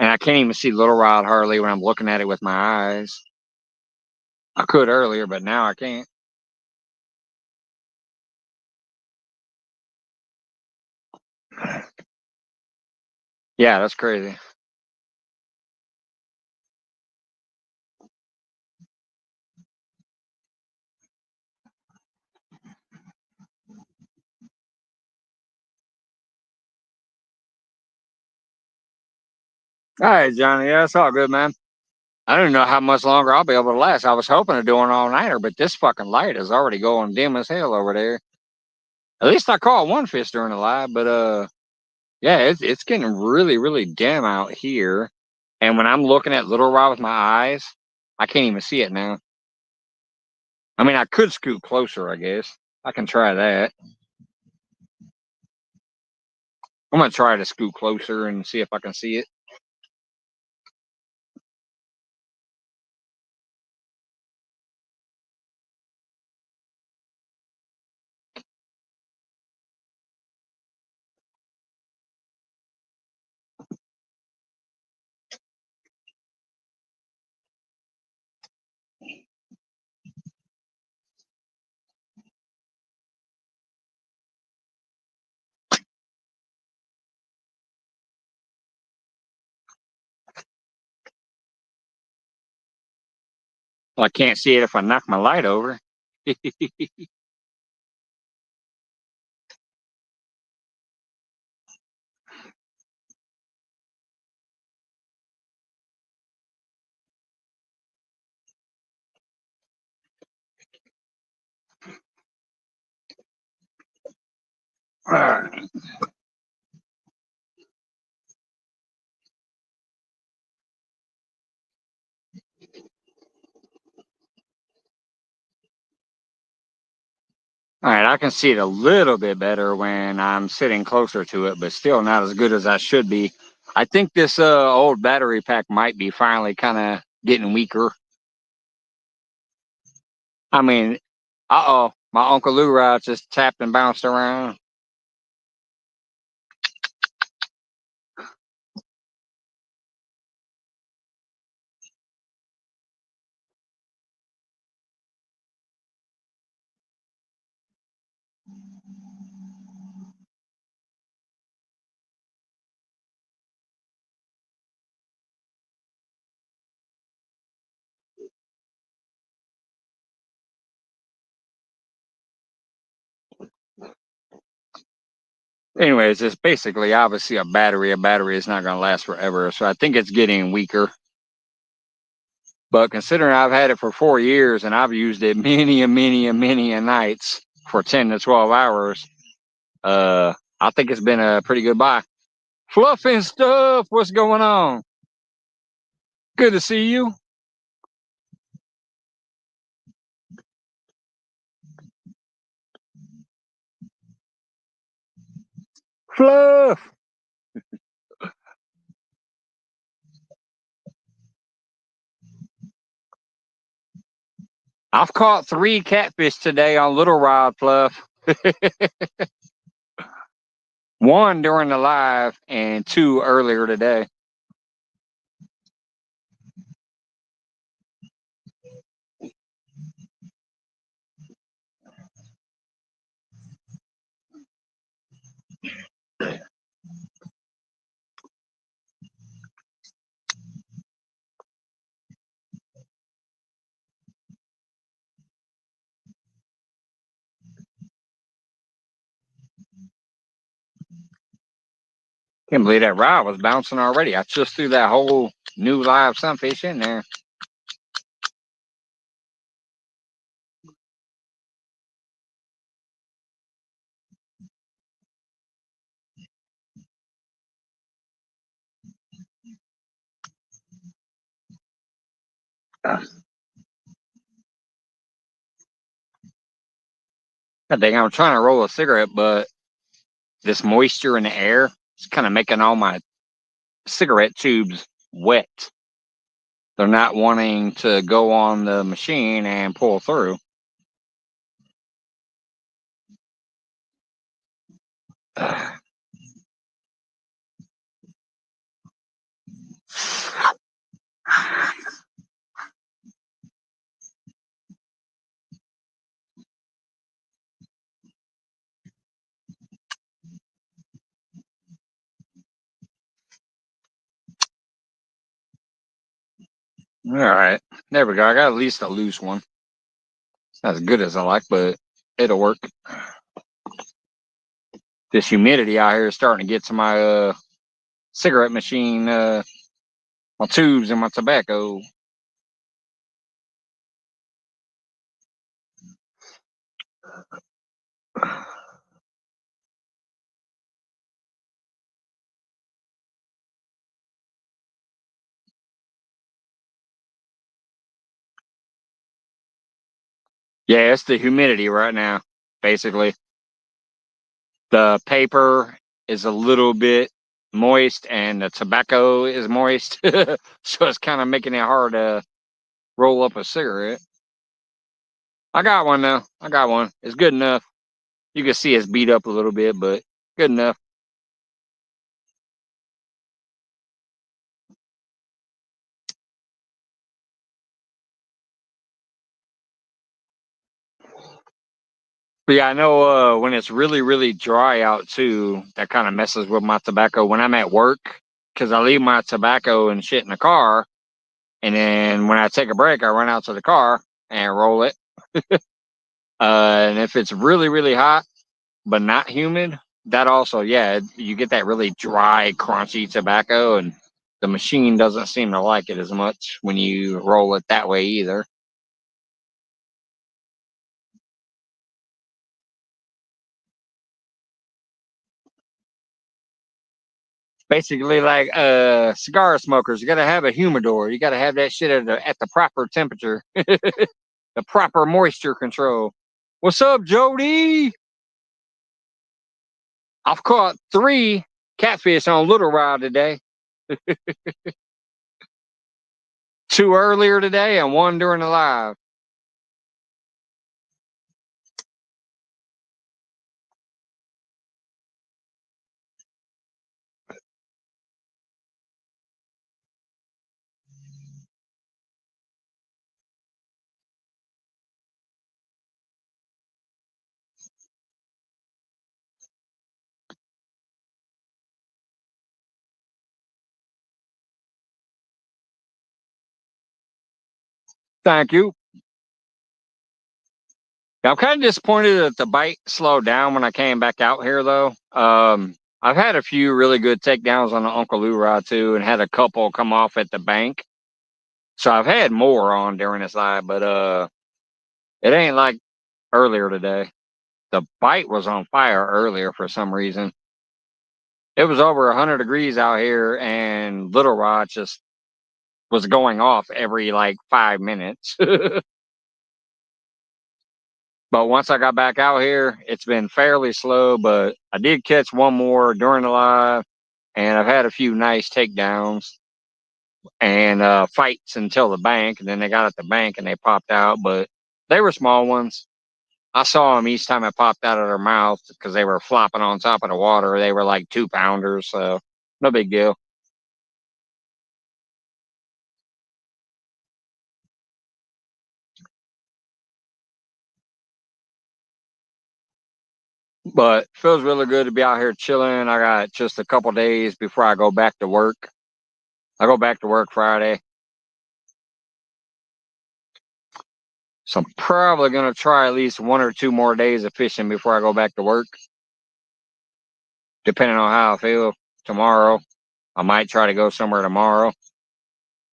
Speaker 1: And I can't even see Little Rod hardly when I'm looking at it with my eyes. I could earlier, but now I can't. Yeah, that's crazy. All right, Johnny. Yeah, it's all good, man. I don't know how much longer I'll be able to last. I was hoping to do an all-nighter, but this fucking light is already going dim as hell over there. At least I caught one fish during the live, but yeah, it's getting really, really dim out here. And when I'm looking at Little Rod with my eyes, I can't even see it now. I mean, I could scoot closer, I guess. I can try that. I'm gonna try to scoot closer and see if I can see it. Well, I can't see it if I knock my light over. All right, I can see it a little bit better when I'm sitting closer to it, but still not as good as I should be. I think this old battery pack might be finally kind of getting weaker. I mean, uh-oh, my Uncle Lou Rod just tapped and bounced around. Anyways, it's basically obviously a battery. A battery is not going to last forever, so I think it's getting weaker. But considering I've had it for 4 years and I've used it many a nights for 10 to 12 hours, I think it's been a pretty good buy. Fluff and stuff, what's going on? Good to see you. Fluff. I've caught 3 catfish today on Little Rod, Fluff. 1 during the live and 2 earlier today. Can't believe that rod was bouncing already. I just threw that whole new live sunfish in there. I think I'm trying to roll a cigarette, but this moisture in the air is kind of making all my cigarette tubes wet. They're not wanting to go on the machine and pull through. All right, there we go. I got at least a loose one. It's not as good as I like, but it'll work. This humidity out here is starting to get to my cigarette machine, my tubes and my tobacco. Yeah, it's the humidity right now, basically. The paper is a little bit moist and the tobacco is moist. So it's kind of making it hard to roll up a cigarette. I got one though. I got one. It's good enough. You can see it's beat up a little bit, but good enough. But yeah, I know when it's really dry out too, that kind of messes with my tobacco when I'm at work, because I leave my tobacco and shit in the car, and then when I take a break, I run out to the car and roll it. And if it's really hot but not humid, that also, yeah, you get that really dry, crunchy tobacco, and the machine doesn't seem to like it as much when you roll it that way either. Basically, like cigar smokers, you got to have a humidor. You got to have that shit at the proper temperature, the proper moisture control. What's up, Jody? I've caught 3 catfish on Little Rod today. 2 earlier today and 1 during the live. Thank you. I'm kind of disappointed that the bite slowed down when I came back out here, though. I've had a few really good takedowns on the Uncle Lou rod too, and had a couple come off at the bank. So I've had more on during this live, but it ain't like earlier today. The bite was on fire earlier for some reason. It was over 100 degrees out here, and Little Rod just was going off every like 5 minutes. But once I got back out here, it's been fairly slow, but I did catch one more during the live, and I've had a few nice takedowns and fights until the bank, and then they got at the bank and they popped out, but they were small ones. I saw them each time it popped out of their mouth because they were flopping on top of the water. They were like 2-pounders, so no big deal. But feels really good to be out here chilling. I got just a couple days before I go back to work. I go back to work Friday. So I'm probably going to try at least 1 or 2 more days of fishing before I go back to work. Depending on how I feel tomorrow. I might try to go somewhere tomorrow.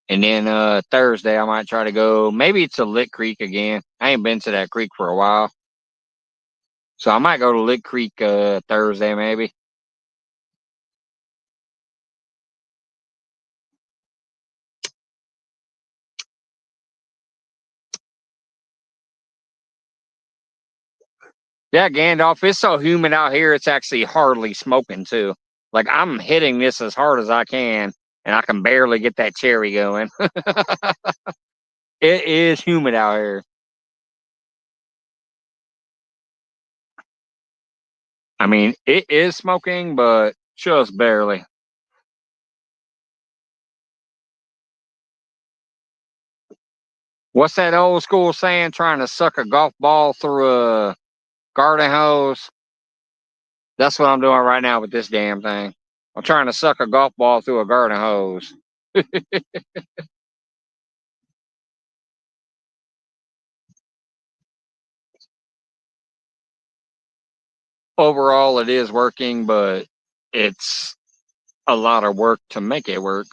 Speaker 1: And then Thursday, I might try to go maybe to Lick Creek again. I ain't been to that creek for a while. So I might go to Lick Creek Thursday maybe. Yeah, Gandalf, it's so humid out here, it's actually hardly smoking too. Like I'm hitting this as hard as I can, and I can barely get that cherry going. It is humid out here. I mean, it is smoking, but just barely. What's that old school saying? Trying to suck a golf ball through a garden hose? That's what I'm doing right now with this damn thing. I'm trying to suck a golf ball through a garden hose. Overall, it is working, but it's a lot of work to make it work.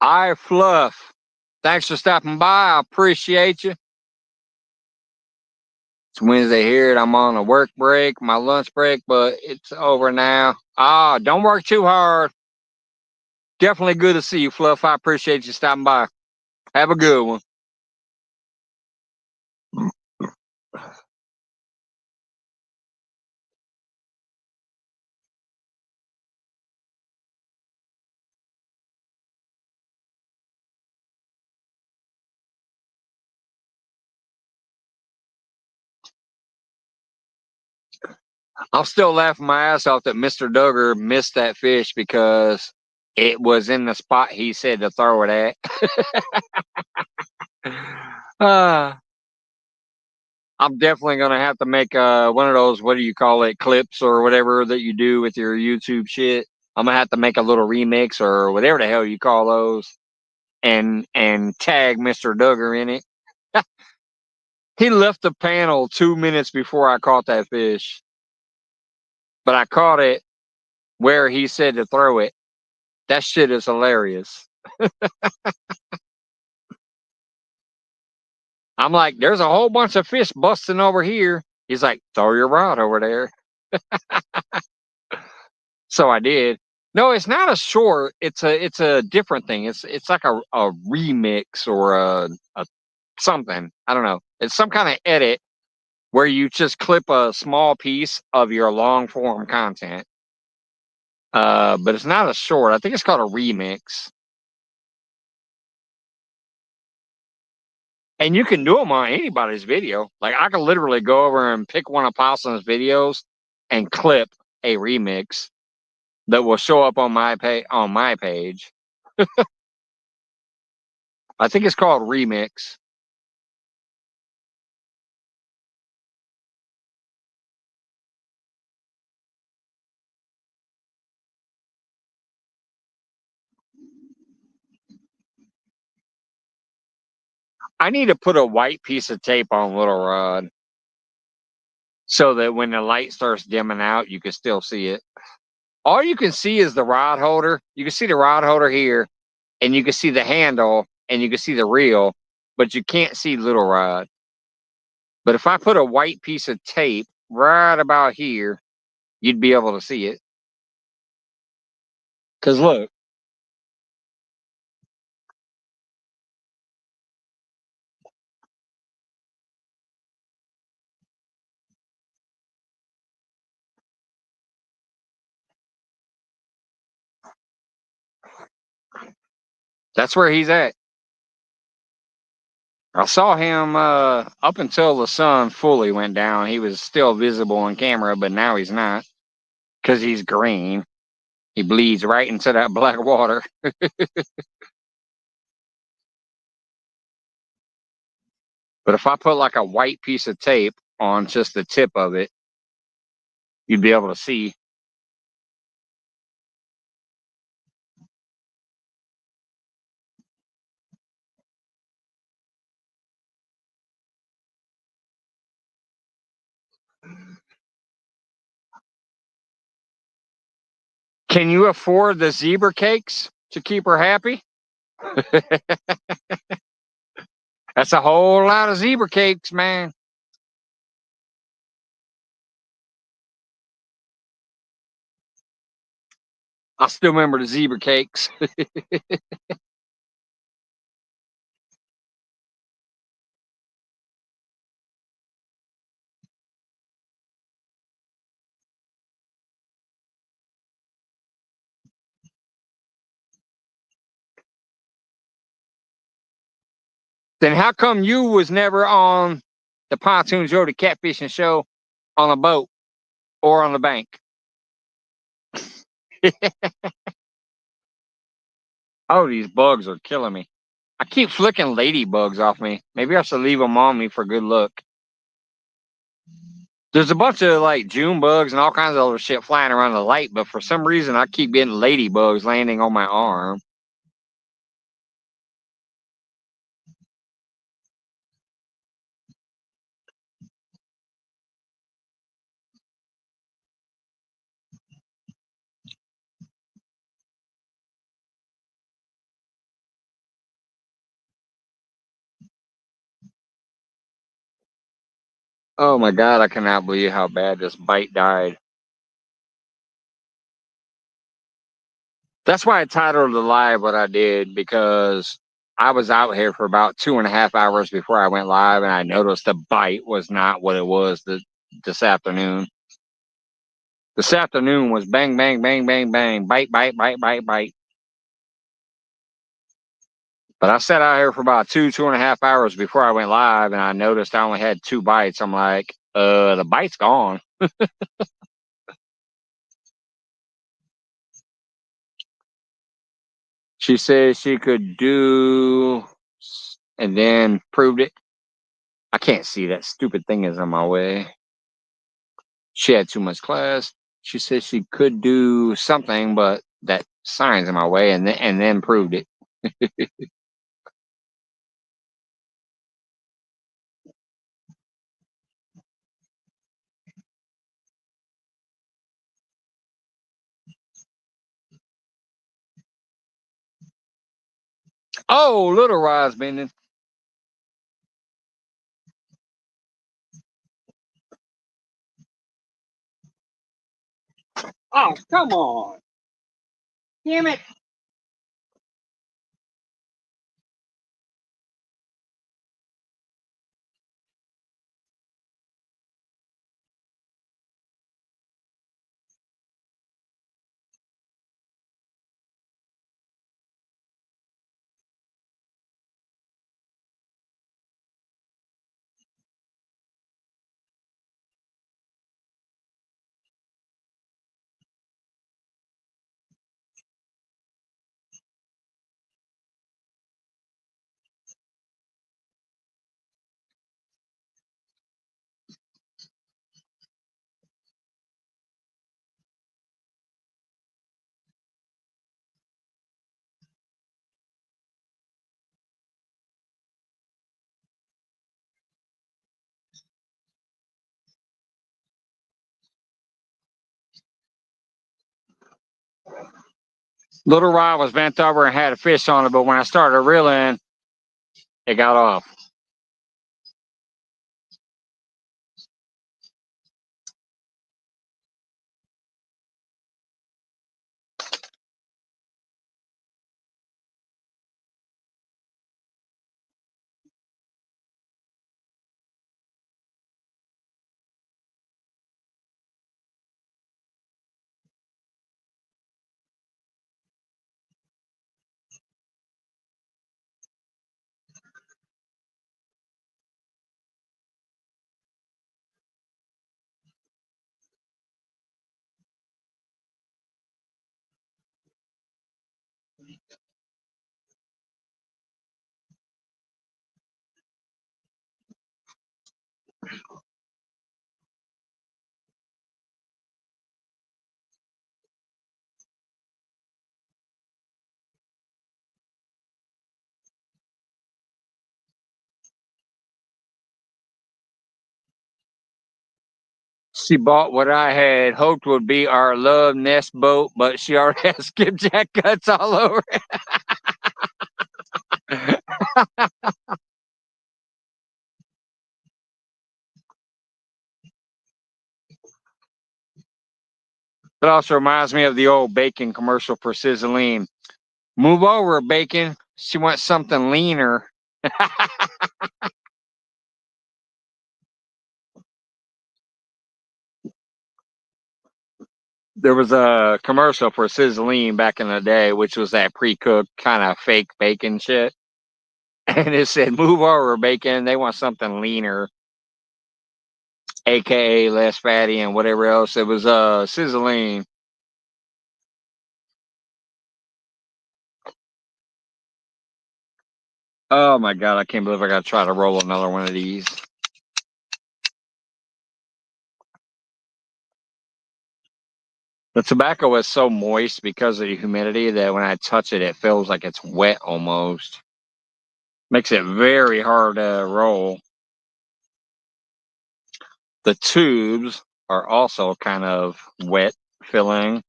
Speaker 1: I Fluff. Thanks for stopping by. I appreciate you. It's Wednesday here, and I'm on a work break, my lunch break, but it's over now. Don't work too hard. Definitely good to see you, Fluff. I appreciate you stopping by. Have a good one. I'm still laughing my ass off that Mr. Duggar missed that fish because it was in the spot he said to throw it at. uh, I'm definitely gonna have to make one of those, what do you call it, clips or whatever that you do with your YouTube shit. I'm gonna have to make a little remix or whatever the hell you call those, and tag Mr. Duggar in it. He left the panel 2 minutes before I caught that fish, but I caught it where he said to throw it. That shit is hilarious. I'm like, there's a whole bunch of fish busting over here. He's like, throw your rod over there. So I did. No, it's not a short. It's a different thing. It's like a remix or a something. I don't know. It's some kind of edit where you just clip a small piece of your long form content. But it's not a short. I think it's called a remix. And you can do them on anybody's video. Like I can literally go over and pick one of Possum's videos and clip a remix that will show up on my page. I think it's called Remix. I need to put a white piece of tape on Little Rod so that when the light starts dimming out, you can still see it. All you can see is the rod holder. You can see the rod holder here, and you can see the handle, and you can see the reel, but you can't see Little Rod. But if I put a white piece of tape right about here, you'd be able to see it. Because look, that's where he's at. I saw him up until the sun fully went down. He was still visible on camera, but now he's not because he's green. He bleeds right into that black water. But if I put like a white piece of tape on just the tip of it, you'd be able to see. Can you afford the zebra cakes to keep her happy? That's a whole lot of zebra cakes, man. I still remember the zebra cakes. Then how come you was never on the Pontoon Jody Catfishing Show on a boat or on the bank? Oh, these bugs are killing me. I keep flicking ladybugs off me. Maybe I should leave them on me for good luck. There's a bunch of like June bugs and all kinds of other shit flying around the light, but for some reason I keep getting ladybugs landing on my arm. Oh my god, I cannot believe how bad this bite died. That's why I titled the live what I did, because I was out here for about 2.5 hours before I went live, and I noticed the bite was not what it was this afternoon. This afternoon was bang, bang, bang, bang, bang, bite, bite, bite, bite, bite. But I sat out here for about 2.5 hours before I went live, and I noticed I only had 2 bites. I'm like, the bite's gone. She said she could do, and then proved it. I can't see, that stupid thing is on my way. She had too much class. She said she could do something, but that sign's in my way, and then proved it. Oh, Little Rod's bending. Oh, come on. Damn it. Little rod was bent over and had a fish on it, but when I started reeling, it got off. She bought what I had hoped would be our love nest boat, but she already has skipjack cuts all over it. It also reminds me of the old bacon commercial for Sizzling. Move over, bacon. She wants something leaner. There was a commercial for Sizzling back in the day, which was that pre-cooked kind of fake bacon shit. And it said, move over, bacon. They want something leaner, aka less fatty and whatever else. It was Sizzling. Oh my god, I can't believe I gotta try to roll another one of these. The tobacco is so moist because of the humidity that when I touch it, it feels like it's wet almost. Makes it very hard to roll. The tubes are also kind of wet filling,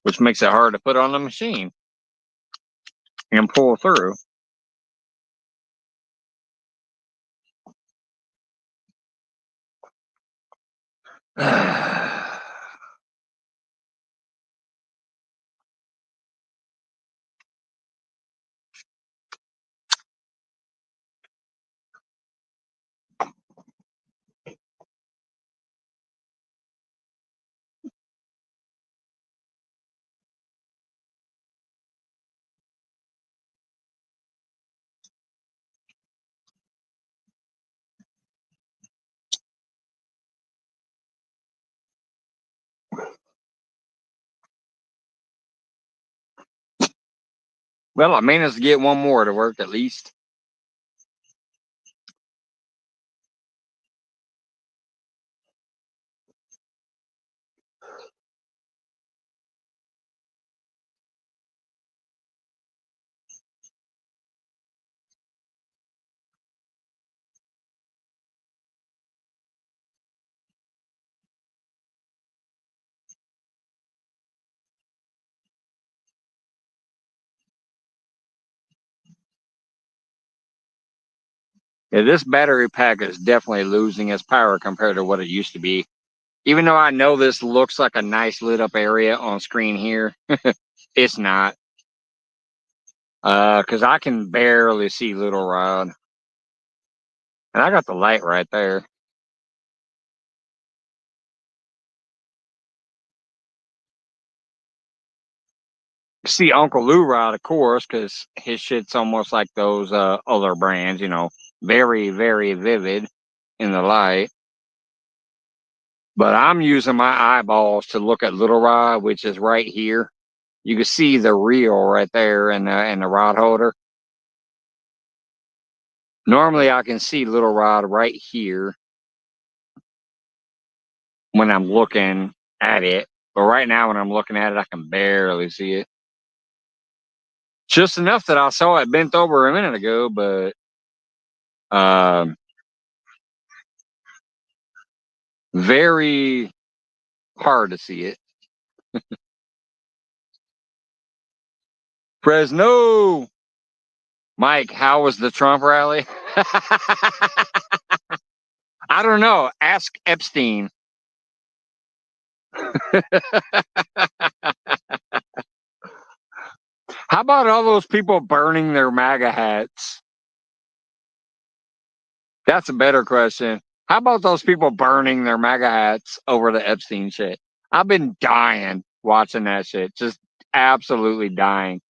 Speaker 1: which makes it hard to put on the machine and pull through. Well, I managed to get one more to work at least. Yeah, this battery pack is definitely losing its power compared to what it used to be. Even though I know this looks like a nice lit up area on screen here, it's not. Because I can barely see Little Rod. And I got the light right there. See Uncle Lou Rod, of course, because his shit's almost like those other brands, you know, very, very vivid in the light. But I'm using my eyeballs to look at Little Rod, which is right here. You can see the reel right there and the rod holder. Normally, I can see Little Rod right here when I'm looking at it. But right now, when I'm looking at it, I can barely see it. Just enough that I saw it bent over a minute ago, but very hard to see it. Fresno. Mike, how was the Trump rally? I don't know. Ask Epstein. How about all those people burning their MAGA hats? That's a better question. How about those people burning their MAGA hats over the Epstein shit? I've been dying watching that shit. Just absolutely dying.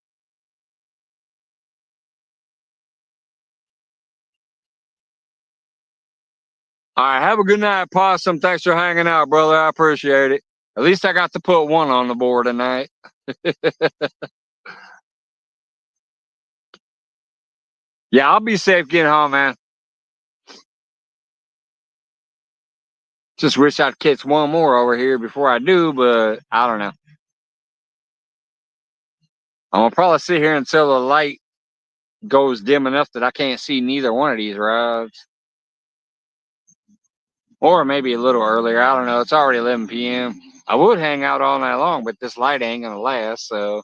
Speaker 1: All right, have a good night, Possum. Thanks for hanging out, brother. I appreciate it. At least I got to put one on the board tonight. Yeah, I'll be safe getting home, man. Just wish I'd catch one more over here before I do, but I don't know. I'm gonna probably sit here until the light goes dim enough that I can't see neither one of these rides. Or maybe a little earlier. I don't know. It's already 11 p.m. I would hang out all night long, but this light ain't gonna last, so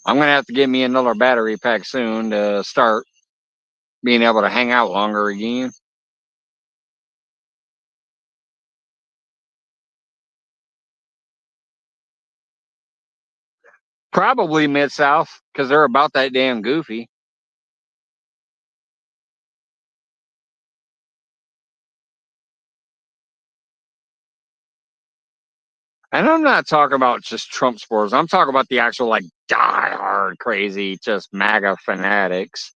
Speaker 1: I'm gonna have to get me another battery pack soon to start being able to hang out longer again. Probably Mid South because they're about that damn goofy. And I'm not talking about just Trump supporters. I'm talking about the actual like diehard crazy, just MAGA fanatics.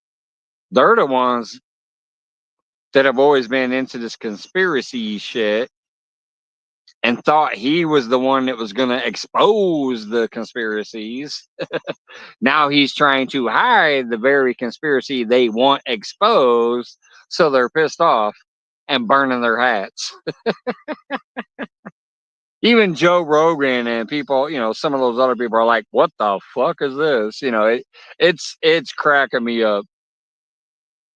Speaker 1: They're the ones that have always been into this conspiracy shit and thought he was the one that was going to expose the conspiracies. Now he's trying to hide the very conspiracy they want exposed, so they're pissed off and burning their hats. Even Joe Rogan and people, some of those other people are like, "What the fuck is this?" It's cracking me up.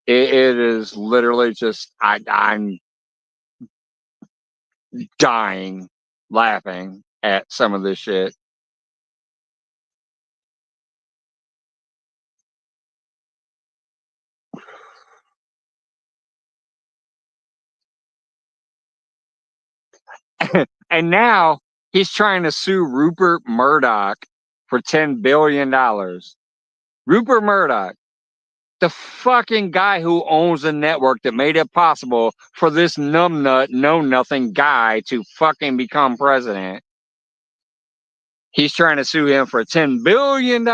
Speaker 1: It is literally just I'm dying laughing at some of this shit. And now he's trying to sue Rupert Murdoch for $10 billion. Rupert Murdoch, the fucking guy who owns the network that made it possible for this numbnut, know nothing guy to fucking become president. He's trying to sue him for $10 billion.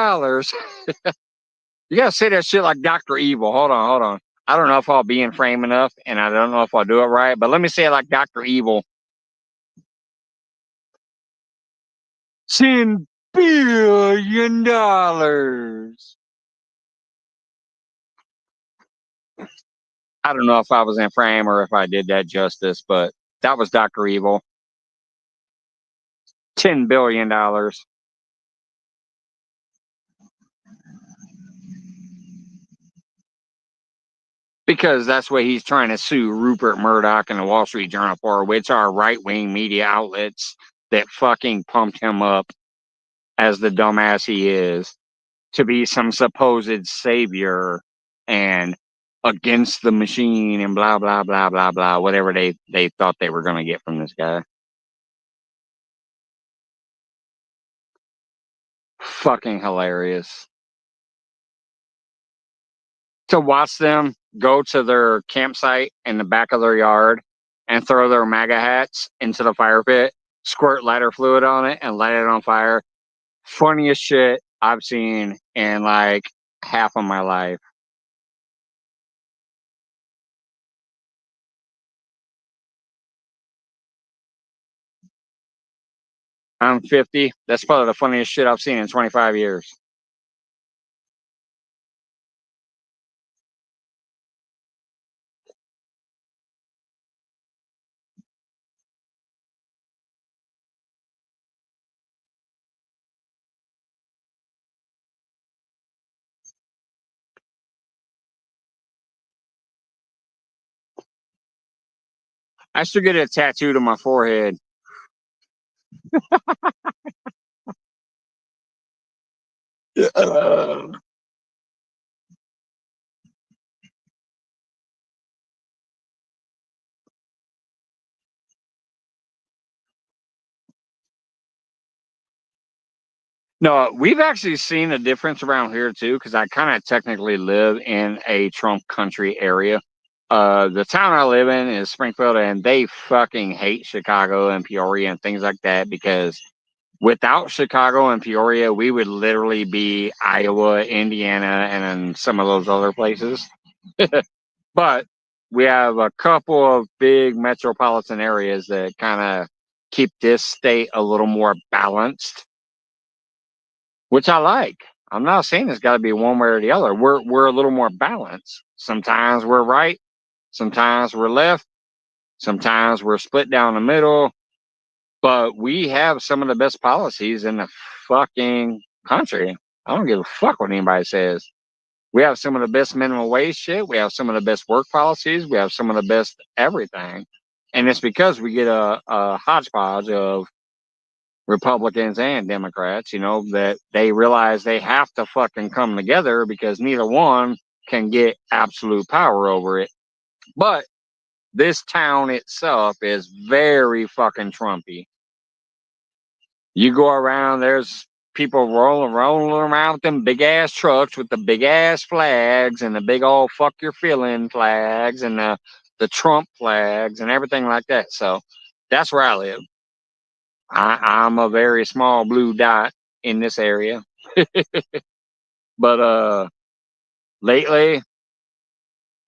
Speaker 1: You gotta say that shit like Dr. Evil. Hold on. I don't know if I'll be in frame enough, and I don't know if I'll do it right, but let me say it like Dr. Evil. $10 billion. I don't know if I was in frame or if I did that justice, but that was Dr. Evil. $10 billion. Because that's what he's trying to sue Rupert Murdoch and the Wall Street Journal for, which are right wing media outlets that fucking pumped him up as the dumbass he is to be some supposed savior and against the machine and blah blah blah blah blah, whatever they thought they were going to get from this guy. Fucking hilarious to watch them go to their campsite in the back of their yard and throw their MAGA hats into the fire pit, squirt lighter fluid on it, and light it on fire. Funniest shit I've seen in like half of my life. I'm 50. That's probably the funniest shit I've seen in 25 years. I should get it tattooed on my forehead. No, we've actually seen a difference around here too, because I kind of technically live in a Trump country area. The town I live in is Springfield, and they fucking hate Chicago and Peoria and things like that because without Chicago and Peoria, we would literally be Iowa, Indiana, and then some of those other places. But we have a couple of big metropolitan areas that kind of keep this state a little more balanced, which I like. I'm not saying it's got to be one way or the other. We're a little more balanced. Sometimes we're right, sometimes we're left, sometimes we're split down the middle. But we have some of the best policies in the fucking country. I don't give a fuck what anybody says. We have some of the best minimum wage shit. We have some of the best work policies. We have some of the best everything. And it's because we get a hodgepodge of Republicans and Democrats, you know, that they realize they have to fucking come together because neither one can get absolute power over it. But this town itself is very fucking Trumpy. You go around, there's people rolling around with them big ass trucks with the big ass flags and the big old fuck your feeling flags and the Trump flags and everything like that. So that's where I live. I'm a very small blue dot in this area. But lately,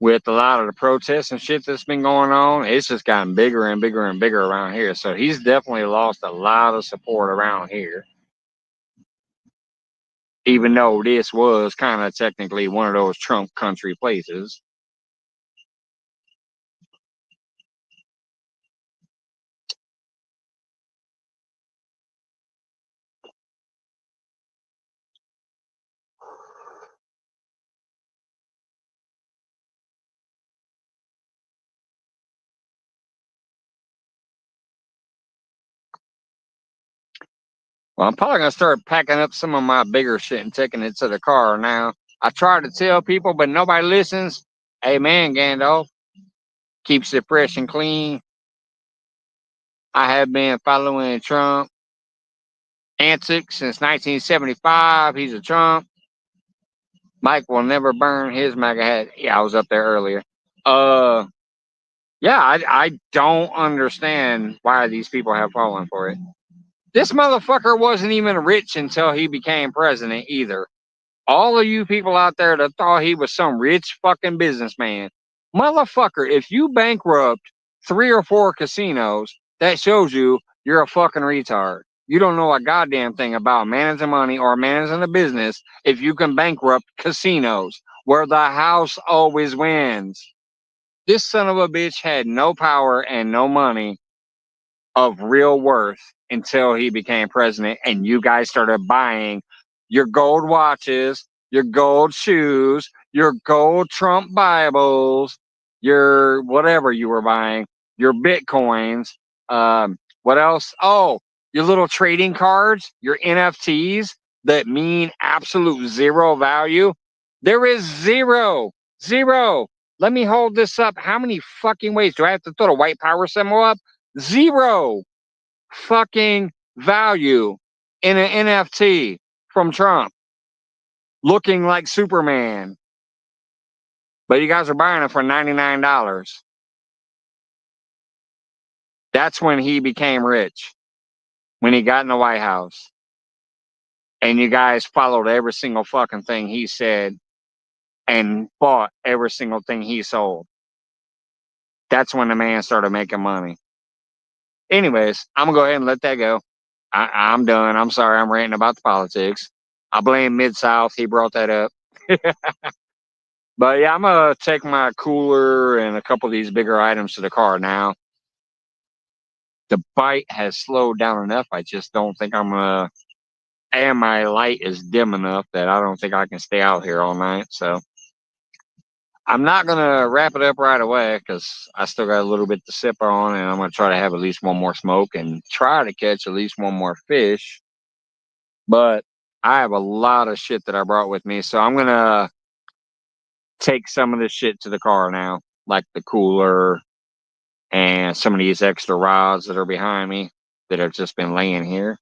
Speaker 1: with a lot of the protests and shit that's been going on, it's just gotten bigger and bigger and bigger around here. So he's definitely lost a lot of support around here. Even though this was kind of technically one of those Trump country places. Well, I'm probably going to start packing up some of my bigger shit and taking it to the car now. I try to tell people, but nobody listens. Hey, man, Gandalf keeps it fresh and clean. I have been following Trump antics since 1975. He's a Trump. Mike will never burn his MAGA hat. Yeah, I was up there earlier. Yeah, I don't understand why these people have fallen for it. This motherfucker wasn't even rich until he became president either. All of you people out there that thought he was some rich fucking businessman. Motherfucker, if you bankrupt 3 or 4 casinos, that shows you you're a fucking retard. You don't know a goddamn thing about managing money or managing a business if you can bankrupt casinos where the house always wins. This son of a bitch had no power and no money of real worth until he became president and you guys started buying your gold watches, your gold shoes, your gold Trump Bibles, your whatever you were buying, your Bitcoins. What else? Oh, your little trading cards, your NFTs that mean absolute zero value. There is zero, zero. Let me hold this up. How many fucking ways do I have to throw the white power symbol up? Zero fucking value in an NFT from Trump looking like Superman. But you guys are buying it for $99. That's when he became rich, when he got in the White House. And you guys followed every single fucking thing he said and bought every single thing he sold. That's when the man started making money. Anyways, I'm going to go ahead and let that go. I'm done. I'm sorry I'm ranting about the politics. I blame Mid-South. He brought that up. But yeah, I'm going to take my cooler and a couple of these bigger items to the car now. The bite has slowed down enough. I just don't think I'm going to. And my light is dim enough that I don't think I can stay out here all night. So I'm not going to wrap it up right away because I still got a little bit to sip on. And I'm going to try to have at least one more smoke and try to catch at least one more fish. But I have a lot of shit that I brought with me, so I'm gonna take some of this shit to the car now, like the cooler and some of these extra rods that are behind me that have just been laying here.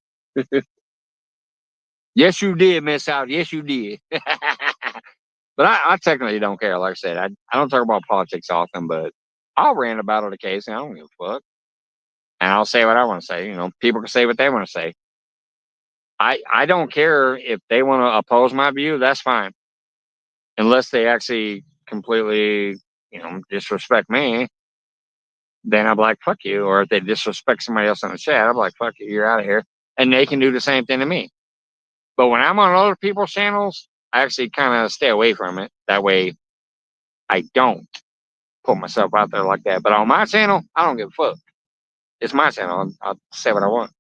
Speaker 1: Yes, you did miss out. Yes, you did. But I technically don't care. Like I said, I don't talk about politics often, but I'll rant about it occasionally. I don't give a fuck. And I'll say what I want to say. You know, people can say what they want to say. I don't care if they want to oppose my view. That's fine, unless they actually completely, disrespect me. Then I'm like, fuck you. Or if they disrespect somebody else in the chat, I'm like, fuck you. You're out of here. And they can do the same thing to me. But when I'm on other people's channels, I actually kind of stay away from it. That way, I don't put myself out there like that. But on my channel, I don't give a fuck. It's my channel. I'll say what I want.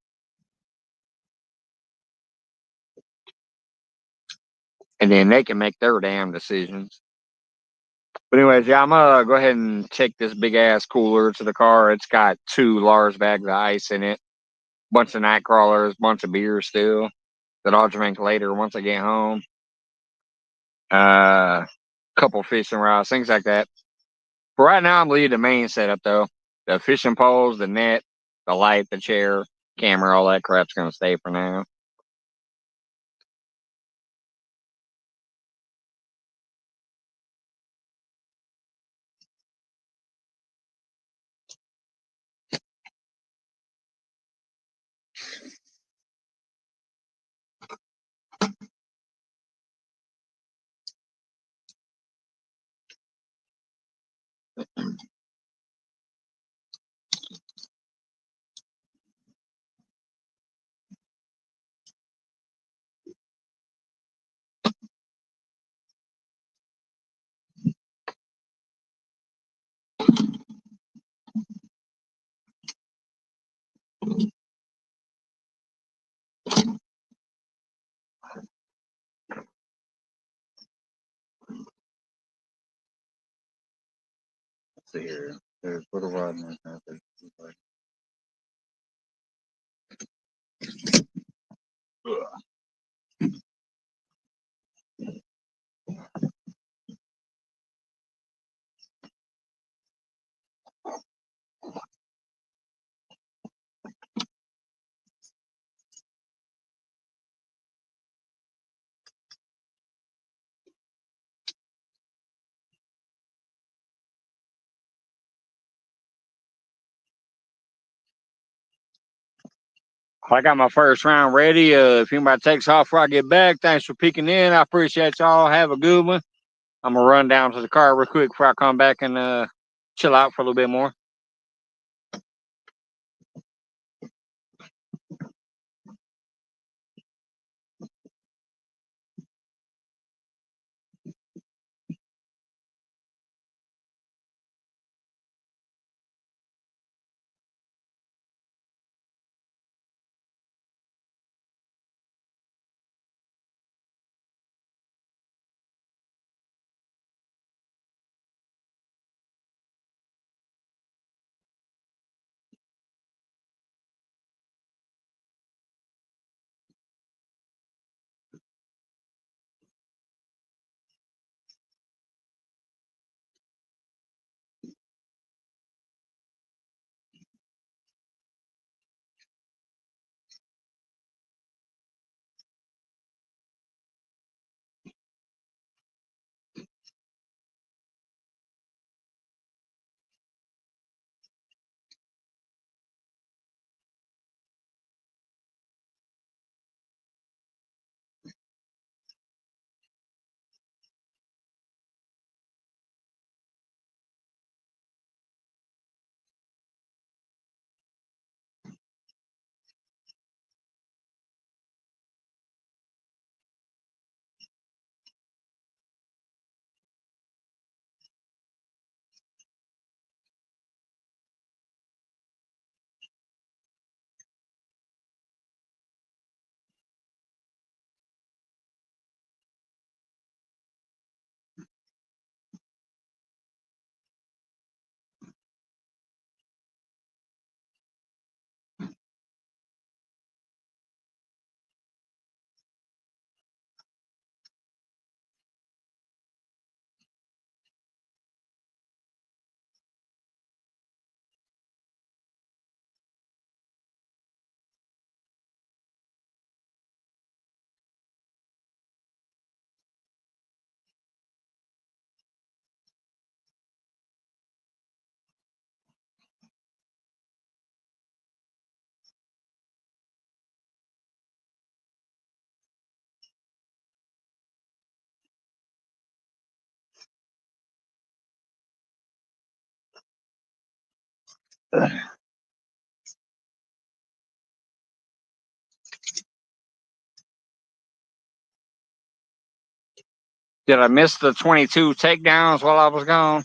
Speaker 1: And then they can make their damn decisions. But anyways, yeah, I'm gonna go ahead and take this big ass cooler to the car. It's got 2 large bags of ice in it, bunch of night crawlers, bunch of beer still that I'll drink later once I get home. Couple fishing rods, things like that. For right now, I'm leaving the main setup though. The fishing poles, the net, the light, the chair, camera, all that crap's gonna stay for now. Let's see here. There's put a rod in there. I got my first round ready. If anybody takes off before I get back, thanks for peeking in. I appreciate y'all. Have a good one. I'm gonna run down to the car real quick before I come back and chill out for a little bit more. Did I miss the 22 takedowns while I was gone?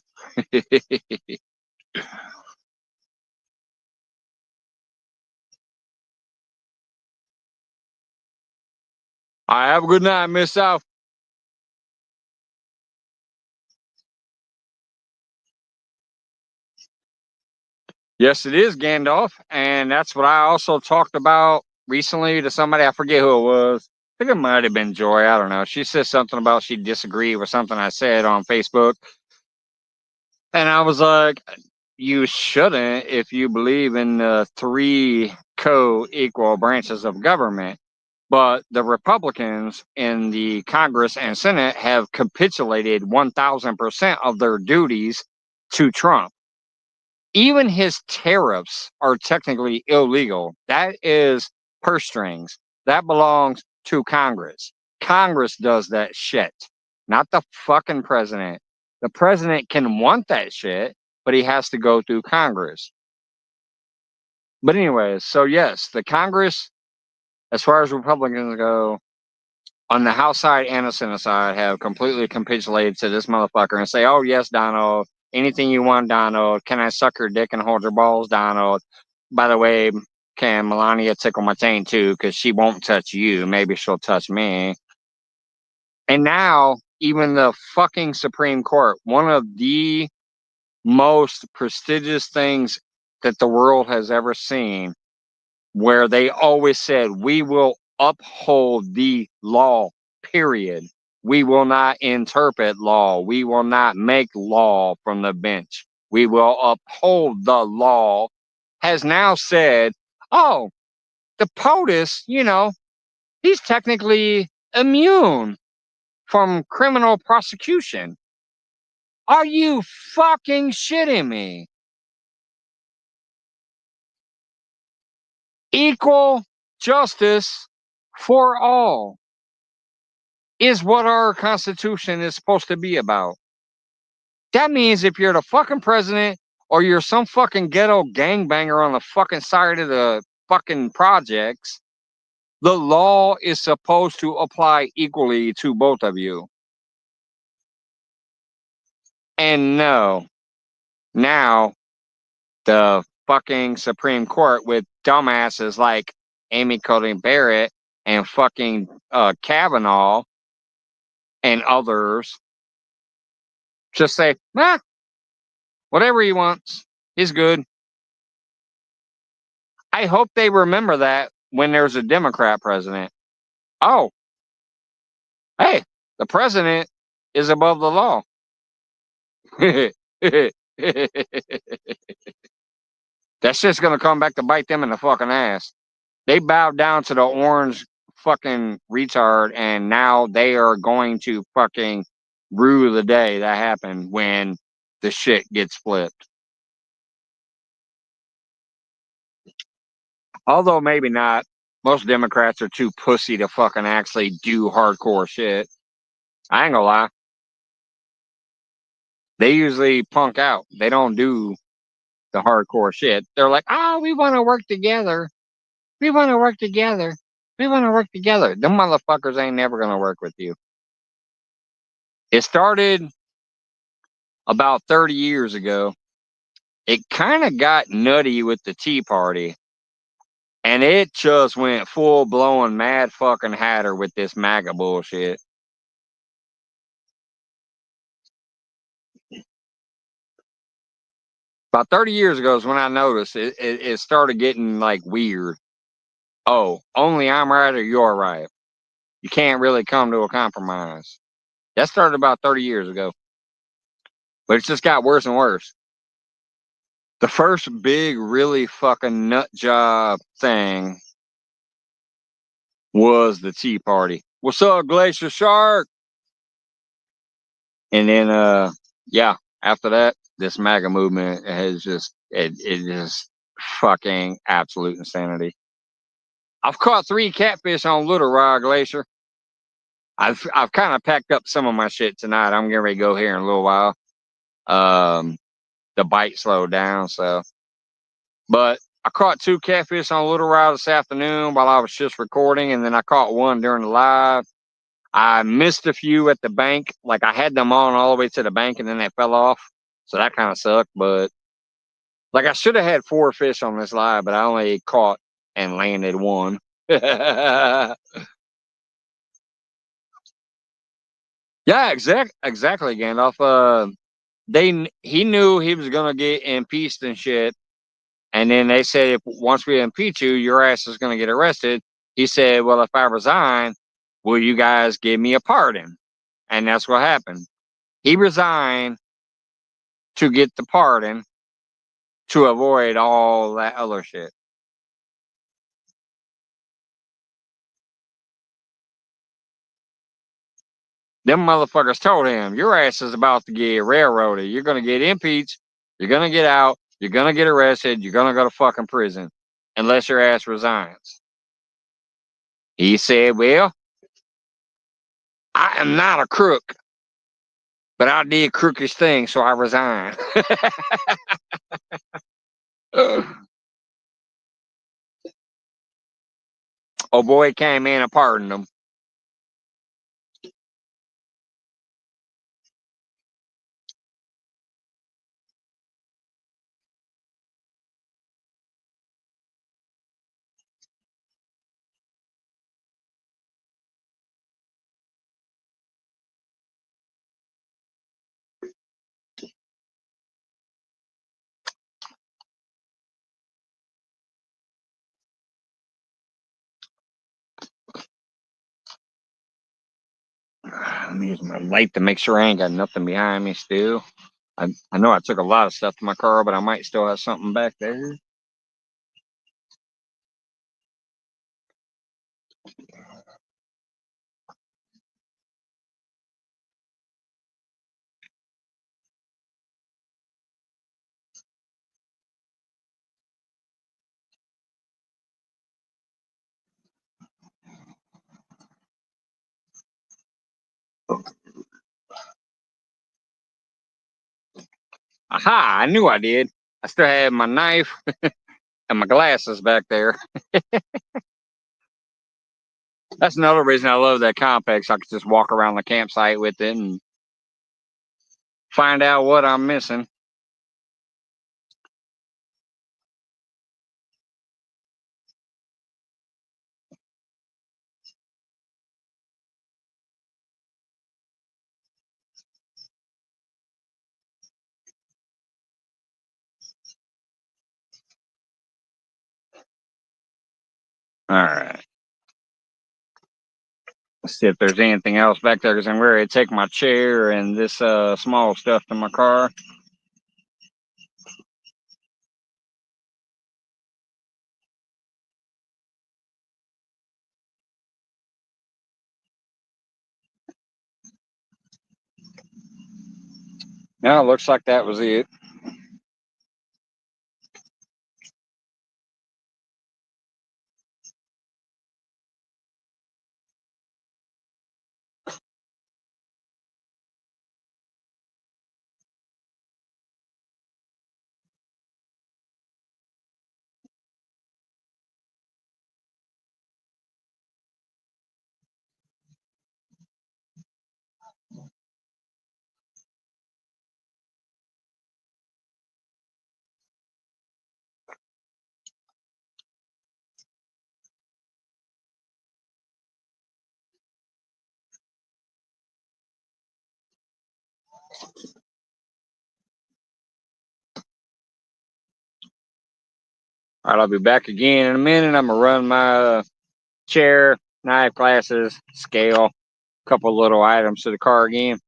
Speaker 1: All right, have a good night, Miss South. Yes, it is Gandalf, and that's what I also talked about recently to somebody. I forget who it was. I think it might have been Joy. I don't know. She said something about she disagreed with something I said on Facebook, and I was like, "You shouldn't if you believe in the three co-equal branches of government." But the Republicans in the Congress and Senate have capitulated 1,000% of their duties to Trump. Even his tariffs are technically illegal. That is purse strings. That belongs to Congress. Congress does that shit, not the fucking president. The president can want that shit, but he has to go through Congress. But anyways, so yes, the Congress, as far as Republicans go, on the House side and the Senate side, have completely capitulated to this motherfucker and say, "Oh yes, Donald, anything you want, Donald. Can I suck your dick and hold your balls, Donald? By the way, can Melania tickle my taint too? Because she won't touch you. Maybe she'll touch me." And now, even the fucking Supreme Court, one of the most prestigious things that the world has ever seen, where they always said, "We will uphold the law, period. We will not interpret law. We will not make law from the bench. We will uphold the law," has now said, "Oh, the POTUS, he's technically immune from criminal prosecution." Are you fucking shitting me? Equal justice for all is what our Constitution is supposed to be about. That means if you're the fucking president or you're some fucking ghetto gangbanger on the fucking side of the fucking projects, the law is supposed to apply equally to both of you. And no, now the fucking Supreme Court with dumbasses like Amy Coney Barrett and fucking Kavanaugh and others just say, "Nah, whatever he wants is good." I hope they remember that when there's a Democrat president. Oh, hey, the president is above the law. That's just going to come back to bite them in the fucking ass. They bowed down to the orange fucking retard, and now they are going to fucking rue the day that happened when the shit gets flipped. Although maybe not. Most Democrats are too pussy to fucking actually do hardcore shit. I ain't gonna lie. They usually punk out. They don't do the hardcore shit. They're like, "Oh, we want to work together. We want to work together. We want to work together." Them motherfuckers ain't never gonna work with you. It started about 30 years ago. It kind of got nutty with the Tea Party. And it just went full blown mad fucking hatter with this MAGA bullshit. About 30 years ago is when I noticed it started getting like weird. Oh, only I'm right or you're right. You can't really come to a compromise. That started about 30 years ago. But it just got worse and worse. The first big, really fucking nut job thing was the Tea Party. "What's up, Glacier Shark?" And then, yeah, after that, this MAGA movement has just, it is fucking absolute insanity. I've caught 3 catfish on Little Rock Glacier. I've kind of packed up some of my shit tonight. I'm getting ready to go here in a little while. The bite slowed down, so But I caught 2 catfish on a little ride this afternoon while I was just recording, and then I caught one during the live. I missed a few at the bank. Like I had them on all the way to the bank, and then they fell off. So that kind of sucked. But like I should have had 4 fish on this live, but I only caught and landed one. Yeah, exactly, Gandalf. He knew he was gonna get impeached and shit, and then they said if once we impeach you, your ass is gonna get arrested. He said, "Well, if I resign, will you guys give me a pardon?" And that's what happened. He resigned to get the pardon to avoid all that other shit. Them motherfuckers told him, "Your ass is about to get railroaded. You're gonna get impeached. You're gonna get out. You're gonna get arrested. You're gonna go to fucking prison unless your ass resigns." He said, "Well, I am not a crook, but I did crookish things, so I resigned." Oh boy came in and pardoned him. Let me use my light to make sure I ain't got nothing behind me still. I know I took a lot of stuff to my car, but I might still have something back there. Aha, I knew I did. I still had my knife and my glasses back there. That's another reason I love that Compex. I could just walk around the campsite with it and find out what I'm missing. All right. Let's see if there's anything else back there, because I'm ready to take my chair and this small stuff to my car. Now it looks like that was it. All right, I'll be back again in a minute. I'm gonna run my chair, knife, glasses, scale, a couple little items to the car again.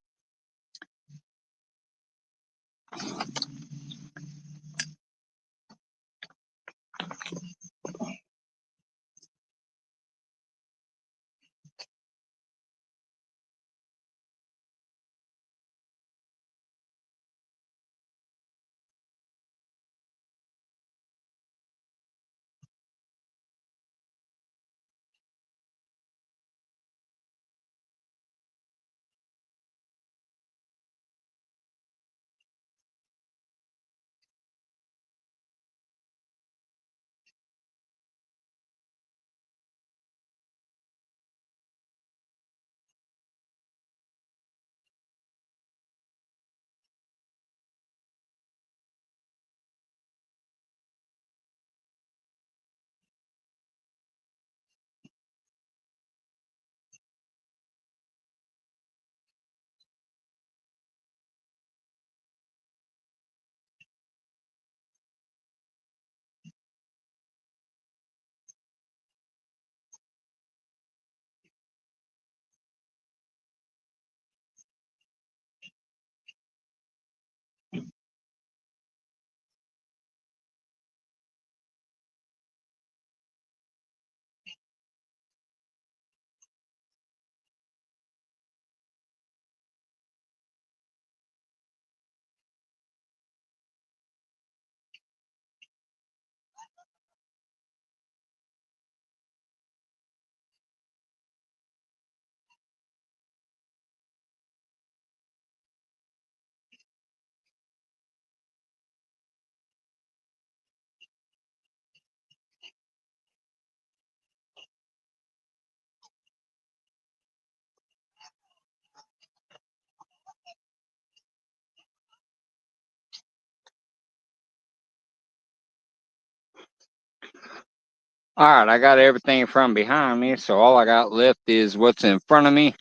Speaker 1: All right, I got everything from behind me, so all I got left is what's in front of me,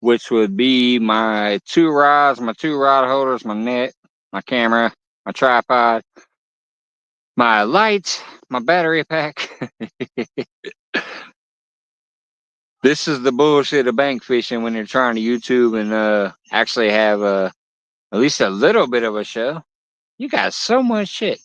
Speaker 1: which would be my two rods, my two rod holders, my net, my camera, my tripod, my lights, my battery pack. This is the bullshit of bank fishing when you're trying to YouTube and actually have at least a little bit of a show. You got so much shit.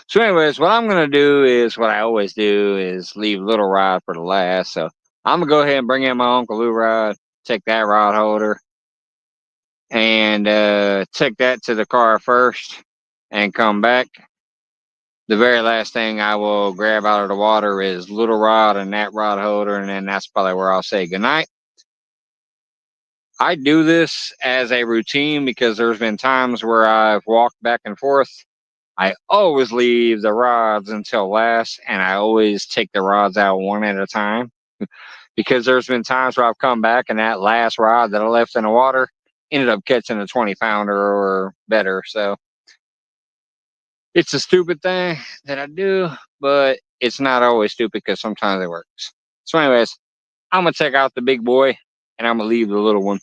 Speaker 1: So, anyways, what I'm gonna do is what I always do is leave little rod for the last. So I'm gonna go ahead and bring in my Uncle Lou rod, take that rod holder, and take that to the car first, and come back. The very last thing I will grab out of the water is little rod and that rod holder, and then that's probably where I'll say goodnight. I do this as a routine because there's been times where I've walked back and forth. I always leave the rods until last, and I always take the rods out one at a time because there's been times where I've come back and that last rod that I left in the water ended up catching a 20-pounder or better. So it's a stupid thing that I do, but it's not always stupid because sometimes it works. So, anyways, I'm going to take out the big boy and I'm going to leave the little one.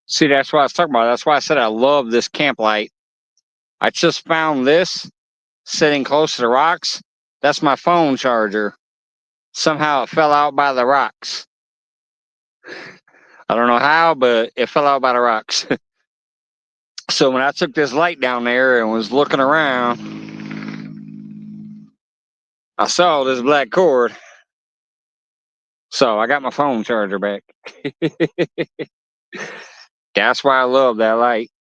Speaker 1: See, that's what I was talking about. That's why I said I love this camp light. I just found this sitting close to the rocks. That's my phone charger. Somehow it fell out by the rocks. I don't know how, but it fell out by the rocks. So when I took this light down there and was looking around, I saw this black cord. So I got my phone charger back. That's why I love that light.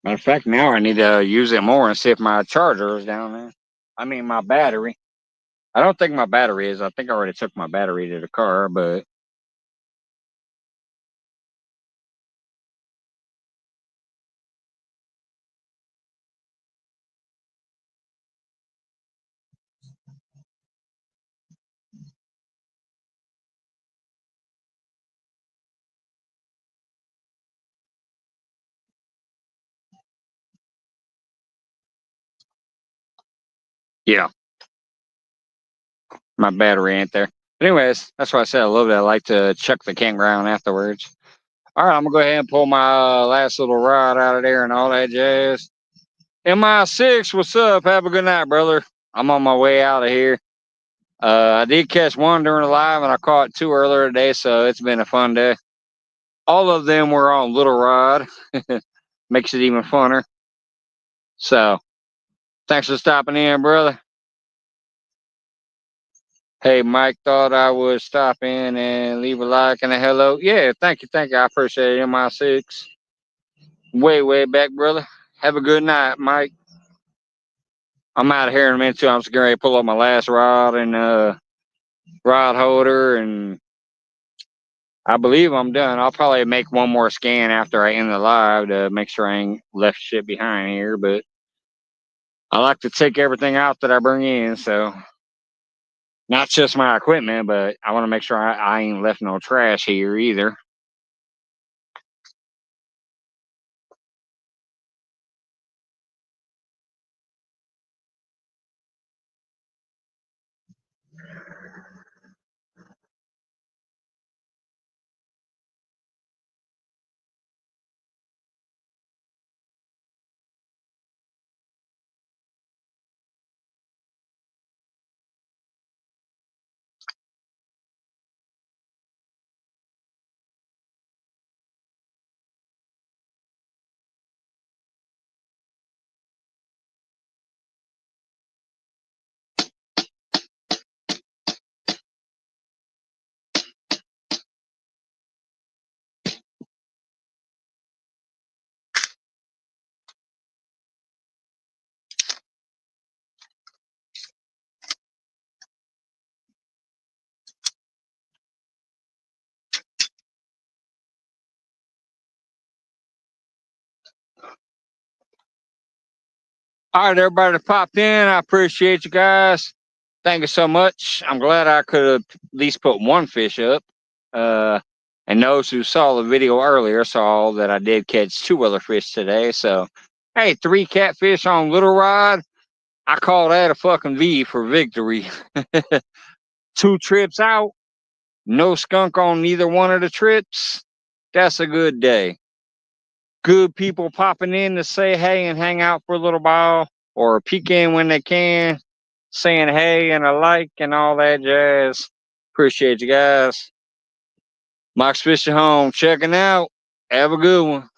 Speaker 1: Matter of fact, now I need to use it more and see if my charger is down there. I mean, my battery. I don't think my battery is. I think I already took my battery to the car, but yeah, my battery ain't there. But anyways, that's why I said a little bit. I like to check the campground afterwards. All right, I'm gonna go ahead and pull my last little rod out of there and all that jazz. MI6, what's up? Have a good night, brother. I'm on my way out of here. I did catch one during the live, and I caught two earlier today, so it's been a fun day. All of them were on little rod. Makes it even funner. So, thanks for stopping in, brother. Hey, Mike thought I would stop in and leave a like and a hello. Yeah, thank you, thank you. I appreciate it, MI6. Way back, brother. Have a good night, Mike. I'm out of here in a minute too. I'm just getting ready to pull up my last rod and rod holder, and I believe I'm done. I'll probably make one more scan after I end the live to make sure I ain't left shit behind here, but I like to take everything out that I bring in, so not just my equipment, but I want to make sure I ain't left no trash here either. All right, everybody that popped in, I appreciate you guys. Thank you so much. I'm glad I could have at least put one fish up. And those who saw the video earlier saw that I did catch two other fish today. So, hey, 3 catfish on little rod. I call that a fucking V for victory. 2 trips out, no skunk on neither one of the trips. That's a good day. Good people popping in to say hey and hang out for a little while, or peek in when they can, saying hey and a like and all that jazz. Appreciate you guys. Mike's Fishing Home checking out. Have a good one.